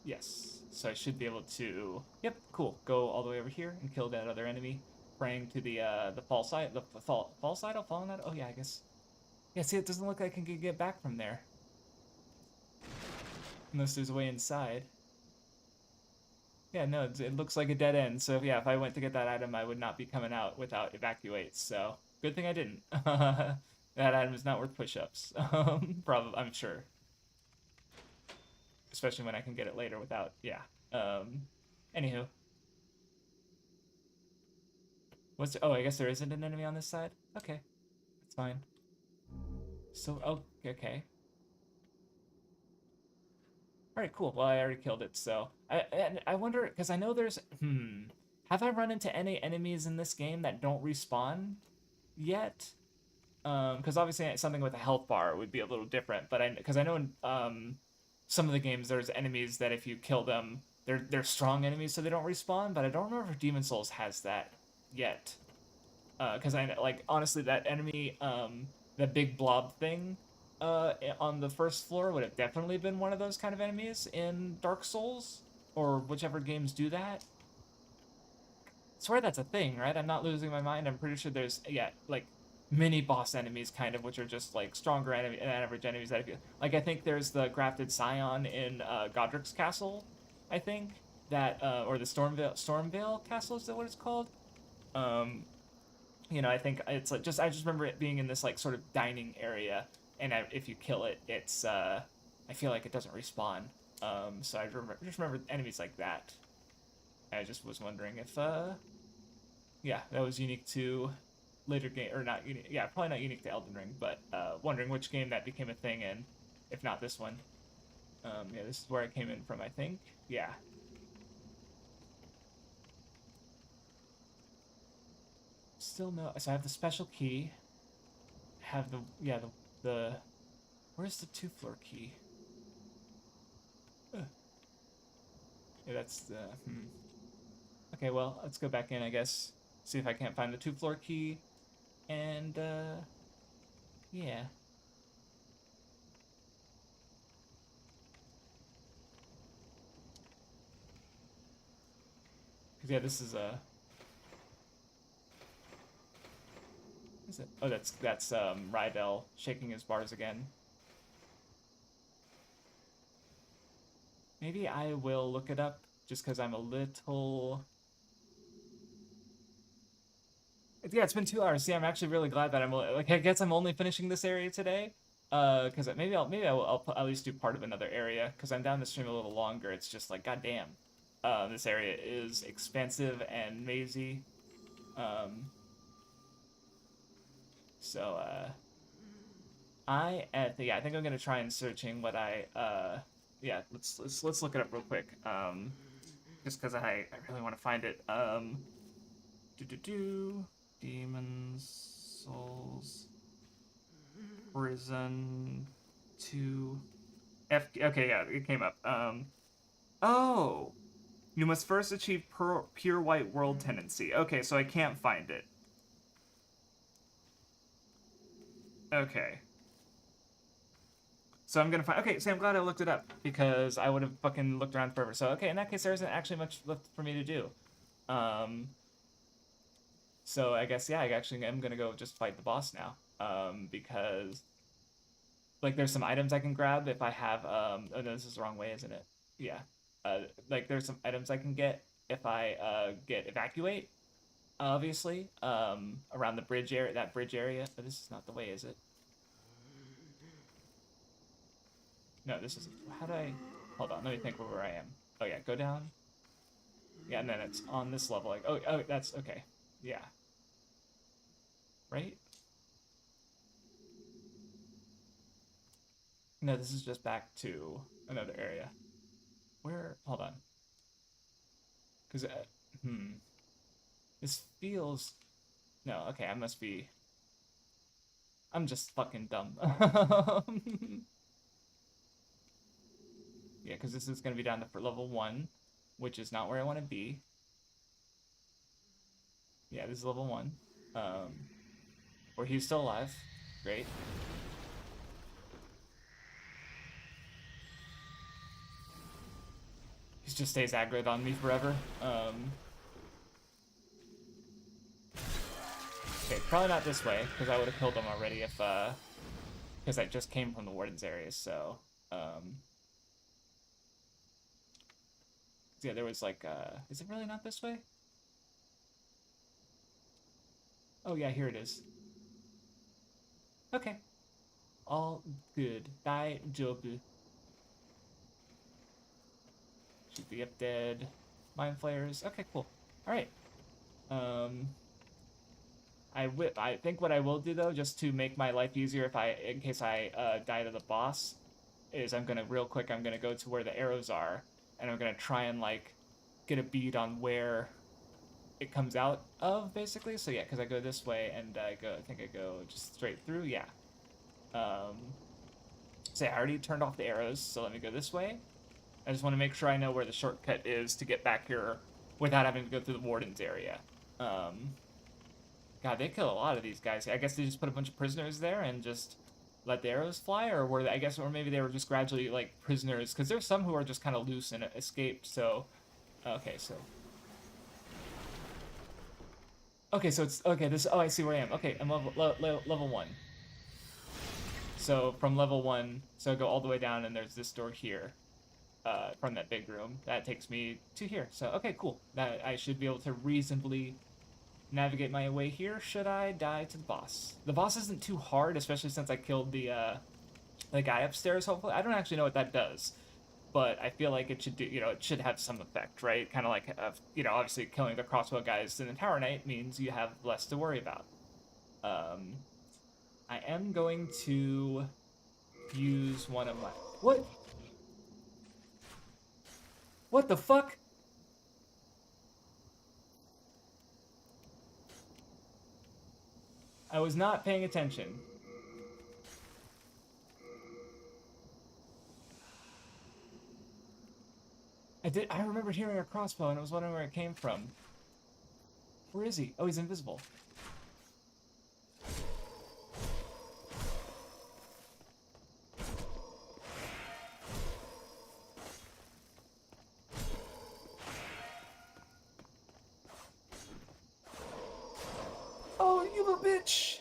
Yes. So I should be able to. Yep. Cool. Go all the way over here and kill that other enemy, praying to the fall side. The fall side. I'll fall on that. Oh yeah, I guess. Yeah. See, it doesn't look like I can get back from there, unless there's a way inside. Yeah. No. It looks like a dead end. So yeah, if I went to get that item, I would not be coming out without evacuate. So good thing I didn't. That item is not worth push-ups. Probably. I'm sure. Especially when I can get it later without, yeah. Anywho. Oh, I guess there isn't an enemy on this side? Okay, that's fine. So, oh, okay. Alright, cool. Well, I already killed it, so. I wonder, because I know there's, have I run into any enemies in this game that don't respawn yet? Because obviously something with a health bar would be a little different. But because I know in some of the games there's enemies that if you kill them, they're strong enemies, so they don't respawn. But I don't remember if Demon Souls has that yet. Because I like honestly that enemy, that big blob thing, on the first floor would have definitely been one of those kind of enemies in Dark Souls or whichever games do that. I swear that's a thing, right? I'm not losing my mind. I'm pretty sure there's like mini boss enemies kind of, which are just like stronger enemy average enemies that I feel like. I think there's the grafted scion in Godric's castle, I think that or the Stormvale castle, is that what it's called? Um, I think it's like I just remember it being in this like sort of dining area, and if you kill it, it's I feel like it doesn't respawn. So I just remember enemies like that. I just was wondering if yeah, that was unique to later game, or not unique. Yeah, probably not unique to Elden Ring, but wondering which game that became a thing in, if not this one. Yeah, this is where I came in from, I think. Yeah. Still no. So I have the special key. Have the the where's the 2-floor key? Yeah, that's the Okay, well, let's go back in, I guess. See if I can't find the 2-floor key. And yeah. Cause yeah, this is a is it? Oh, that's Rydell shaking his bars again. Maybe I will look it up just because I'm a little. Yeah, it's been 2 hours. See, I'm actually really glad that I'm like. I guess I'm only finishing this area today. Because I'll at least do part of another area because I'm down the stream a little longer. It's just like goddamn, this area is expansive and mazy. Um, so I think I'm gonna try and searching what yeah, let's look it up real quick. Just because I really want to find it. Demons, Souls, Prison, 2, Okay, yeah, it came up. Oh, you must first achieve pure white world tendency. Okay, so I can't find it. Okay. So I'm gonna find. Okay, see, I'm glad I looked it up because I would have fucking looked around forever. So okay, in that case, there isn't actually much left for me to do. So I guess yeah, I actually am gonna go just fight the boss now. Because like there's some items I can grab if I have. Oh no, this is the wrong way, isn't it? Yeah. Like there's some items I can get if I get evacuate. Obviously, around the bridge area, that bridge area. But this is not the way, is it? No, this is. How do I? Hold on, let me think where I am. Oh yeah, go down. Yeah, and then it's on this level. Like, oh, that's okay. Yeah. Right? No, this is just back to another area. Where? Hold on. Because, this feels. No, okay, I must be. I'm just fucking dumb. Yeah, because this is going to be down to level 1, which is not where I want to be. Yeah, this is level 1. Where he's still alive. Great. He just stays aggroed on me forever. Okay, probably not this way, because I would have killed him already if, because I just came from the Warden's area, so, yeah, there was like, is it really not this way? Oh yeah, here it is. Okay. All good. Daijoubu. Should be up dead. Mind flayers. Okay, cool. Alright. I think what I will do though, just to make my life easier in case I die to the boss, is I'm gonna go to where the arrows are, and I'm gonna try and like get a bead on where it comes out of, basically. So yeah, because I go this way and I think I go just straight through. Yeah. So yeah, I already turned off the arrows, so let me go this way. I just want to make sure I know where the shortcut is to get back here without having to go through the warden's area. God, they kill a lot of these guys. I guess they just put a bunch of prisoners there and just let the arrows fly, or were they, I guess, or maybe they were just gradually like prisoners, because there's some who are just kind of loose and escaped. So, okay, so it's okay. This, oh, I see where I am. Okay, I'm level 1. So from level 1, so I go all the way down, and there's this door here, from that big room. That takes me to here. So okay, cool. That I should be able to reasonably navigate my way here. Should I die to the boss? The boss isn't too hard, especially since I killed the guy upstairs. Hopefully, I don't actually know what that does, but I feel like it should do. It should have some effect, right? Kind of like, obviously killing the crossbow guys in the Tower Knight means you have less to worry about. I am going to use one of my... What? What the fuck? I was not paying attention. I remembered hearing a crossbow and I was wondering where it came from. Where is he? Oh, he's invisible. Oh, you little bitch!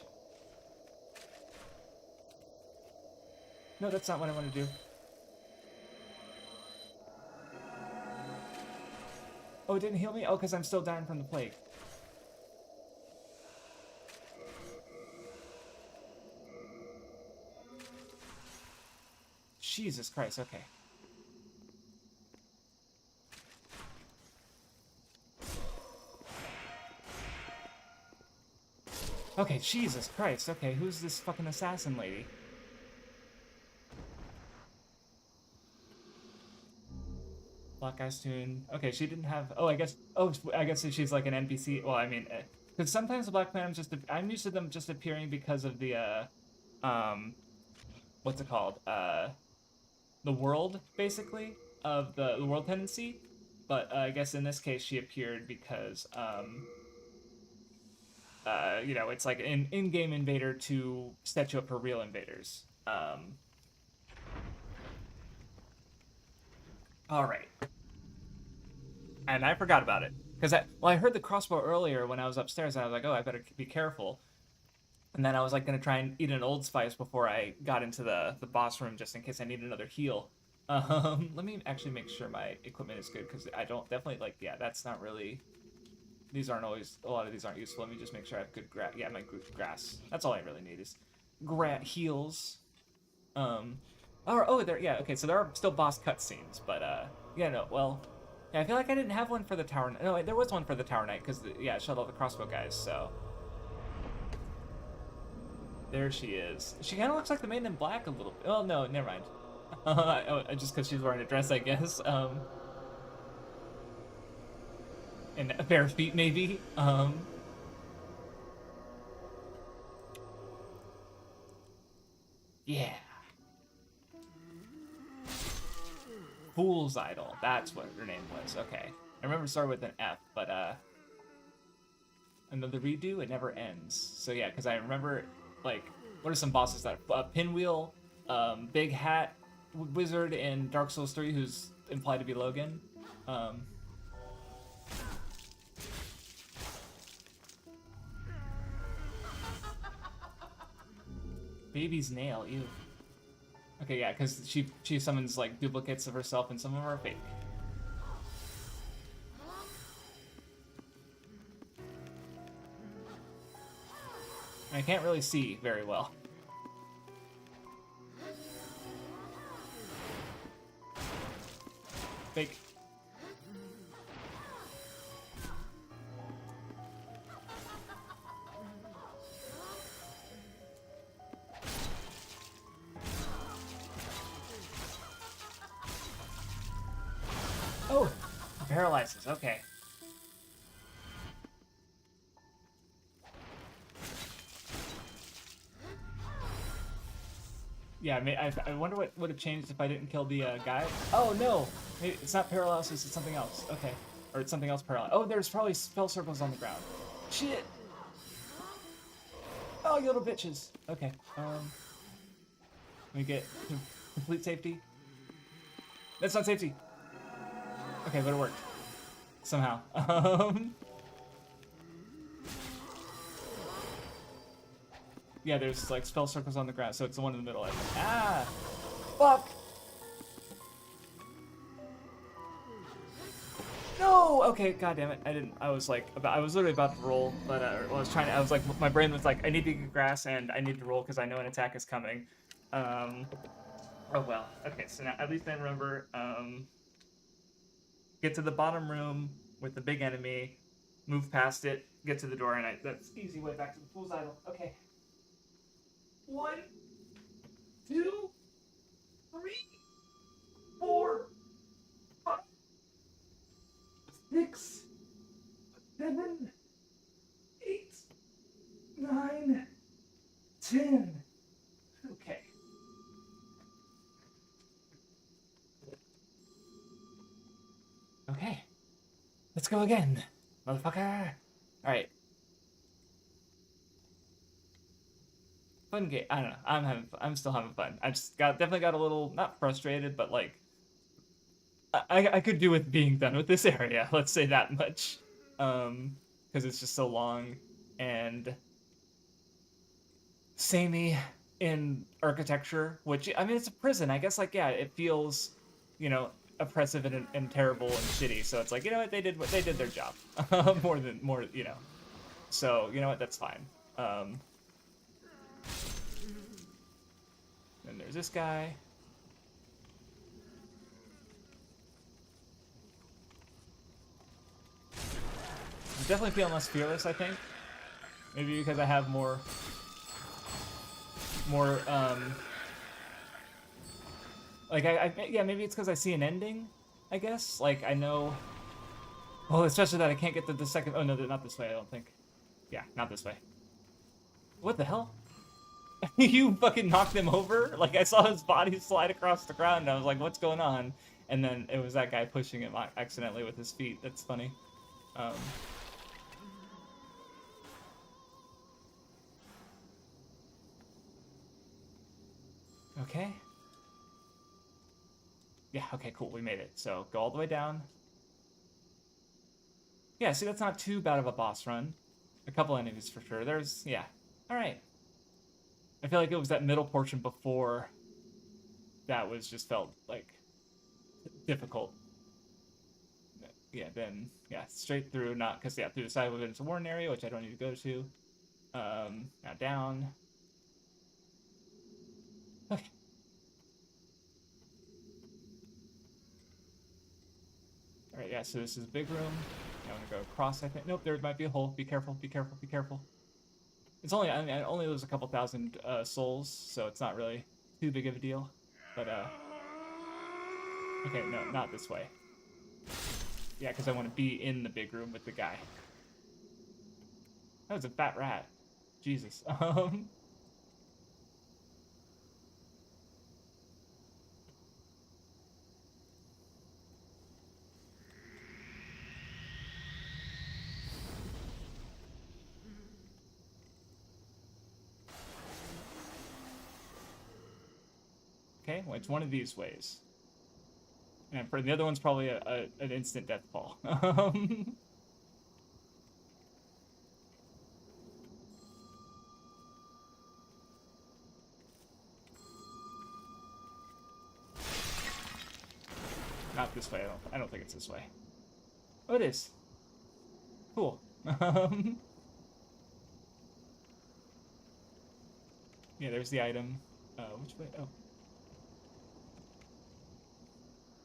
No, that's not what I want to do. Oh, it didn't heal me? Oh, because I'm still dying from the plague. Jesus Christ, okay. Okay, Jesus Christ, okay, who's this fucking assassin lady? Black Eyes Tune. Okay, she didn't have... Oh, I guess she's like an NPC. Well, I mean... Because sometimes the Black Phantoms just... I'm used to them just appearing because of the, what's it called? The world, basically, of the world tendency. But I guess in this case she appeared because, it's like an in-game invader to set you up for real invaders. Alright. And I forgot about it. Because I heard the crossbow earlier when I was upstairs, and I was like, oh, I better be careful. And then I was like going to try and eat an Old Spice before I got into the boss room, just in case I need another heal. Let me actually make sure my equipment is good, because I don't definitely, like, yeah, that's not really... These aren't always... A lot of these aren't useful. Let me just make sure I have good grass. Yeah, my good grass. That's all I really need is heals. Oh, there, yeah, okay, so there are still boss cutscenes, but, yeah, no, well, yeah, I feel like I didn't have one for the Tower Knight. No, there was one for the Tower Knight, because, yeah, it showed all the crossbow guys, so. There she is. She kind of looks like the Maiden in Black a little bit. Well, no, never mind. Just because she's wearing a dress, I guess. And bare feet, maybe. Yeah. Fool's Idol. That's what her name was. Okay. I remember it started with an F, but, another redo, it never ends. So yeah, because I remember, like, what are some bosses that... Pinwheel, Big Hat, Wizard in Dark Souls 3, who's implied to be Logan. Baby's nail, ew. Okay, yeah, because she summons, like, duplicates of herself, and some of them are fake. I can't really see very well. Fake. Oh, paralyzes, okay. Yeah, I wonder what would have changed if I didn't kill the guy. Oh no, maybe it's not paralysis, it's something else. Okay, or it's something else paralysis. Oh, there's probably spell circles on the ground. Shit. Oh, you little bitches. Okay. Let me get complete safety. That's not safety. Okay, but it worked somehow. Yeah, there's like spell circles on the ground, so it's the one in the middle. I think. Ah, fuck. No. Okay, god damn it. I didn't. I was like about. I was literally about to roll, but I was trying to. I was like, my brain was like, I need to get grass and I need to roll because I know an attack is coming. Oh well. Okay, so now at least I remember. Get to the bottom room with the big enemy, move past it, get to the door, and that's easy way back to the fool's idol. Okay. 1, 2, 3, 4, 5, 6, 7, 8, 9, 10. Okay. Okay. Let's go again, motherfucker. All right. Fun game. I don't know. I'm still having fun. I just definitely got a little not frustrated, but like I could do with being done with this area. Let's say that much. Because it's just so long and samey in architecture. Which I mean, it's a prison. I guess like yeah, it feels, oppressive and terrible and shitty. So it's like you know what they did their job more. So you know what that's fine. Then there's this guy. I'm definitely feeling less fearless, I think. Maybe because I have more, like, yeah, maybe it's because I see an ending, I guess. Like, I know, well, especially that I can't get to the second, oh, no, not this way, I don't think. Yeah, not this way. What the hell? You fucking knocked him over? Like, I saw his body slide across the ground, and I was like, what's going on? And then it was that guy pushing him accidentally with his feet. That's funny. Okay. Yeah, okay, cool, we made it. So, go all the way down. Yeah, see, that's not too bad of a boss run. A couple enemies for sure. Yeah. Alright. I feel like it was that middle portion before that was just felt, like, difficult. Yeah, then, yeah, straight through, not, because, yeah, through the side of it, it's a warden area, which I don't need to go to. Now down. Okay. Alright, yeah, so this is big room. I'm gonna go across, I think. Nope, there might be a hole. Be careful, be careful, be careful. It's only, I mean, I only lose a couple thousand souls, so it's not really too big of a deal. But, okay, no, not this way. Yeah, because I want to be in the big room with the guy. That was a fat rat. Jesus. Okay, well, it's one of these ways. And for the other one's probably an instant death fall. Not this way. I don't think it's this way. Oh, it is. Cool. Yeah, there's the item. Which way? Oh.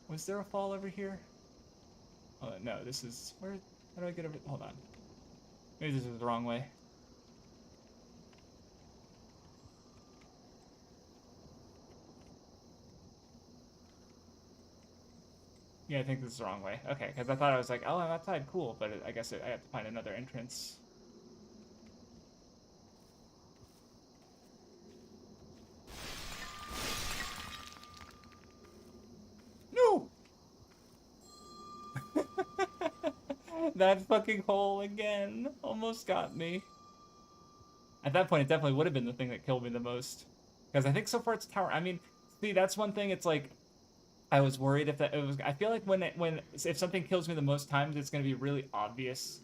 Was there a fall over here? Oh, no, this is... Where... How do I get over... Hold on. Maybe this is the wrong way. Yeah, I think this is the wrong way. Okay, because I thought I was like, oh, I'm outside, cool. But I guess I have to find another entrance. That fucking hole again almost got me. At that point, it definitely would have been the thing that killed me the most. Because I think so far it's tower. I mean, see, that's one thing. It's like, I was worried if that it was. I feel like if something kills me the most times, it's gonna be really obvious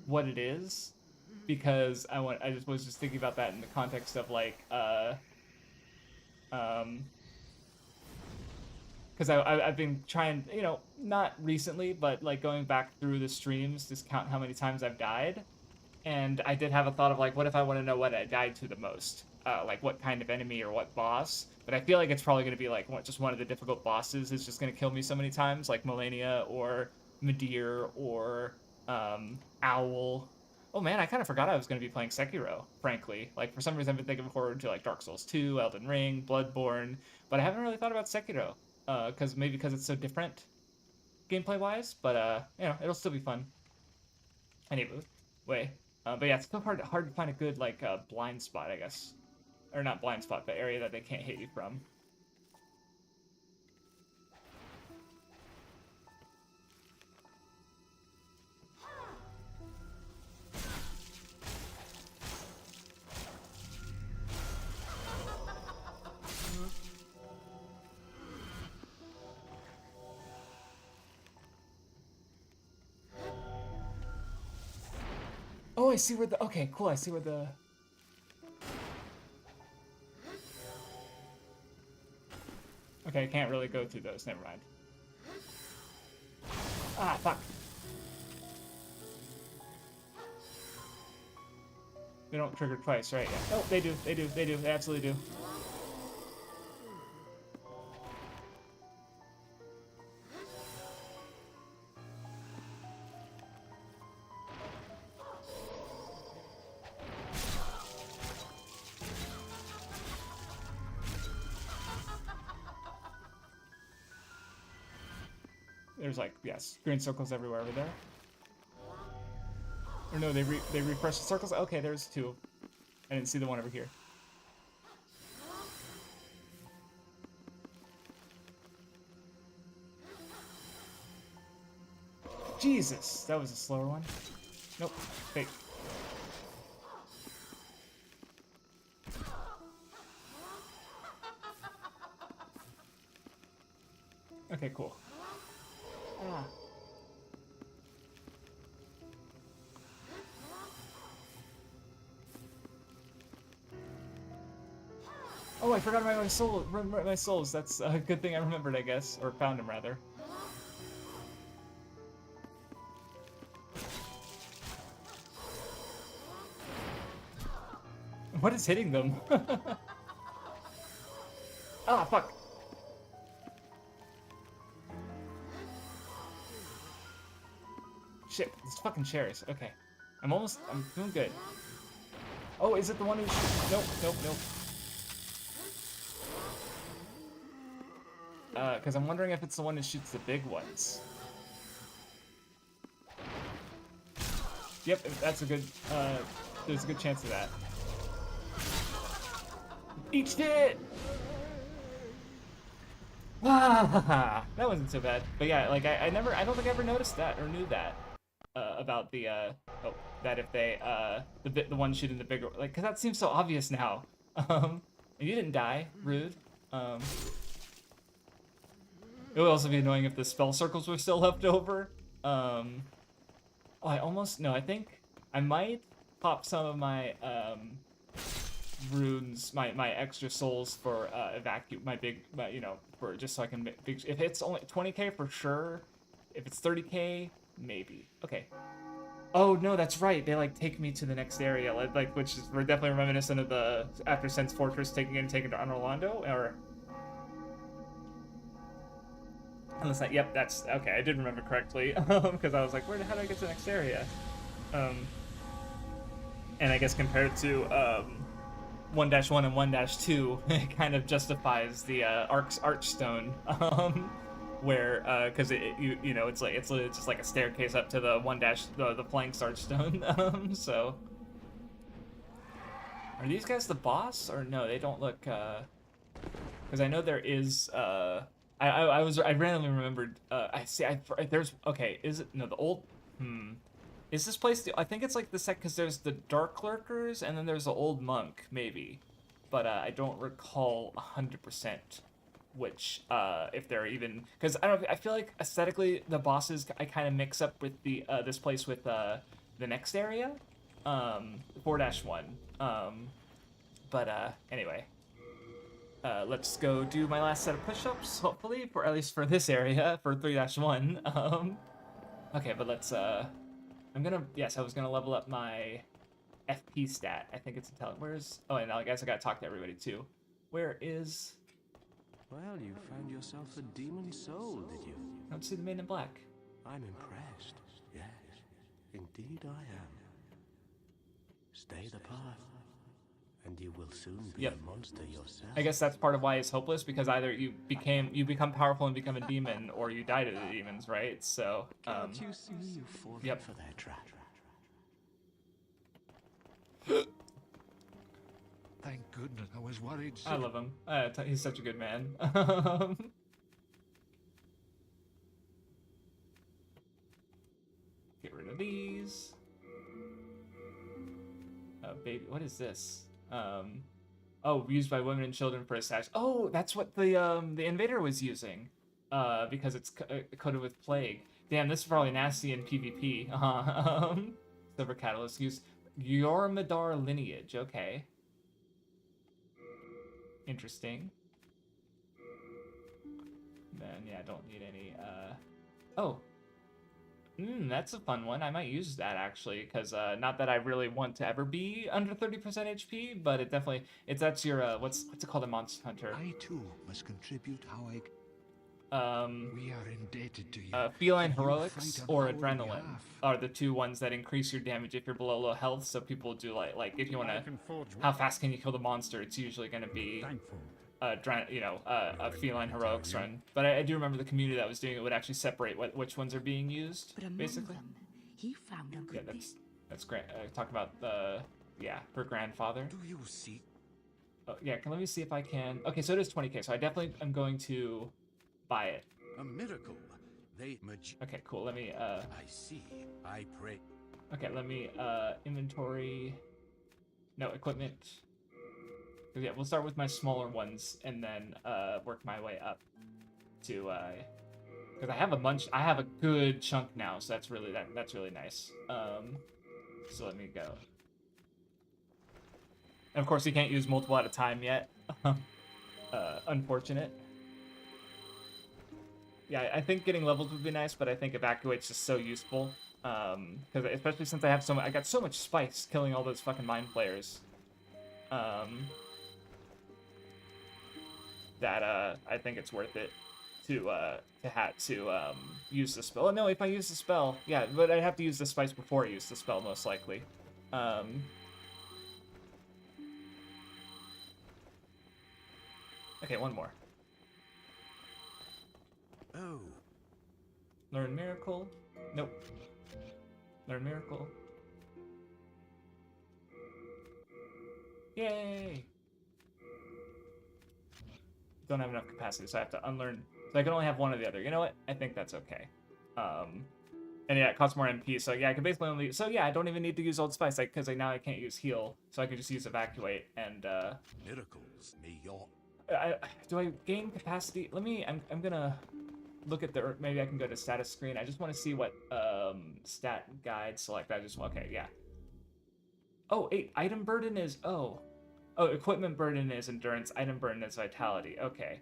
what it is, because I just was just thinking about that in the context of like because I've been trying, you know, not recently, but like going back through the streams, just count how many times I've died. And I did have a thought of like, what if I want to know what I died to the most? Like what kind of enemy or what boss? But I feel like it's probably going to be like just one of the difficult bosses is just going to kill me so many times, like Melania or Midir or Owl. Oh man, I kind of forgot I was going to be playing Sekiro, frankly. Like for some reason I've been thinking forward to like Dark Souls 2, Elden Ring, Bloodborne, but I haven't really thought about Sekiro. Because it's so different gameplay-wise, but you know, it'll still be fun. Anyway, but yeah, it's still hard to find a good like blind spot, I guess, or not blind spot, but area that they can't hit you from. Oh, I see where the. Okay, cool. I see where the. Okay, I can't really go through those. Never mind. Ah, fuck. They don't trigger twice, right? Yeah. Oh, they do. They do. They do. They absolutely do. There's like, yes, green circles everywhere over there. Or no, they refresh the circles. Okay, there's two. I didn't see the one over here. Jesus, that was a slower one. Nope, fake. Okay, cool. Ah. Oh, I forgot about my souls. That's a good thing I remembered, I guess, or found them rather. What is hitting them? Ah, fuck. Shit, these fucking chairs. Okay. I'm doing good. Oh, is it the one who's... Nope, nope, nope. Because I'm wondering if it's the one who shoots the big ones. Yep, that's a good, there's a good chance of that. Each hit! Ah, that wasn't so bad. But yeah, like, I don't think I ever noticed that or knew that. About the that if they the one shooting the bigger, like, because that seems so obvious now. And you didn't die, rude. It would also be annoying if the spell circles were still left over. Oh, I think I might pop some of my runes, my extra souls for you know, for just so I can if it's only 20k for sure, if it's 30k. Maybe. Okay. Oh no, that's right. They like take me to the next area, like which is we're definitely reminiscent of the after Sense Fortress taking to Orlando, or unless that. Yep, that's okay. I did remember correctly because I was like, how do I get to the next area? And I guess compared to 1-1 and 1-2, it kind of justifies the Archstone. Where because you know it's just like a staircase up to the the flank Archstone. So are these guys the boss or no? They don't look because I know there is I randomly remembered there's okay, is it no the old Is this place? I think it's like the sec because there's the dark lurkers and then there's the old monk maybe, but I don't recall 100% which if they're even because I don't. I feel like aesthetically the bosses I kind of mix up with the this place with the next area, 4-1. But anyway. Let's go do my last set of push-ups, hopefully, for at least for this area, for 3-1. Okay, but let's, yes, I was gonna level up my FP stat. I think it's intelligent. Where's, oh, and I guess I gotta talk to everybody, too. Where is... Well, you found yourself a demon soul, did you? I don't see the maiden in black. I'm impressed. Yes, indeed I am. Stay the path, and you will soon be a monster yourself. I guess that's part of why it's hopeless, because either you become powerful and become a demon, or you die to the demons, right? So, Can't you see you fall for their trap? Thank goodness, I was worried. I love him. He's such a good man. Get rid of these. Baby, what is this? Oh, used by women and children for a sash. Oh, that's what the invader was using. Because it's coated with plague. Damn, this is probably nasty in PvP. Silver catalyst use Yormadar lineage. Okay. Interesting. Then yeah, I don't need any. Oh. That's a fun one. I might use that actually, because not that I really want to ever be under 30% HP, but it definitely that's your what's it called, a monster hunter. I too must contribute how I. We are indebted to you. Feline heroics or adrenaline are the two ones that increase your damage if you're below low health. So people do like if you want to, how fast can you kill the monster? It's usually going to be a feline heroics run. But I do remember the community that was doing it would actually separate which ones are being used. But among basically, them, he found a good that's great. Talk about her grandfather. Do you see? Oh, yeah, let me see if I can. Okay, so it is 20k. So I definitely am going to buy it. A miracle. Okay, cool. Let me I see. I pray. Okay, let me inventory. No, equipment. Yeah, we'll start with my smaller ones and then work my way up to because I have a bunch. I have a good chunk now, so that's really nice. So let me go. And of course, you can't use multiple at a time yet. Unfortunate. Yeah, I think getting levels would be nice, but I think Evacuate's just so useful. Because especially since I got so much spice killing all those fucking mind players. That I think it's worth it to use the spell. Oh, no, if I use the spell, yeah, but I'd have to use the spice before I use the spell, most likely. Okay, one more. Oh. Learn Miracle. Nope. Learn Miracle. Yay! Don't have enough capacity, so I have to unlearn. So I can only have one or the other. You know what? I think that's okay. And yeah, it costs more MP, so yeah, I can basically only... So yeah, I don't even need to use Old Spice, because now I can't use Heal, so I can just use Evacuate, and Miracles may yawn. do I gain capacity? Let me... I'm gonna look at the... Maybe I can go to status screen. I just want to see what stat guide select. Okay, yeah. Oh, 8. Item burden is... Oh, equipment burden is endurance. Item burden is vitality. Okay.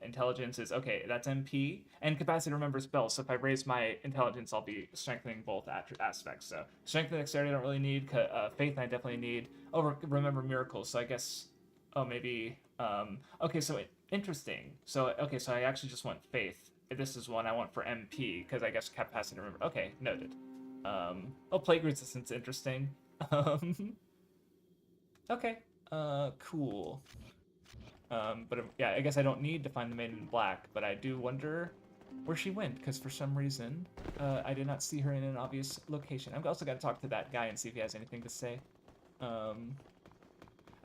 Intelligence is... Okay, that's MP. And capacity to remember spells. So if I raise my intelligence, I'll be strengthening both aspects. So strength and dexterity I don't really need. Faith I definitely need. Oh, remember miracles. So I guess... Oh, maybe... Okay, so interesting. So, okay, so I actually just want faith. This is one I want for MP, because I guess capacity to remember. Okay, noted. Oh, plague resistance, interesting. Okay, cool. But yeah, I guess I don't need to find the Maiden in Black, but I do wonder where she went, because for some reason, I did not see her in an obvious location. I've also got to talk to that guy and see if he has anything to say.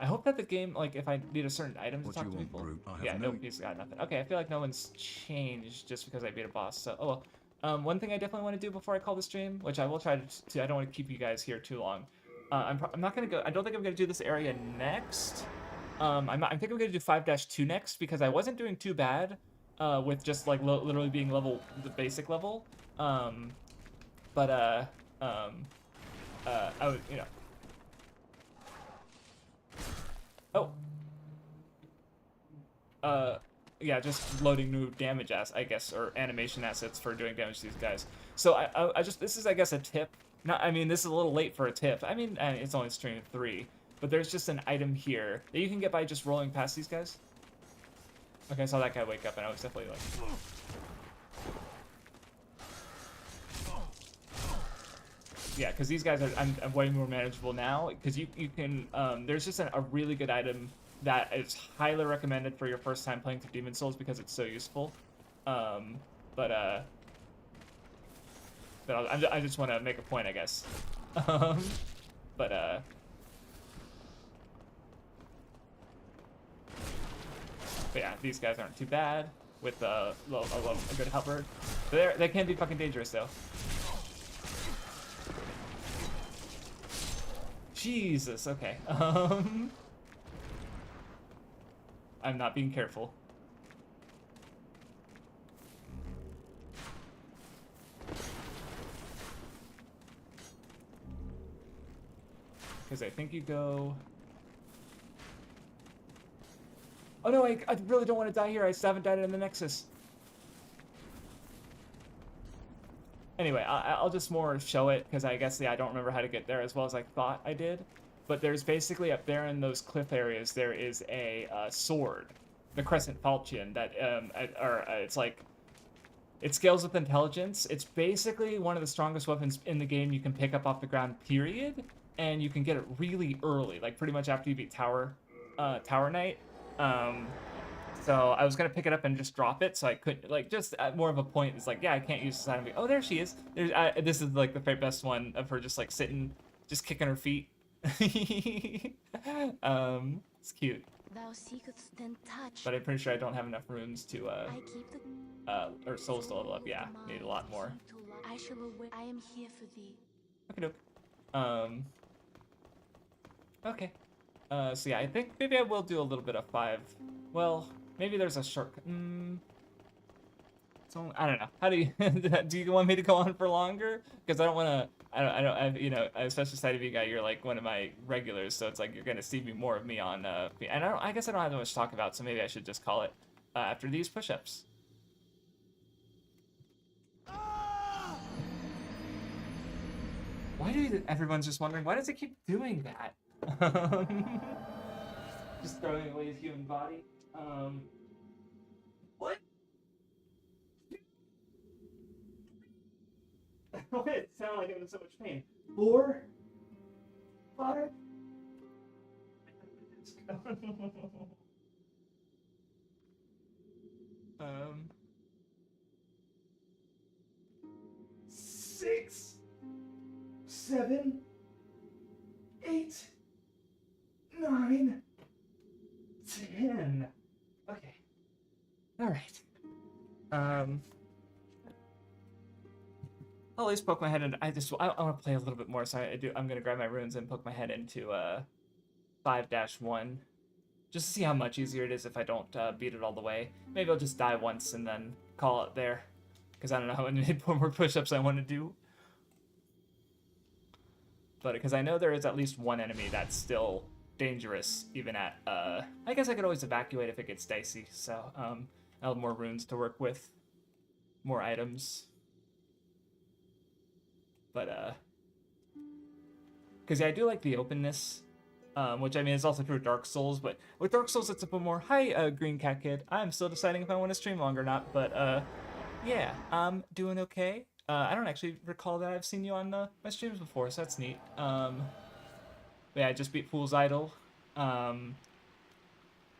I hope that the game, like, if I need a certain item to talk to people. Yeah, nope, he's got nothing. Okay, I feel like no one's changed just because I beat a boss, so, oh well. One thing I definitely want to do before I call the stream, which I will try to I don't want to keep you guys here too long. I'm not gonna go. I don't think I'm gonna do this area next. I think I'm gonna do 5-2 next because I wasn't doing too bad, with just like literally being the basic level. But I would, you know. Oh. Yeah, just loading new damage I guess, or animation assets for doing damage to these guys. So I just, this is, I guess, a tip. Not, I mean, this is a little late for a tip. I mean, it's only stream 3, but there's just an item here that you can get by just rolling past these guys. Okay, I saw that guy wake up, and I was definitely like... Yeah, because these guys are, I'm way more manageable now, because you can, there's just a really good item that is highly recommended for your first time playing through Demon Souls because it's so useful. But I just want to make a point, I guess. But yeah, these guys aren't too bad with a good helper. They can be fucking dangerous though. Jesus, okay. I'm not being careful. Because I think you go... Oh no, I really don't want to die here. I still haven't died in the Nexus. Anyway, I'll just more show it, because I guess, yeah, I don't remember how to get there as well as I thought I did. But there's basically, up there in those cliff areas, there is a sword, the Crescent Falchion, that, it's like, it scales with intelligence. It's basically one of the strongest weapons in the game you can pick up off the ground, period. And you can get it really early, like pretty much after you beat Tower Knight. So I was gonna pick it up and just drop it, so I couldn't, like, just more of a point. It's like, yeah, I can't use this item. Oh, there she is. This is like the best one of her just like sitting, just kicking her feet. It's cute. Thou seekest then touch. But I'm pretty sure I don't have enough runes to or souls to level up. Yeah, need a lot more. I shall await. I am here for thee. Okay, doke. Okay. So yeah, I think maybe I will do a little bit of 5. Well, maybe there's a shortcut. So I don't know. How do you do you want me to go on for longer? Because I don't want to. You know, especially side of you guy, you're like one of my regulars, so it's like you're gonna see me more of me on. And I guess I don't have that much to talk about, so maybe I should just call it after these push-ups. Why do everyone's just wondering? Why does it keep doing that? Just throwing away his human body. What? Why did it sound like I'm in so much pain? 4, 5. 6, 7, 8, 9, 10. Okay. All right. I'll at least poke my head in. I want to play a little bit more, so I'm gonna grab my runes and poke my head into 5-1, just to see how much easier it is if I don't beat it all the way. Maybe I'll just die once and then call it there, because I don't know how many more push-ups I want to do. But because I know there is at least one enemy that's still dangerous, even at, I guess I could always evacuate if it gets dicey, so, I'll have more runes to work with, more items. But, because yeah, I do like the openness, which I mean is also true of Dark Souls, but with Dark Souls it's a bit more, hi, Green Cat Kid, I'm still deciding if I want to stream long or not, but, yeah, I'm doing okay. I don't actually recall that I've seen you on my streams before, so that's neat. But yeah, I just beat Fool's Idol, and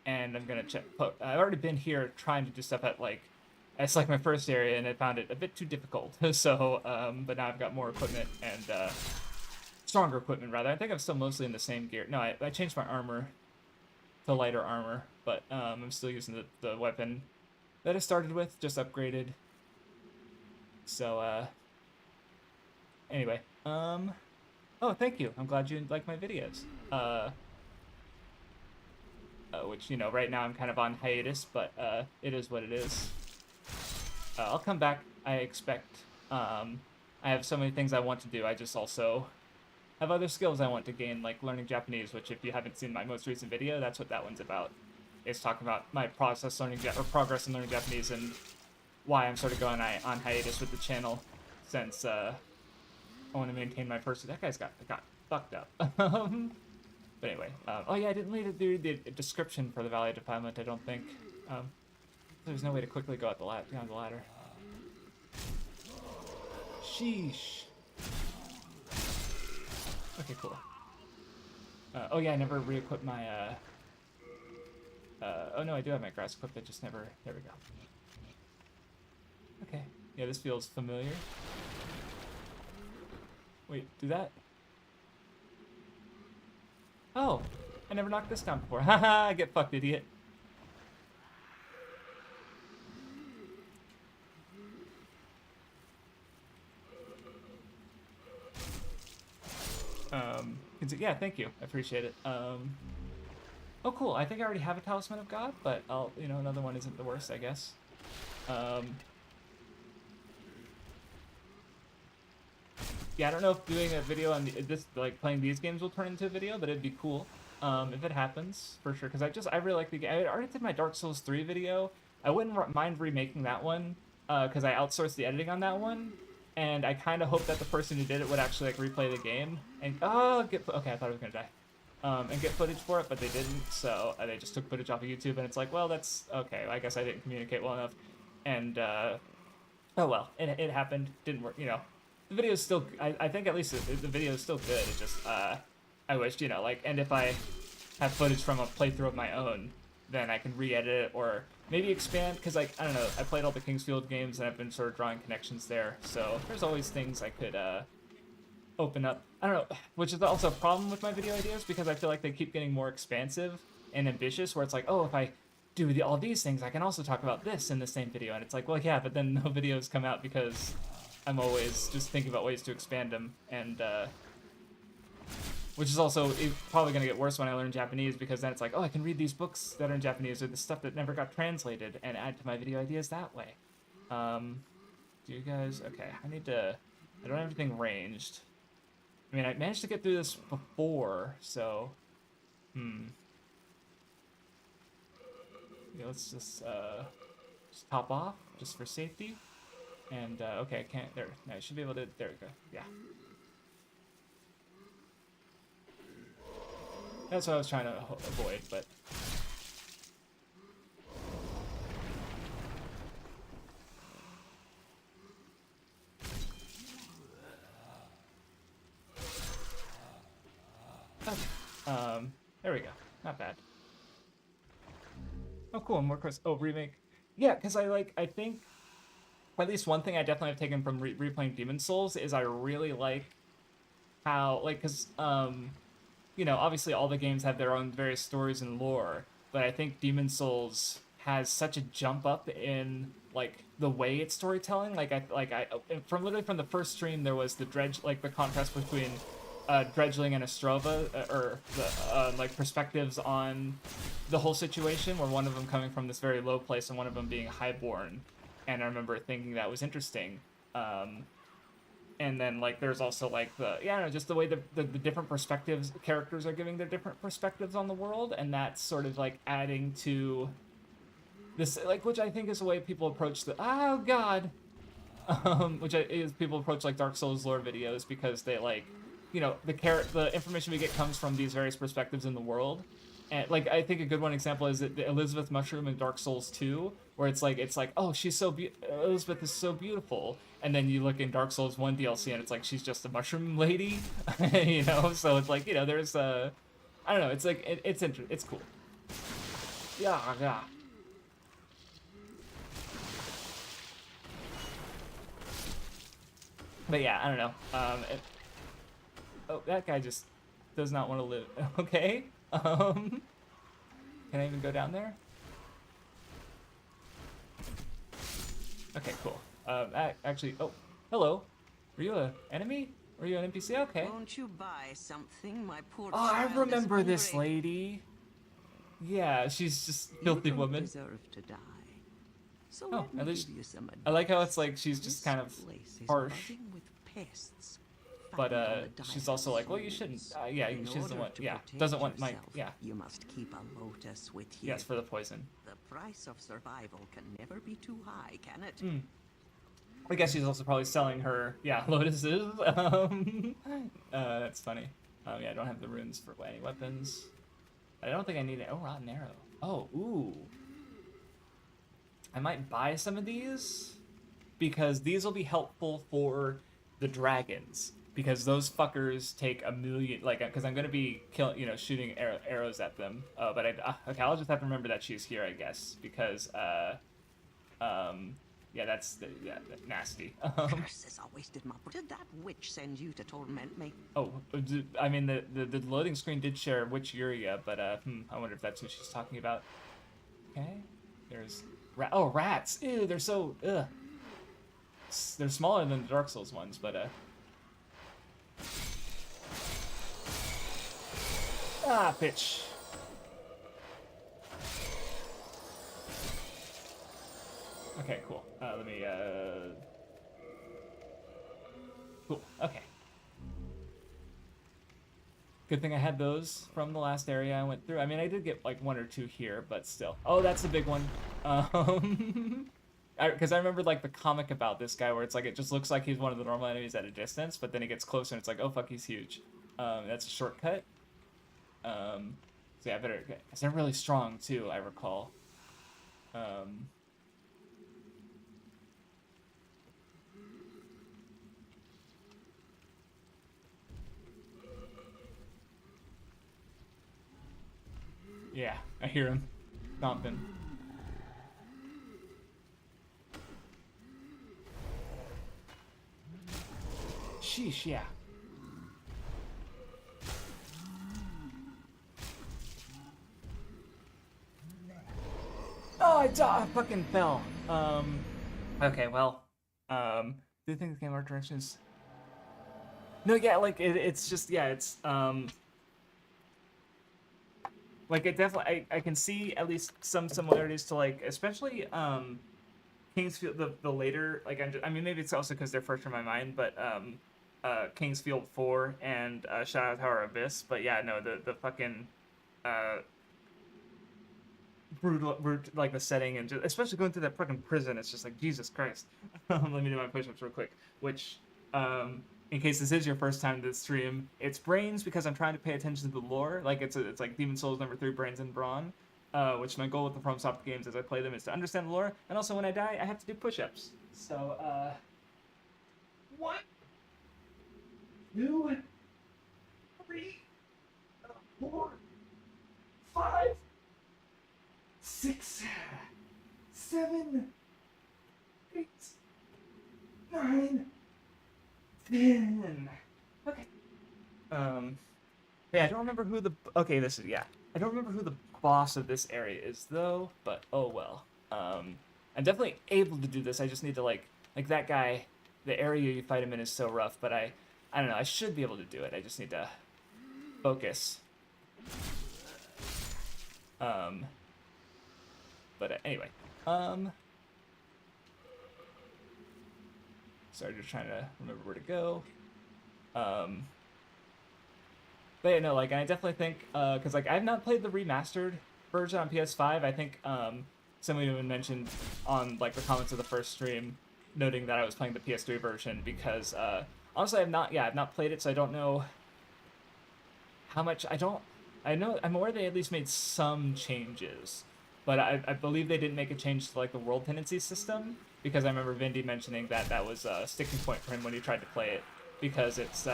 I'm gonna check. I've already been here trying to do stuff at like, it's like my first area, and I found it a bit too difficult. So, but now I've got more equipment and stronger equipment rather. I think I'm still mostly in the same gear. No, I changed my armor to lighter armor, but I'm still using the weapon that I started with, just upgraded. So, anyway, oh, thank you. I'm glad you like my videos. Which, you know, right now I'm kind of on hiatus, but, it is what it is. I'll come back, I expect. I have so many things I want to do. I just also have other skills I want to gain, like learning Japanese, which if you haven't seen my most recent video, that's what that one's about. It's talking about my progress in learning Japanese and why I'm sort of going on hiatus with the channel since, I want to maintain my person. That guy's got fucked up. But anyway, oh yeah, I didn't read the description for the Valley of Defilement, I don't think. There's no way to quickly go up down the ladder. Sheesh. Okay, cool. Oh yeah, I never re-equipped my, oh no, I do have my grass equipped, I just never, there we go. Okay, yeah, this feels familiar. Wait, do that? Oh, I never knocked this down before. Haha, get fucked, idiot. Yeah, thank you. I appreciate it. Oh, cool. I think I already have a Talisman of God, but I'll, you know, another one isn't the worst, I guess. Yeah, I don't know if doing a video on this, like playing these games, will turn into a video, but it'd be cool if it happens for sure. Because I really like the game. I already did my Dark Souls 3 video. I wouldn't mind remaking that one because I outsourced the editing on that one. And I kind of hope that the person who did it would actually like replay the game and okay, I thought I was gonna die, and get footage for it, but they didn't. So they just took footage off of YouTube, and it's like, well, that's okay. I guess I didn't communicate well enough, and oh well, it happened. Didn't work. You know, the video's still. I think at least the video is still good. It just I wished, you know, like, and if I have footage from a playthrough of my own, then I can re-edit it or maybe expand, because, like, I don't know, I played all the Kingsfield games and I've been sort of drawing connections there, so there's always things I could open up. I don't know, which is also a problem with my video ideas, because I feel like they keep getting more expansive and ambitious, where it's like, oh, if I do all these things, I can also talk about this in the same video, and it's like, well, yeah, but then no videos come out because I'm always just thinking about ways to expand them, and which is also probably going to get worse when I learn Japanese, because then it's like, oh, I can read these books that are in Japanese or the stuff that never got translated and add to my video ideas that way. Do you guys... Okay, I don't have anything ranged. I mean, I managed to get through this before, so... Yeah, let's just top off, just for safety. And, okay, I can't... There, no, I should be able to... There we go, yeah. That's what I was trying to avoid, but... Okay. There we go. Not bad. Oh, cool. More quests. Oh, remake. Yeah, because I think... At least one thing I definitely have taken from replaying Demon's Souls is I really like how... Like, because... you know, obviously all the games have their own various stories and lore, but I think Demon's Souls has such a jump up in like the way it's storytelling. Literally from the first stream, there was the contrast between Dredgeling and Astrova, or the like perspectives on the whole situation, where one of them coming from this very low place and one of them being highborn, and I remember thinking that was interesting. And then, like, there's also, like, I don't know, just the way the different perspectives, characters are giving their different perspectives on the world, and that's sort of, like, adding to this, like, which I think is the way people approach oh, God! People approach, like, Dark Souls lore videos, because they, like, you know, the information we get comes from these various perspectives in the world. And, like, I think a good one example is the Elizabeth Mushroom in Dark Souls 2, where it's like, oh, she's so Elizabeth is so beautiful. And then you look in Dark Souls 1 DLC, and it's like, she's just a mushroom lady, you know? So it's like, you know, there's I don't know, it's like, it's cool. Yeah. But yeah, I don't know. Oh, that guy just does not want to live. Okay. Can I even go down there? Okay, cool. Actually, oh, Hello. Were you an enemy? Were you an NPC? Okay. Won't you buy something, my poor Oh, I child is remember this hungry? lady. Yeah, she's just You filthy don't woman. deserve to die. So Oh, let me at least give you some I like how advice. it's like she's just kind of This place is harsh, buzzing with pests. but Fighting on the she's also like, well, you diamonds. shouldn't. Yeah, In she's the order one. to Yeah, protect doesn't want my. yourself, Yeah, You must keep a lotus with you. yes, for the poison. The price of survival can never be too high, can it? I guess she's also probably selling her, yeah, lotuses. That's funny. Yeah, I don't have the runes for any weapons. I don't think I need it. Oh, rotten arrow. Oh, ooh. I might buy some of these because these will be helpful for the dragons, because those fuckers take a million, like, because I'm gonna be shooting arrows at them. But okay, I'll just have to remember that she's here, I guess, because yeah, that's nasty. Curses, I wasted my. Did that witch send you to torment me? Oh, I mean the loading screen did share which Yuria, but I wonder if that's who she's talking about. Okay, there's rats. Ew, they're so ugh. They're smaller than the Dark Souls ones, but pitch. Okay, cool. Let me cool. Okay. Good thing I had those from the last area I went through. I mean, I did get like 1 or 2 here, but still. Oh, that's the big one. Because I remembered like the comic about this guy where it's like it just looks like he's one of the normal enemies at a distance, but then he gets closer and it's like, oh fuck, he's huge. That's a shortcut. So yeah, I better. Because they're really strong too, I recall. Yeah, I hear him stomping. Sheesh, yeah. Oh, I fucking fell. Okay, well, do you think the game art directions? No, yeah, like it's just yeah, it's like it definitely I can see at least some similarities to like especially Kingsfield the later like I mean maybe it's also because they're fresh in my mind, but Kingsfield 4 and Shadow Tower Abyss, but yeah, no, the fucking brutal like the setting and just, especially going through that fucking prison, it's just like Jesus Christ. Let me do my push-ups real quick, which in case this is your first time to stream, it's brains because I'm trying to pay attention to the lore. Like it's like Demon Souls number 3, brains and brawn. Which my goal with the FromSoft games as I play them is to understand the lore, and also when I die, I have to do push-ups. So, 1, 2, 3, 4, 5, 6, 7, 8, 9, 10. Okay. Yeah, I don't remember who the. Okay, this is yeah. I don't remember who the boss of this area is though, but oh well. I'm definitely able to do this. I just need to like that guy. The area you fight him in is so rough, but I don't know. I should be able to do it. I just need to focus. But anyway. Sorry, just trying to remember where to go. But yeah, no, like, and I definitely think, because, like, I've not played the remastered version on PS5. I think somebody even mentioned on, like, the comments of the first stream, noting that I was playing the PS3 version, because, honestly, I've not played it, so I don't know how much, I'm aware they at least made some changes, but I believe they didn't make a change to, like, the world tendency system, because I remember Vindy mentioning that that was a sticking point for him when he tried to play it, because it's,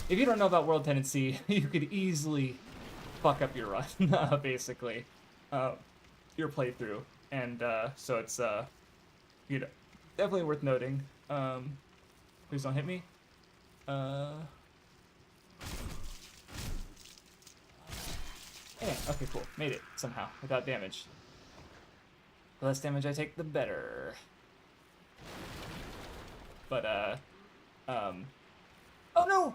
if you don't know about world tendency, you could easily fuck up your run, basically, your playthrough, and so it's definitely worth noting. Please don't hit me. Yeah, okay, cool. Made it somehow without damage. The less damage I take, the better. But oh no!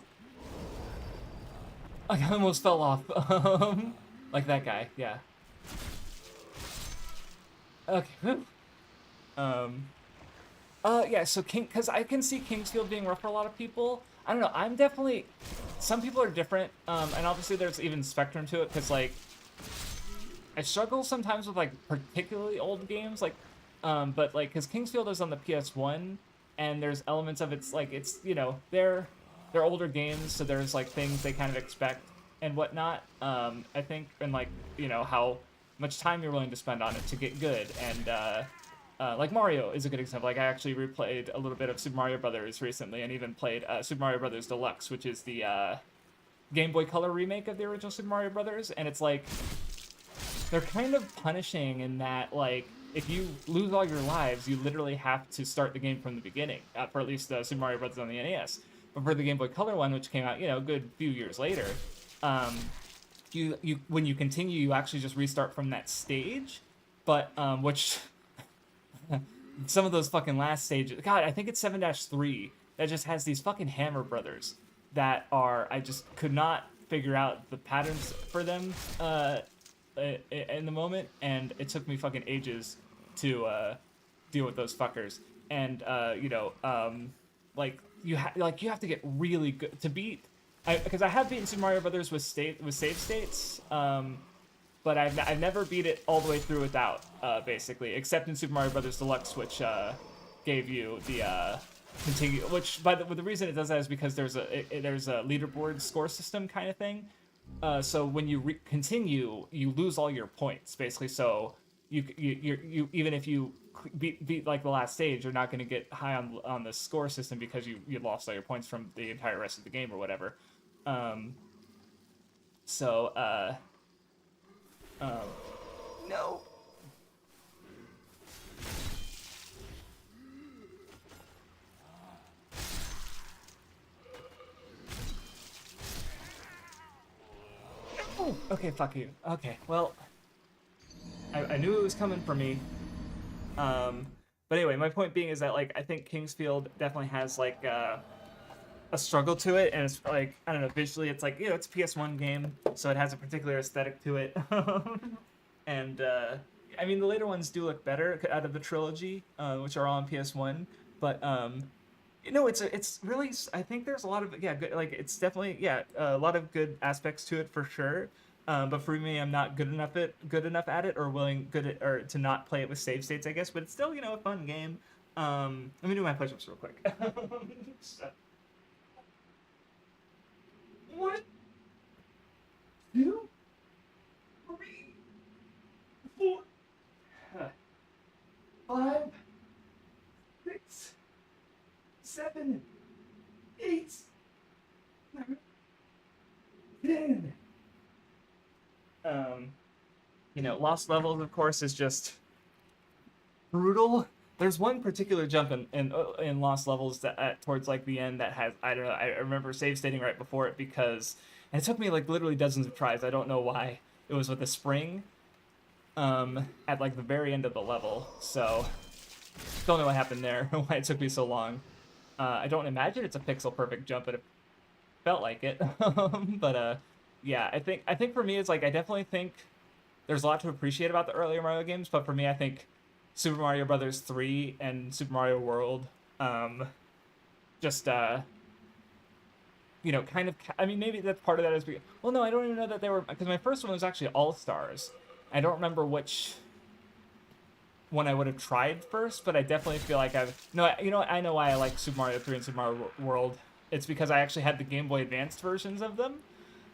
I almost fell off. Like that guy, yeah. Okay. Whew. Yeah, so because I can see Kingsfield being rough for a lot of people. I don't know, I'm definitely, some people are different, and obviously there's even spectrum to it, because, like, I struggle sometimes with, like, particularly old games, like, but, like, because Kingsfield is on the PS1, and there's elements of it's, like, it's, you know, they're older games, so there's, like, things they kind of expect and whatnot, I think, and, like, you know, how much time you're willing to spend on it to get good, and, like Mario is a good example. Like I actually replayed a little bit of Super Mario Brothers recently, and even played Super Mario Brothers Deluxe, which is the Game Boy Color remake of the original Super Mario Brothers. And it's like they're kind of punishing in that, like, if you lose all your lives, you literally have to start the game from the beginning. For at least Super Mario Brothers on the NES. But for the Game Boy Color one, which came out, you know, a good few years later, you when you continue, you actually just restart from that stage. But which some of those fucking last stages, God, I think it's 7-3 that just has these fucking Hammer Brothers that are, I just could not figure out the patterns for them in the moment, and it took me fucking ages to deal with those fuckers. And you know, like you have to get really good to beat. Because I have beaten Super Mario Brothers with save states. But I've never beat it all the way through without, basically, except in Super Mario Brothers Deluxe, which gave you the continue. Which the reason it does that is because there's a leaderboard score system kind of thing. So when you continue, you lose all your points, basically. So you even if you beat like the last stage, you're not going to get high on the score system because you lost all your points from the entire rest of the game or whatever. No. Oh, okay, fuck you. Okay, well, I knew it was coming for me. But anyway, my point being is that, like, I think Kingsfield definitely has, like, a struggle to it, and it's like, I don't know, visually it's like, you know, it's a PS1 game, so it has a particular aesthetic to it. And I mean, the later ones do look better out of the trilogy, which are all on PS1, but you know, it's really, I think there's a lot of, yeah, good, like, it's definitely, yeah, a lot of good aspects to it for sure. But for me, I'm not good enough at it, or or to not play it with save states, I guess. But it's still, you know, a fun game. Let me do my push-ups real quick. One, 2, 3, 4, 5, 6, 7, 8, 9, 10. You know, Lost Levels, of course, is just brutal. There's one particular jump in Lost Levels that towards like the end that has, I don't know, I remember save stating right before it because, and it took me like literally dozens of tries. I don't know why. It was with a spring at like the very end of the level. So don't know what happened there, why it took me so long. I don't imagine it's a pixel perfect jump, but it felt like it. But yeah, I think for me it's like, I definitely think there's a lot to appreciate about the earlier Mario games, but for me I think Super Mario Brothers 3 and Super Mario World, just, you know, kind of, I mean, maybe that's part of that is because, well, no, I don't even know that they were, because my first one was actually All-Stars. I don't remember which one I would have tried first, but I definitely feel like I know why I like Super Mario 3 and Super Mario World. It's because I actually had the Game Boy Advanced versions of them,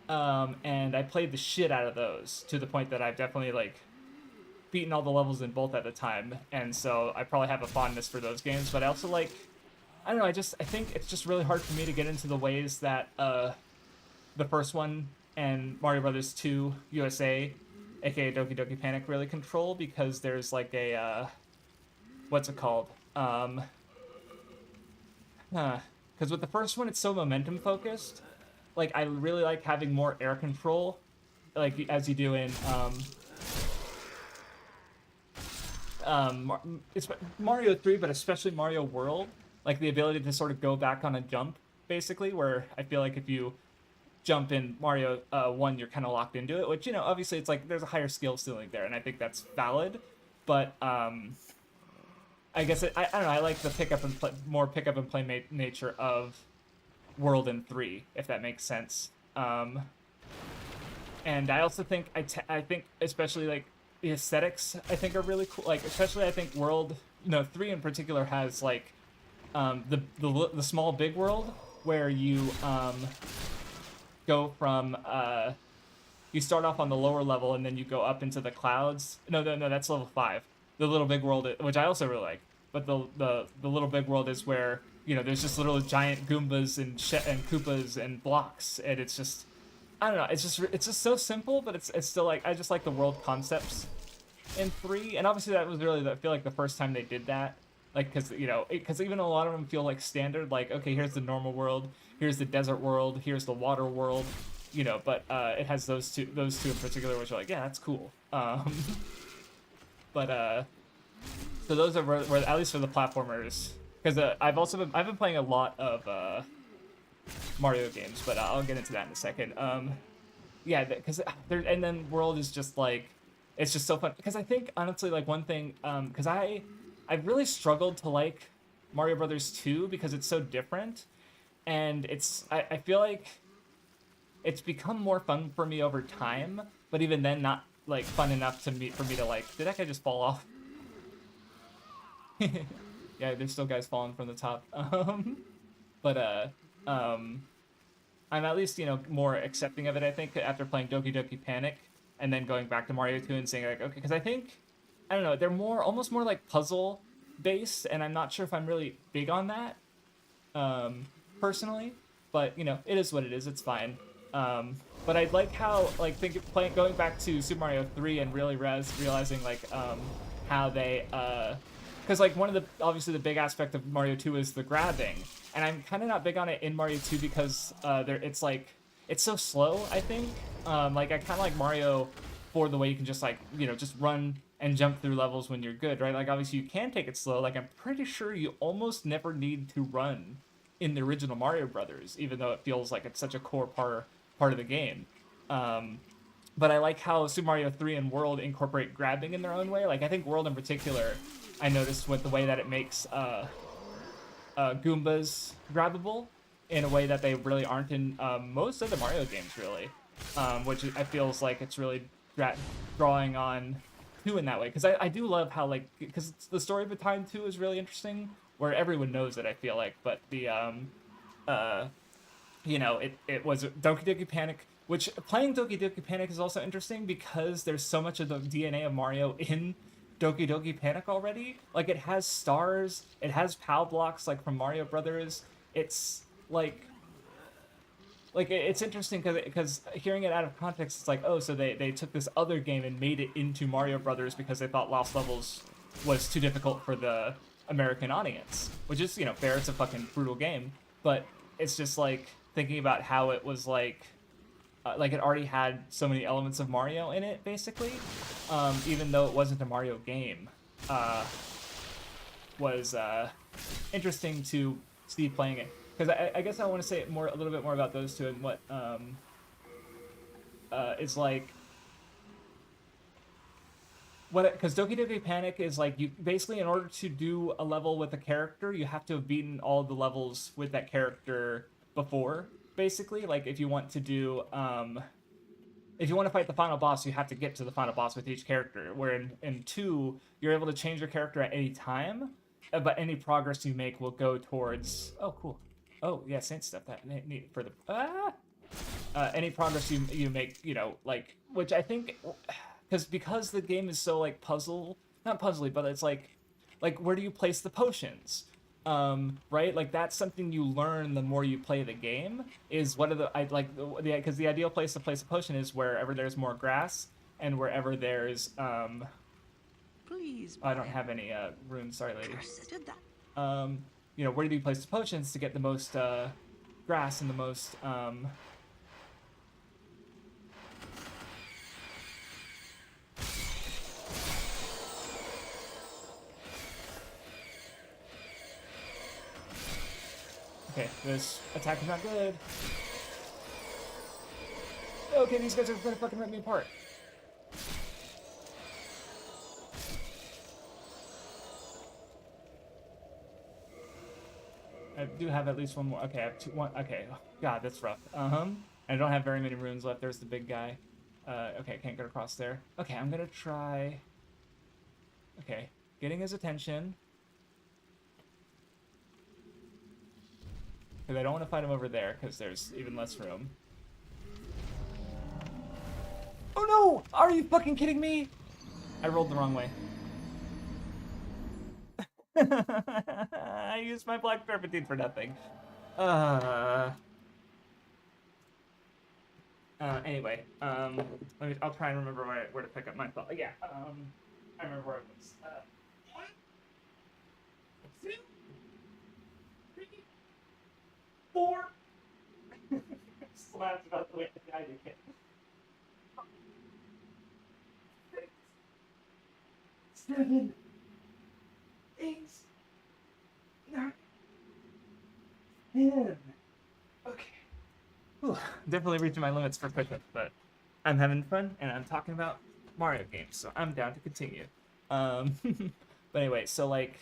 and I played the shit out of those to the point that I've definitely, like, beaten all the levels in both at the time, and so I probably have a fondness for those games. But I also, like, I don't know, I think it's just really hard for me to get into the ways that the first one and Mario Brothers 2 USA, aka Doki Doki Panic, really control, because there's like a what's it called, because with the first one it's so momentum focused. Like, I really like having more air control, like as you do in it's Mario 3, but especially Mario World. like the ability to sort of go back on a jump, basically, where I feel like if you jump in Mario 1, you're kind of locked into it, which, you know, obviously it's like there's a higher skill ceiling there, and I think that's valid, but I guess I don't know, I like the more pick up and play nature of World in 3, if that makes sense. And I also think I think especially like the aesthetics I think are really cool. Like especially I think World 3 in particular has like the small big world where you go from you start off on the lower level and then you go up into the clouds. No, that's level 5. The little big world, which I also really like. But the little big world is where, you know, there's just little giant Goombas and Koopas and blocks, and it's just, I don't know, it's just so simple, but it's still like, I just like the world concepts in 3, and obviously that was really, I feel like the first time they did that, like, because, you know, because even a lot of them feel like standard, like, okay, here's the normal world, here's the desert world, here's the water world, you know, but it has those two in particular, which are like, yeah, that's cool. So those are where, at least for the platformers, because I've been playing a lot of Mario games, but I'll get into that in a second. Yeah, because and then World is just like, it's just so fun. Because I think honestly, like one thing, because I've really struggled to like Mario Brothers 2 because it's so different, and I feel like it's become more fun for me over time, but even then not like fun enough for me to like, did that guy just fall off? Yeah, there's still guys falling from the top. But I'm at least, you know, more accepting of it, I think, after playing Doki Doki Panic and then going back to Mario 2 and saying like, okay, because I think, I don't know, they're almost more like puzzle based, and I'm not sure if I'm really big on that personally, but you know, it is what it is, it's fine. But I like how, like, going back to Super Mario 3 and really realizing like how they because like one of the obviously the big aspect of Mario 2 is the grabbing, and I'm kind of not big on it in Mario 2 because it's like it's so slow, I think. Like I kind of like Mario 4 the way you can just like, you know, just run and jump through levels when you're good, right? Like obviously you can take it slow. Like I'm pretty sure you almost never need to run in the original Mario Brothers, even though it feels like it's such a core part of the game. But I like how Super Mario 3 and World incorporate grabbing in their own way. Like I think World in particular, I noticed with the way that it makes Goombas grabbable in a way that they really aren't in most of the Mario games, really. Which I feels like it's really drawing on 2 in that way. Because I do love how, like, because the story behind 2 is really interesting, where everyone knows it, I feel like. But the, you know, it was Doki Doki Panic, which playing Doki Doki Panic is also interesting because there's so much of the DNA of Mario in Doki Doki Panic already. Like, it has stars, it has POW blocks, like, from Mario Brothers. It's, like it's interesting because hearing it out of context, it's like, oh, so they took this other game and made it into Mario Brothers because they thought Lost Levels was too difficult for the American audience. Which is, you know, fair, it's a fucking brutal game. But it's just, like, thinking about how it was, like it already had so many elements of Mario in it, basically, even though it wasn't a Mario game, was interesting to see playing it. Because I guess I want to say a little bit more about those two and what is like, because Doki Doki Panic is like, you basically, in order to do a level with a character, you have to have beaten all the levels with that character before. Basically, like if you want to do, if you want to fight the final boss, you have to get to the final boss with each character. Where in 2, you're able to change your character at any time, but any progress you make will go towards. Oh, cool. Oh, yeah, Saint stuff that neat for the any progress you make, you know, like, which I think because the game is so like not puzzly, but it's like where do you place the potions? Right? Like that's something you learn the more you play the game, is what are because the ideal place to place a potion is wherever there's more grass and wherever there's Please, I don't have any runes, sorry lady. Did that. You know, where do you place the potions to get the most grass and the most Okay, this attack is not good. Okay, these guys are gonna fucking rip me apart. I do have at least one more. Okay, I have one. Okay, oh, God, that's rough. I don't have very many runes left. There's the big guy. Okay, I can't get across there. Okay, I'm gonna try. Okay, getting his attention. Because I don't want to fight him over there, because there's even less room. Oh no! Are you fucking kidding me? I rolled the wrong way. I used my black turpentine for nothing. Anyway, I'll try and remember where to pick up my thought. Yeah, I remember where it was. 1, 2, 3, 4. Slapped about the way I did it. 6, 7, 8, 9, 10. Okay. Whew. Definitely reaching my limits for push-ups, but I'm having fun and I'm talking about Mario games, so I'm down to continue. But anyway, so like,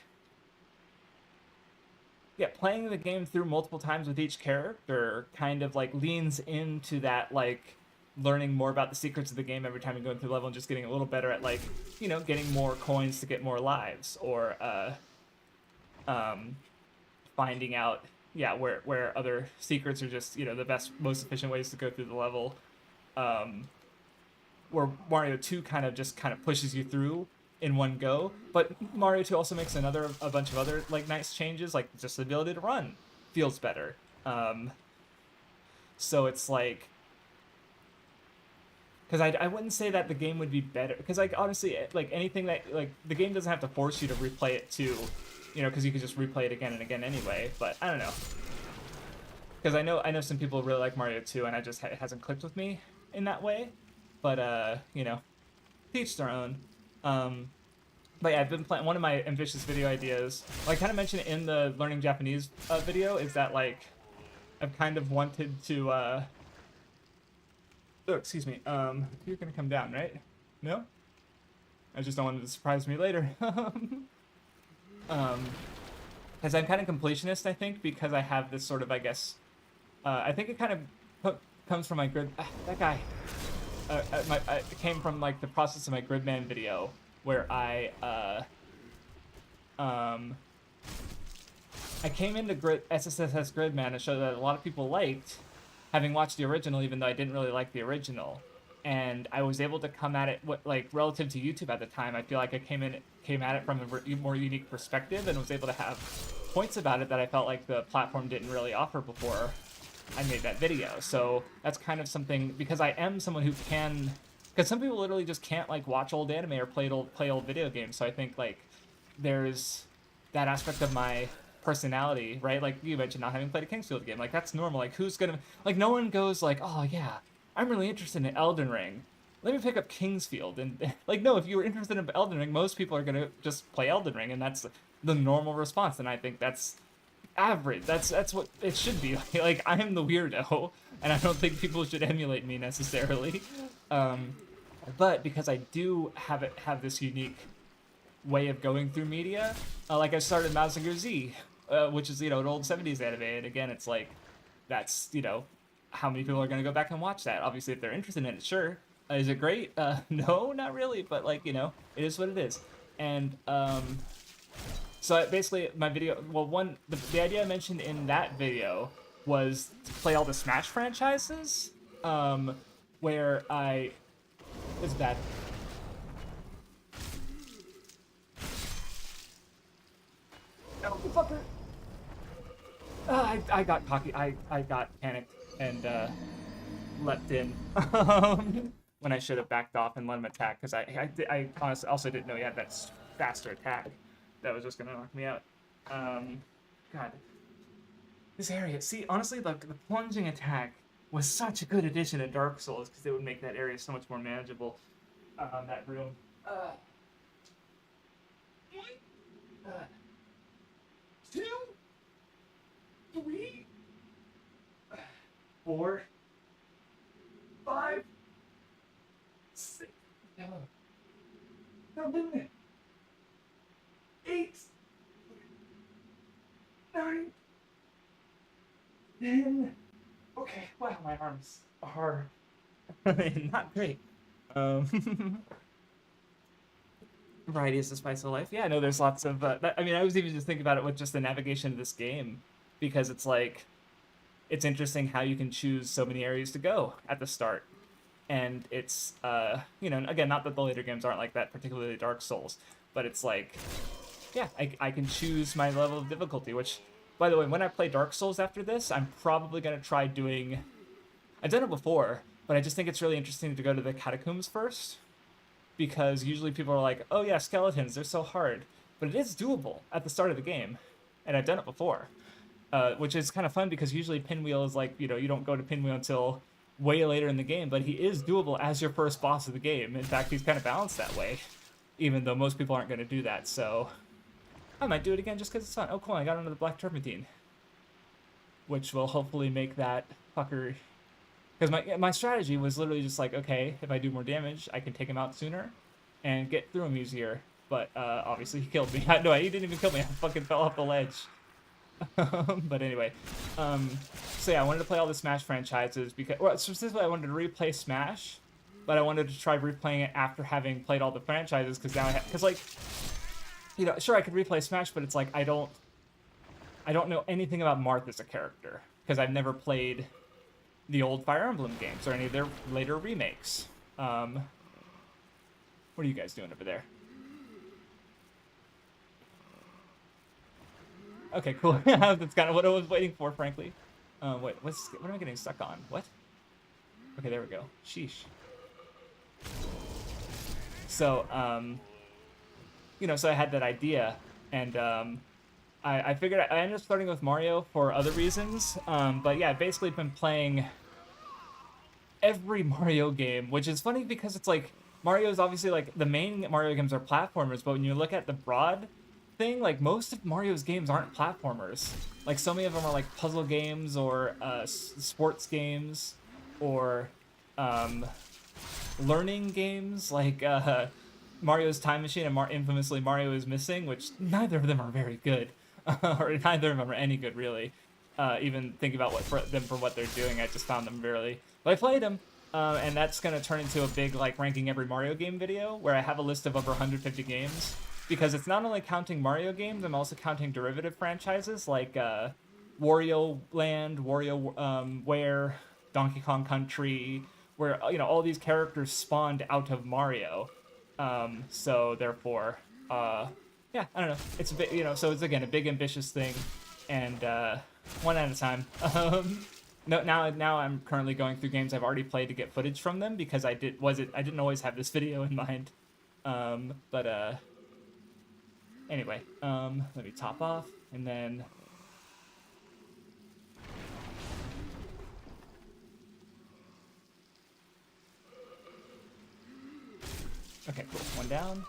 yeah, playing the game through multiple times with each character kind of like leans into that, like, learning more about the secrets of the game every time you go through the level and just getting a little better at, like, you know, getting more coins to get more lives, or finding out, yeah, where other secrets are just, you know, the best, most efficient ways to go through the level. Where Mario 2 kind of pushes you through in one go, but Mario 2 also makes a bunch of other, like, nice changes, like just the ability to run feels better. So it's like, because I wouldn't say that the game would be better, because, like, honestly, like, anything that, like, the game doesn't have to force you to replay it too, you know, because you could just replay it again and again anyway. But I don't know, because I know some people really like Mario 2, and it hasn't clicked with me in that way. But you know, to each their own. But yeah, I've been playing. One of my ambitious video ideas, like I kind of mentioned it in the learning Japanese video, is that, like, I've kind of wanted to. Oh, excuse me. You're gonna come down, right? No? I just don't want it to surprise me later. Because I'm kind of completionist, I think, because I have this sort of, I guess, I think it kind of comes from my grid. That guy. It came from, like, the process of my Gridman video, where I came into SSSS Gridman to show that a lot of people liked, having watched the original, even though I didn't really like the original. And I was able to come at it, like, relative to YouTube at the time, I feel like I came at it from a more unique perspective, and was able to have points about it that I felt like the platform didn't really offer before I made that video. So that's kind of something, because I am someone who can, because some people literally just can't, like, watch old anime or play old video games. So I think, like, there's that aspect of my personality, right? Like you mentioned, not having played a Kingsfield game, like, that's normal. Like, who's gonna, like, no one goes like, oh yeah, I'm really interested in Elden Ring, let me pick up Kingsfield. And like, no, if you were interested in Elden Ring, most people are gonna just play Elden Ring, and that's the normal response. And I think that's average. That's what it should be. Like, I am the weirdo, and I don't think people should emulate me necessarily. But because I do have this unique way of going through media, like, I started Mazinger Z, which is, you know, an old 70s anime, and again, it's like, that's, you know, how many people are going to go back and watch that? Obviously, if they're interested in it, sure. Is it great? No, not really, but, like, you know, it is what it is. And so basically, my video, well, the idea I mentioned in that video was to play all the Smash franchises, where it's bad. Oh, fucker! I got cocky. I got panicked and leapt in when I should have backed off and let him attack, because I honestly also didn't know he had that faster attack that was just gonna knock me out. God, this area. See, honestly, the plunging attack was such a good addition to Dark Souls, because it would make that area so much more manageable. That room. 2, 3. 4, 5, 6. No. No, doing it. 8, 9, 10. Okay, wow, my arms are not great. Variety is the spice of life. Yeah, I know there's lots of. I mean, I was even just thinking about it with just the navigation of this game, because it's like, it's interesting how you can choose so many areas to go at the start, and it's you know, again, not that the later games aren't like that, particularly Dark Souls, but it's like, yeah, I can choose my level of difficulty. Which, by the way, when I play Dark Souls after this, I'm probably gonna try doing. I've done it before, but I just think it's really interesting to go to the catacombs first, because usually people are like, oh yeah, skeletons, they're so hard. But it is doable at the start of the game, and I've done it before, which is kind of fun, because usually Pinwheel is like, you know, you don't go to Pinwheel until way later in the game, but he is doable as your first boss of the game. In fact, he's kind of balanced that way, even though most people aren't going to do that, so I might do it again just because it's fun. Oh cool, I got another Black Turpentine, which will hopefully make that fucker... Because my strategy was literally just like, okay, if I do more damage, I can take him out sooner and get through him easier. But obviously he killed me. No, he didn't even kill me. I fucking fell off the ledge. But anyway, so yeah, I wanted to play all the Smash franchises because, well, specifically I wanted to replay Smash, but I wanted to try replaying it after having played all the franchises, because now because like, you know, sure I could replay Smash, but it's like I don't know anything about Marth as a character, because I've never played the old Fire Emblem games or any of their later remakes. What are you guys doing over there? Okay, cool. That's kind of what I was waiting for, frankly. Wait, what am I getting stuck on? What? Okay, there we go. Sheesh. So, you know, so I had that idea, and I figured I ended up starting with Mario for other reasons, but yeah, I've basically been playing every Mario game, which is funny because it's like, Mario is obviously like, the main Mario games are platformers, but when you look at the broad thing, like most of Mario's games aren't platformers. Like so many of them are like puzzle games or sports games or learning games, like Mario's Time Machine and infamously Mario is Missing, which neither of them are very good. Or neither of them are any good, really. Even thinking about for what they're doing, I just found them barely. But I played them, and that's going to turn into a big, like, ranking every Mario game video, where I have a list of over 150 games, because it's not only counting Mario games, I'm also counting derivative franchises, like Wario Land, WarioWare, Donkey Kong Country, where, you know, all these characters spawned out of Mario. So, therefore, yeah, I don't know. It's a bit, you know, so it's, again, a big, ambitious thing, and one at a time. Now I'm currently going through games I've already played to get footage from them, because I didn't always have this video in mind. Anyway, let me top off, and then... Okay, cool. One down.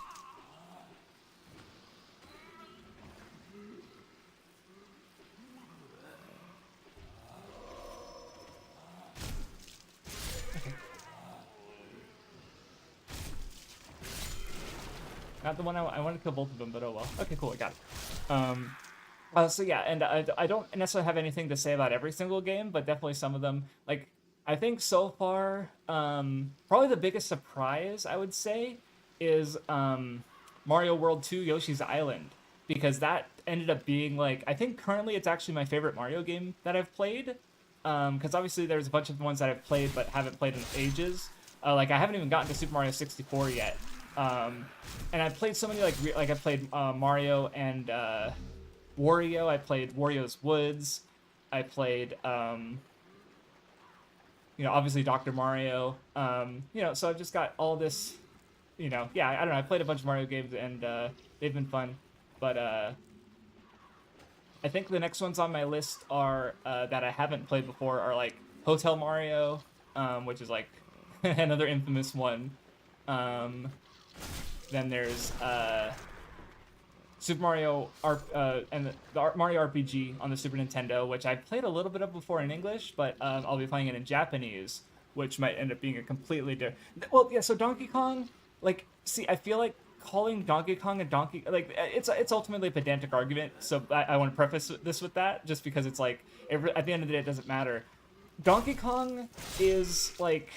Not the one I want to kill both of them, but oh well. Okay, cool, I got it. So yeah, and I don't necessarily have anything to say about every single game, but definitely some of them. Like, I think so far, probably the biggest surprise, I would say, is Mario World 2 Yoshi's Island. Because that ended up being, like, I think currently it's actually my favorite Mario game that I've played. Because obviously there's a bunch of ones that I've played but haven't played in ages. Like, I haven't even gotten to Super Mario 64 yet. And I played so many, like I played Mario and Wario. I played Wario's Woods. I played, you know, obviously Dr. Mario. You know, so I've just got all this, you know, yeah, I don't know. I played a bunch of Mario games, and they've been fun. But I think the next ones on my list are that I haven't played before are like Hotel Mario, which is like another infamous one. Then there's Super Mario and the Mario RPG on the Super Nintendo, which I played a little bit of before in English, but I'll be playing it in Japanese, which might end up being a completely different. Well, yeah. So Donkey Kong, like, see, I feel like calling Donkey Kong a donkey, like, it's ultimately a pedantic argument. So I want to preface this with that, just because it's like at the end of the day, it doesn't matter. Donkey Kong is like.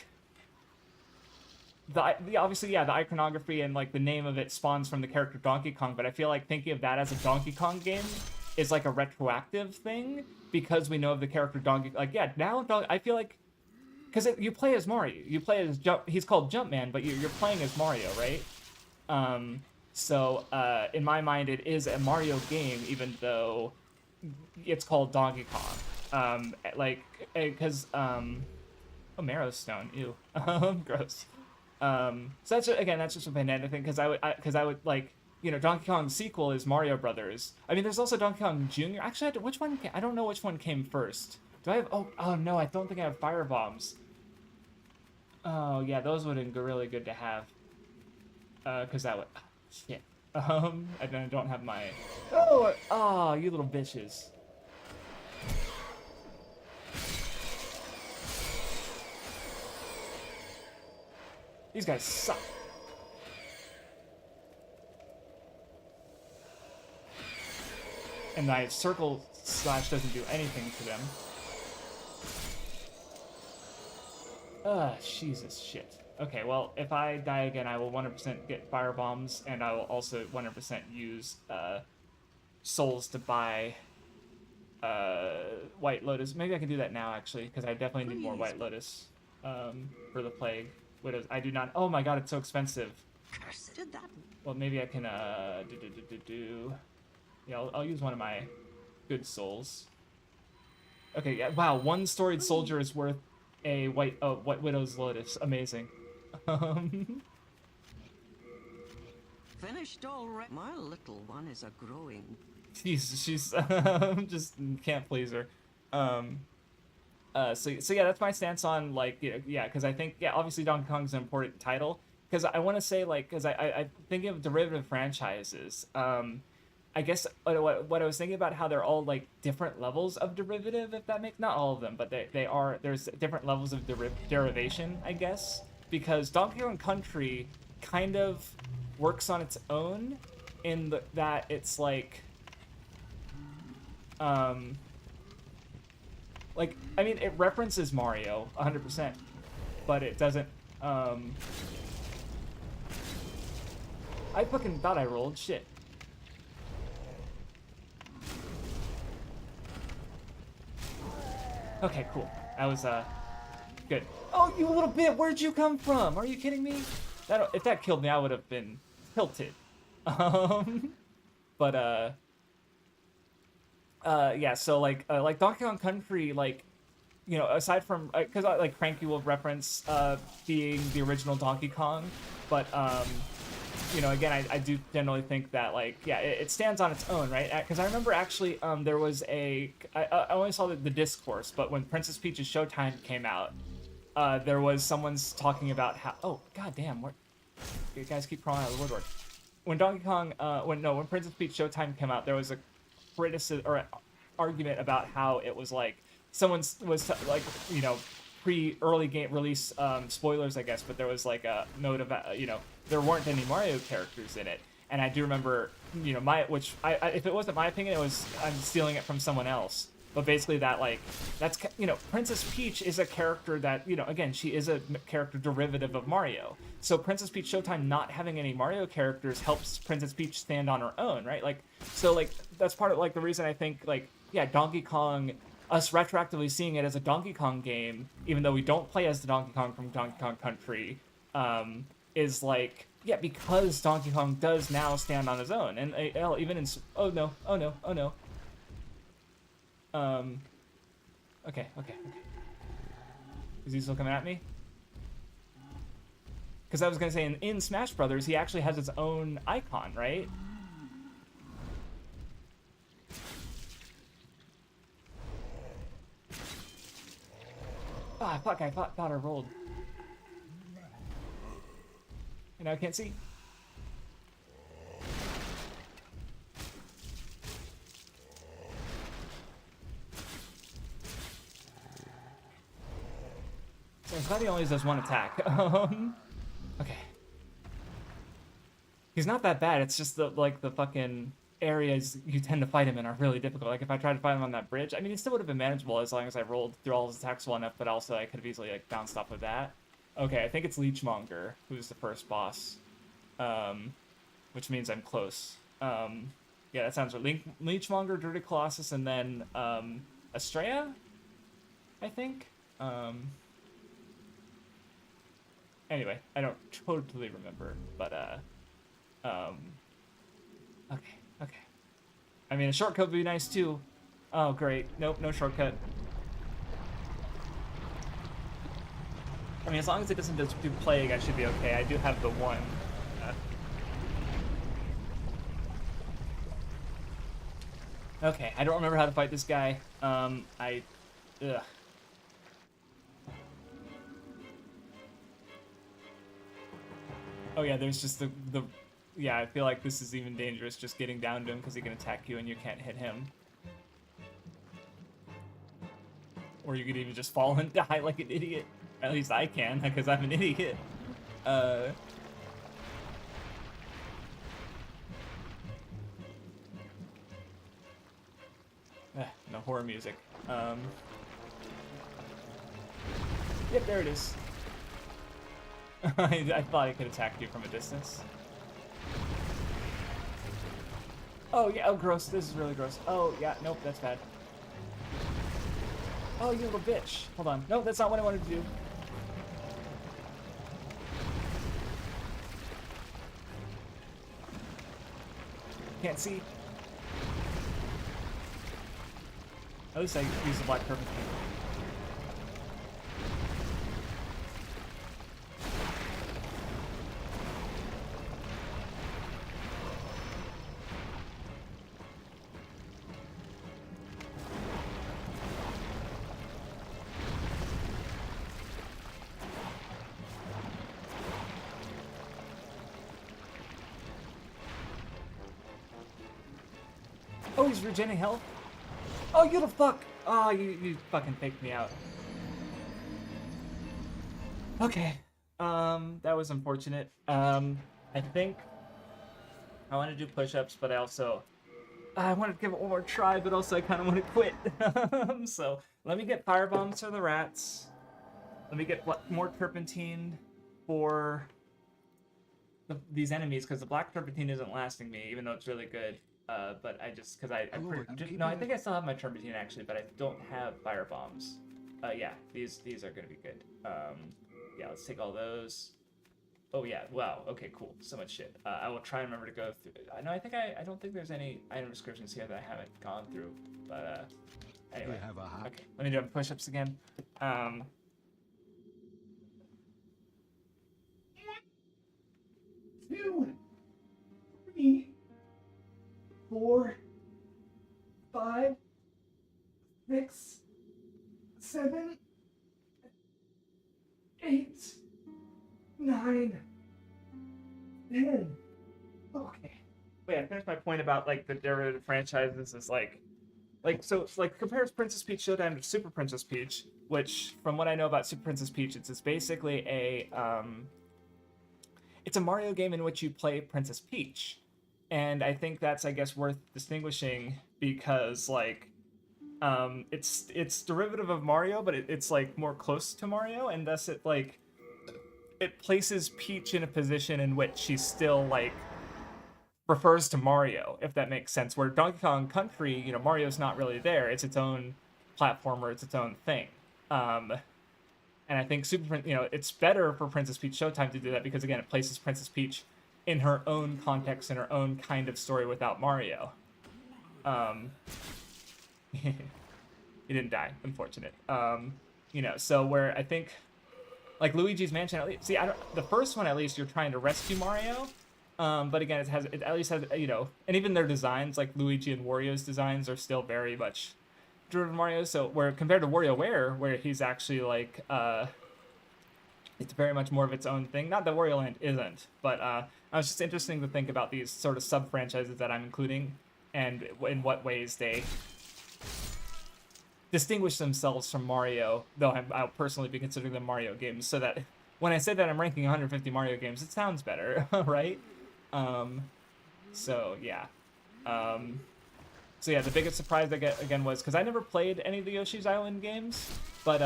Obviously, yeah, the iconography and like the name of it spawns from the character Donkey Kong, but I feel like thinking of that as a Donkey Kong game is like a retroactive thing because we know of the character Donkey. Like, yeah, now I feel like because you play as Mario, you play as he's called Jumpman, but you're playing as Mario, right? So in my mind, it is a Mario game, even though it's called Donkey Kong. Like because oh, Marrow Stone, ew, gross. So that's just a pedantic thing because I would like, you know, Donkey Kong's sequel is Mario Brothers. I mean, there's also Donkey Kong Jr. Actually, which one? I don't know which one came first. Do I have? Oh no, I don't think I have fire bombs. Oh yeah, those would have been really good to have. Cause that would shit. And then I don't have my. Oh, you little bitches. These guys suck. And my circle slash doesn't do anything to them. Jesus shit. Okay, well, if I die again, I will 100% get fire bombs, and I will also 100% use souls to buy White Lotus. Maybe I can do that now, actually, because I definitely need more White Lotus for the plague. Widows. I do not. Oh my god, it's so expensive. Did that? Well, maybe I can. Yeah, I'll use one of my good souls. Okay. Yeah. Wow. One storied soldier is worth a White Widow's Lotus. Amazing. Finished already. My little one is a growing. She's just can't please her. So yeah, that's my stance on, like, you know, yeah, because I think, yeah, obviously Donkey Kong's an important title, because I want to say, like, because I think of derivative franchises, I guess what I was thinking about how they're all, like, different levels of derivative, if that makes, not all of them, but there's different levels of derivation, I guess, because Donkey Kong Country kind of works on its own in that it's, like, like, I mean, it references Mario 100%, but it doesn't, I fucking thought I rolled, shit. Okay, cool. That was, good. Oh, you little bit, where'd you come from? Are you kidding me? If that killed me, I would have been tilted. But, yeah, so, like Donkey Kong Country, like, you know, aside from, because, like, Cranky will reference, being the original Donkey Kong, but, you know, again, I do generally think that, like, yeah, it stands on its own, right? Because I remember, actually, there was I only saw the discourse, but when Princess Peach's Showtime came out, there was someone's talking about how, oh, goddamn, you guys keep crawling out of the woodwork. When Donkey Kong, when Princess Peach Showtime came out, there was a criticism or argument about how it was like someone was like, you know, early game release spoilers, I guess, but there was like a note about, you know, there weren't any Mario characters in it, and I do remember, you know, which if it wasn't my opinion, I'm stealing it from someone else, but basically that, like, that's, you know, Princess Peach is a character that, you know, again, she is a character derivative of Mario, so Princess Peach Showtime not having any Mario characters helps Princess Peach stand on her own, right? Like, so, like, that's part of, like, the reason I think, like, yeah, Donkey Kong, us retroactively seeing it as a Donkey Kong game, even though we don't play as the Donkey Kong from Donkey Kong Country, is like, yeah, because Donkey Kong does now stand on his own, and even in, oh no, okay, is he still coming at me? Because I was gonna say, in Smash Brothers, he actually has his own icon, right? Ah, fuck, I thought I rolled. And now I can't see. I'm glad he only does one attack. Okay. He's not that bad. It's just the the fucking areas you tend to fight him in are really difficult. Like if I tried to fight him on that bridge, I mean, it still would have been manageable as long as I rolled through all his attacks well enough. But also I could have easily like bounced off of that. Okay, I think it's Leechmonger who's the first boss, which means I'm close. Yeah, that sounds right. Leechmonger, Dirty Colossus, and then Estrella, I think. Anyway, I don't totally remember, but okay. I mean, a shortcut would be nice too. Oh, great. Nope, no shortcut. I mean, as long as it doesn't do plague, I should be okay. I do have the one. Okay, I don't remember how to fight this guy. Ugh. Oh yeah, there's just the yeah, I feel like this is even dangerous just getting down to him because he can attack you and you can't hit him. Or you could even just fall and die like an idiot. At least I can, because I'm an idiot. No horror music. Yep, there it is. I thought I could attack you from a distance. Oh, yeah, oh, gross. This is really gross. Oh, yeah, nope, that's bad. Oh, you little bitch. Hold on. No, that's not what I wanted to do. Can't see. At least I use the black turpentine. Oh, he's regenerating health? Oh, you the fuck! Oh, you fucking faked me out. Okay. That was unfortunate. I think I want to do push-ups, but I want to give it one more try, but also I kind of want to quit. So let me get fire bombs for the rats. Let me get more turpentine for these enemies, because the black turpentine isn't lasting me, even though it's really good. But I just, because I think I still have my turpentine actually, but I don't have fire bombs. Yeah, these are gonna be good. Yeah, let's take all those. Oh yeah, wow, okay, cool, so much shit. I will try and remember to go through. No, I don't think there's any item descriptions here that I haven't gone through, but anyway. Okay, let me do push-ups again. 2, 3, 4, 5, 6, 7, 8, 9, 10. Okay. Wait, I finished my point about like the derivative franchises is so it's like compares Princess Peach Showtime to Super Princess Peach, which from what I know about Super Princess Peach, it's basically it's a Mario game in which you play Princess Peach. And I think that's, I guess, worth distinguishing because, like, it's derivative of Mario, but it's like more close to Mario, and thus it places Peach in a position in which she's still like refers to Mario, if that makes sense. Where Donkey Kong Country, you know, Mario's not really there; it's its own platformer, it's its own thing. And I think it's better for Princess Peach Showtime to do that because again, it places Princess Peach in her own context, in her own kind of story without Mario. He didn't die, unfortunate. So where I think, like Luigi's Mansion, at least, the first one at least you're trying to rescue Mario, but again it at least has and even their designs, like Luigi and Wario's designs, are still very much driven Mario. So where compared to WarioWare, where he's actually like it's very much more of its own thing. Not that Wario Land isn't, but it's just interesting to think about these sort of sub-franchises that I'm including and in what ways they distinguish themselves from Mario, though I'll personally be considering them Mario games, so that when I say that I'm ranking 150 Mario games, it sounds better, right? So yeah. So yeah, the biggest surprise I get again was because I never played any of the Yoshi's Island games, but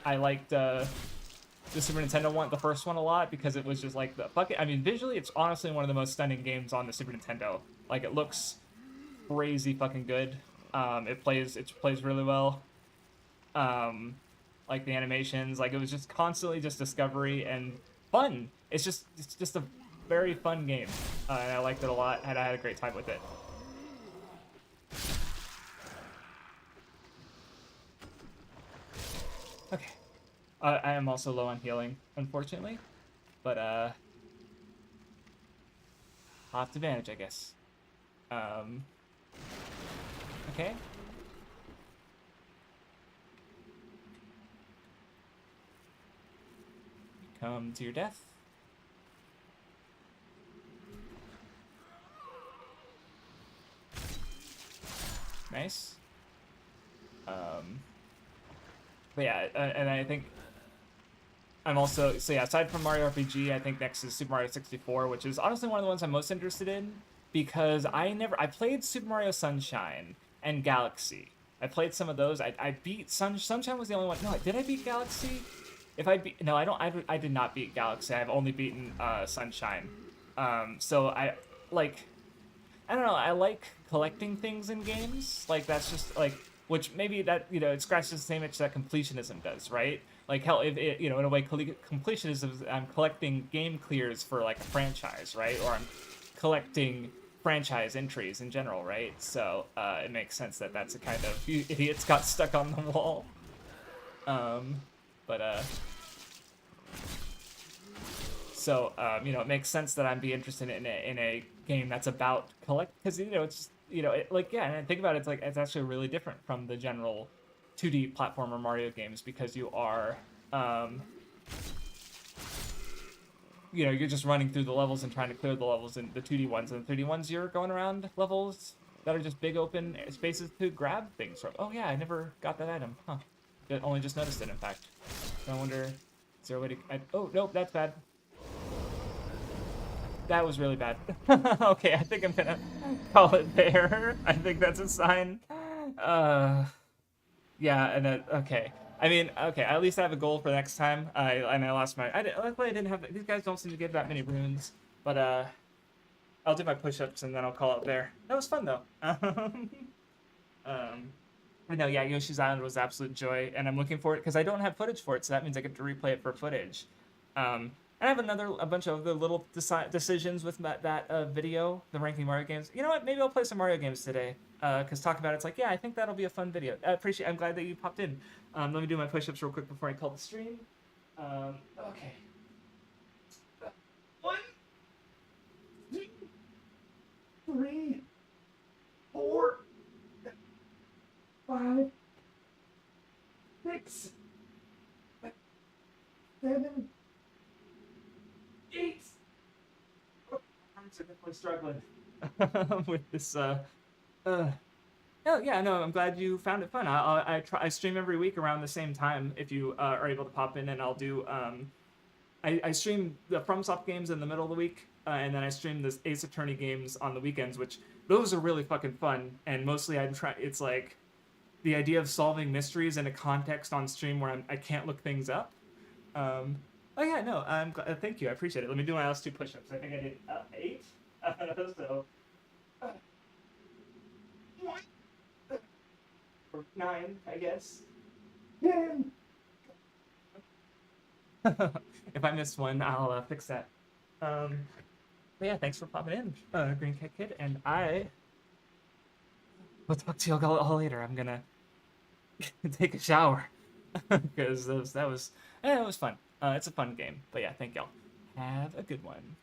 I liked the Super Nintendo one, the first one, a lot because it was just like the fucking. I mean, visually, it's honestly one of the most stunning games on the Super Nintendo. Like, it looks crazy fucking good. It plays really well. Like the animations, like it was just constantly just discovery and fun. It's just a very fun game, and I liked it a lot, and I had a great time with it. Okay. I am also low on healing, unfortunately. But, I'll have to manage, I guess. Okay. Come to your death. Nice. But yeah, and I think I'm also, so yeah, aside from Mario RPG, I think next is Super Mario 64, which is honestly one of the ones I'm most interested in, because I played Super Mario Sunshine and Galaxy. I played some of those. I beat Sunshine was the only one. No, did I beat Galaxy? No, I did not beat Galaxy. I've only beaten Sunshine. So I don't know, I like collecting things in games. Like, that's just like, which maybe that, it scratches the same itch that completionism does, right? Like, hell, if it, in a way, completionism is I'm collecting game clears for like a franchise, right? Or I'm collecting franchise entries in general, right? So it makes sense that that's a kind of, you idiots got stuck on the wall. So it makes sense that I'd be interested in a game that's about collect, because it's and I think about it, it's actually really different from the general 2D platformer Mario games, because you are you're just running through the levels and trying to clear the levels in the 2D ones, and the 3D ones you're going around levels that are just big open spaces to grab things from. Oh yeah, I never got that item. Huh. Only just noticed it, in fact. So I wonder, is there a way to... oh, nope, that's bad. That was really bad. Okay, I think I'm gonna call it there. I think that's a sign. Yeah, and okay. I mean, okay, at least I have a goal for next time. I lost my... Luckily I didn't have... These guys don't seem to get that many runes. But, I'll do my push-ups and then I'll call it there. That was fun, though. But no, yeah, Yoshi's Island was absolute joy, and I'm looking forward, because I don't have footage for it, so that means I get to replay it for footage. And I have a bunch of other little decisions with that video, the ranking Mario games. You know what? Maybe I'll play some Mario games today, because talking about it's like, yeah, I think that'll be a fun video. I'm glad that you popped in. Let me do my push-ups real quick before I call the stream. Okay. 1, 2, 3, 4, 5, 6, 7, 8. Oh, I'm definitely struggling with this. Oh yeah, no, I'm glad you found it fun. I stream every week around the same time if you are able to pop in, and I'll do I stream the FromSoft games in the middle of the week, and then I stream the Ace Attorney games on the weekends, which those are really fucking fun. And mostly it's like the idea of solving mysteries in a context on stream where I can't look things up. Oh yeah, no, I'm glad, thank you, I appreciate it. Let me do my last 2 push-ups. I think I did 8. So 1, or 9, I guess. 10. If I missed one, I'll fix that. But yeah, thanks for popping in, Green Cat Kid, and I will talk to you all later. I'm gonna take a shower because it was fun. It's a fun game. But yeah, thank y'all. Have a good one.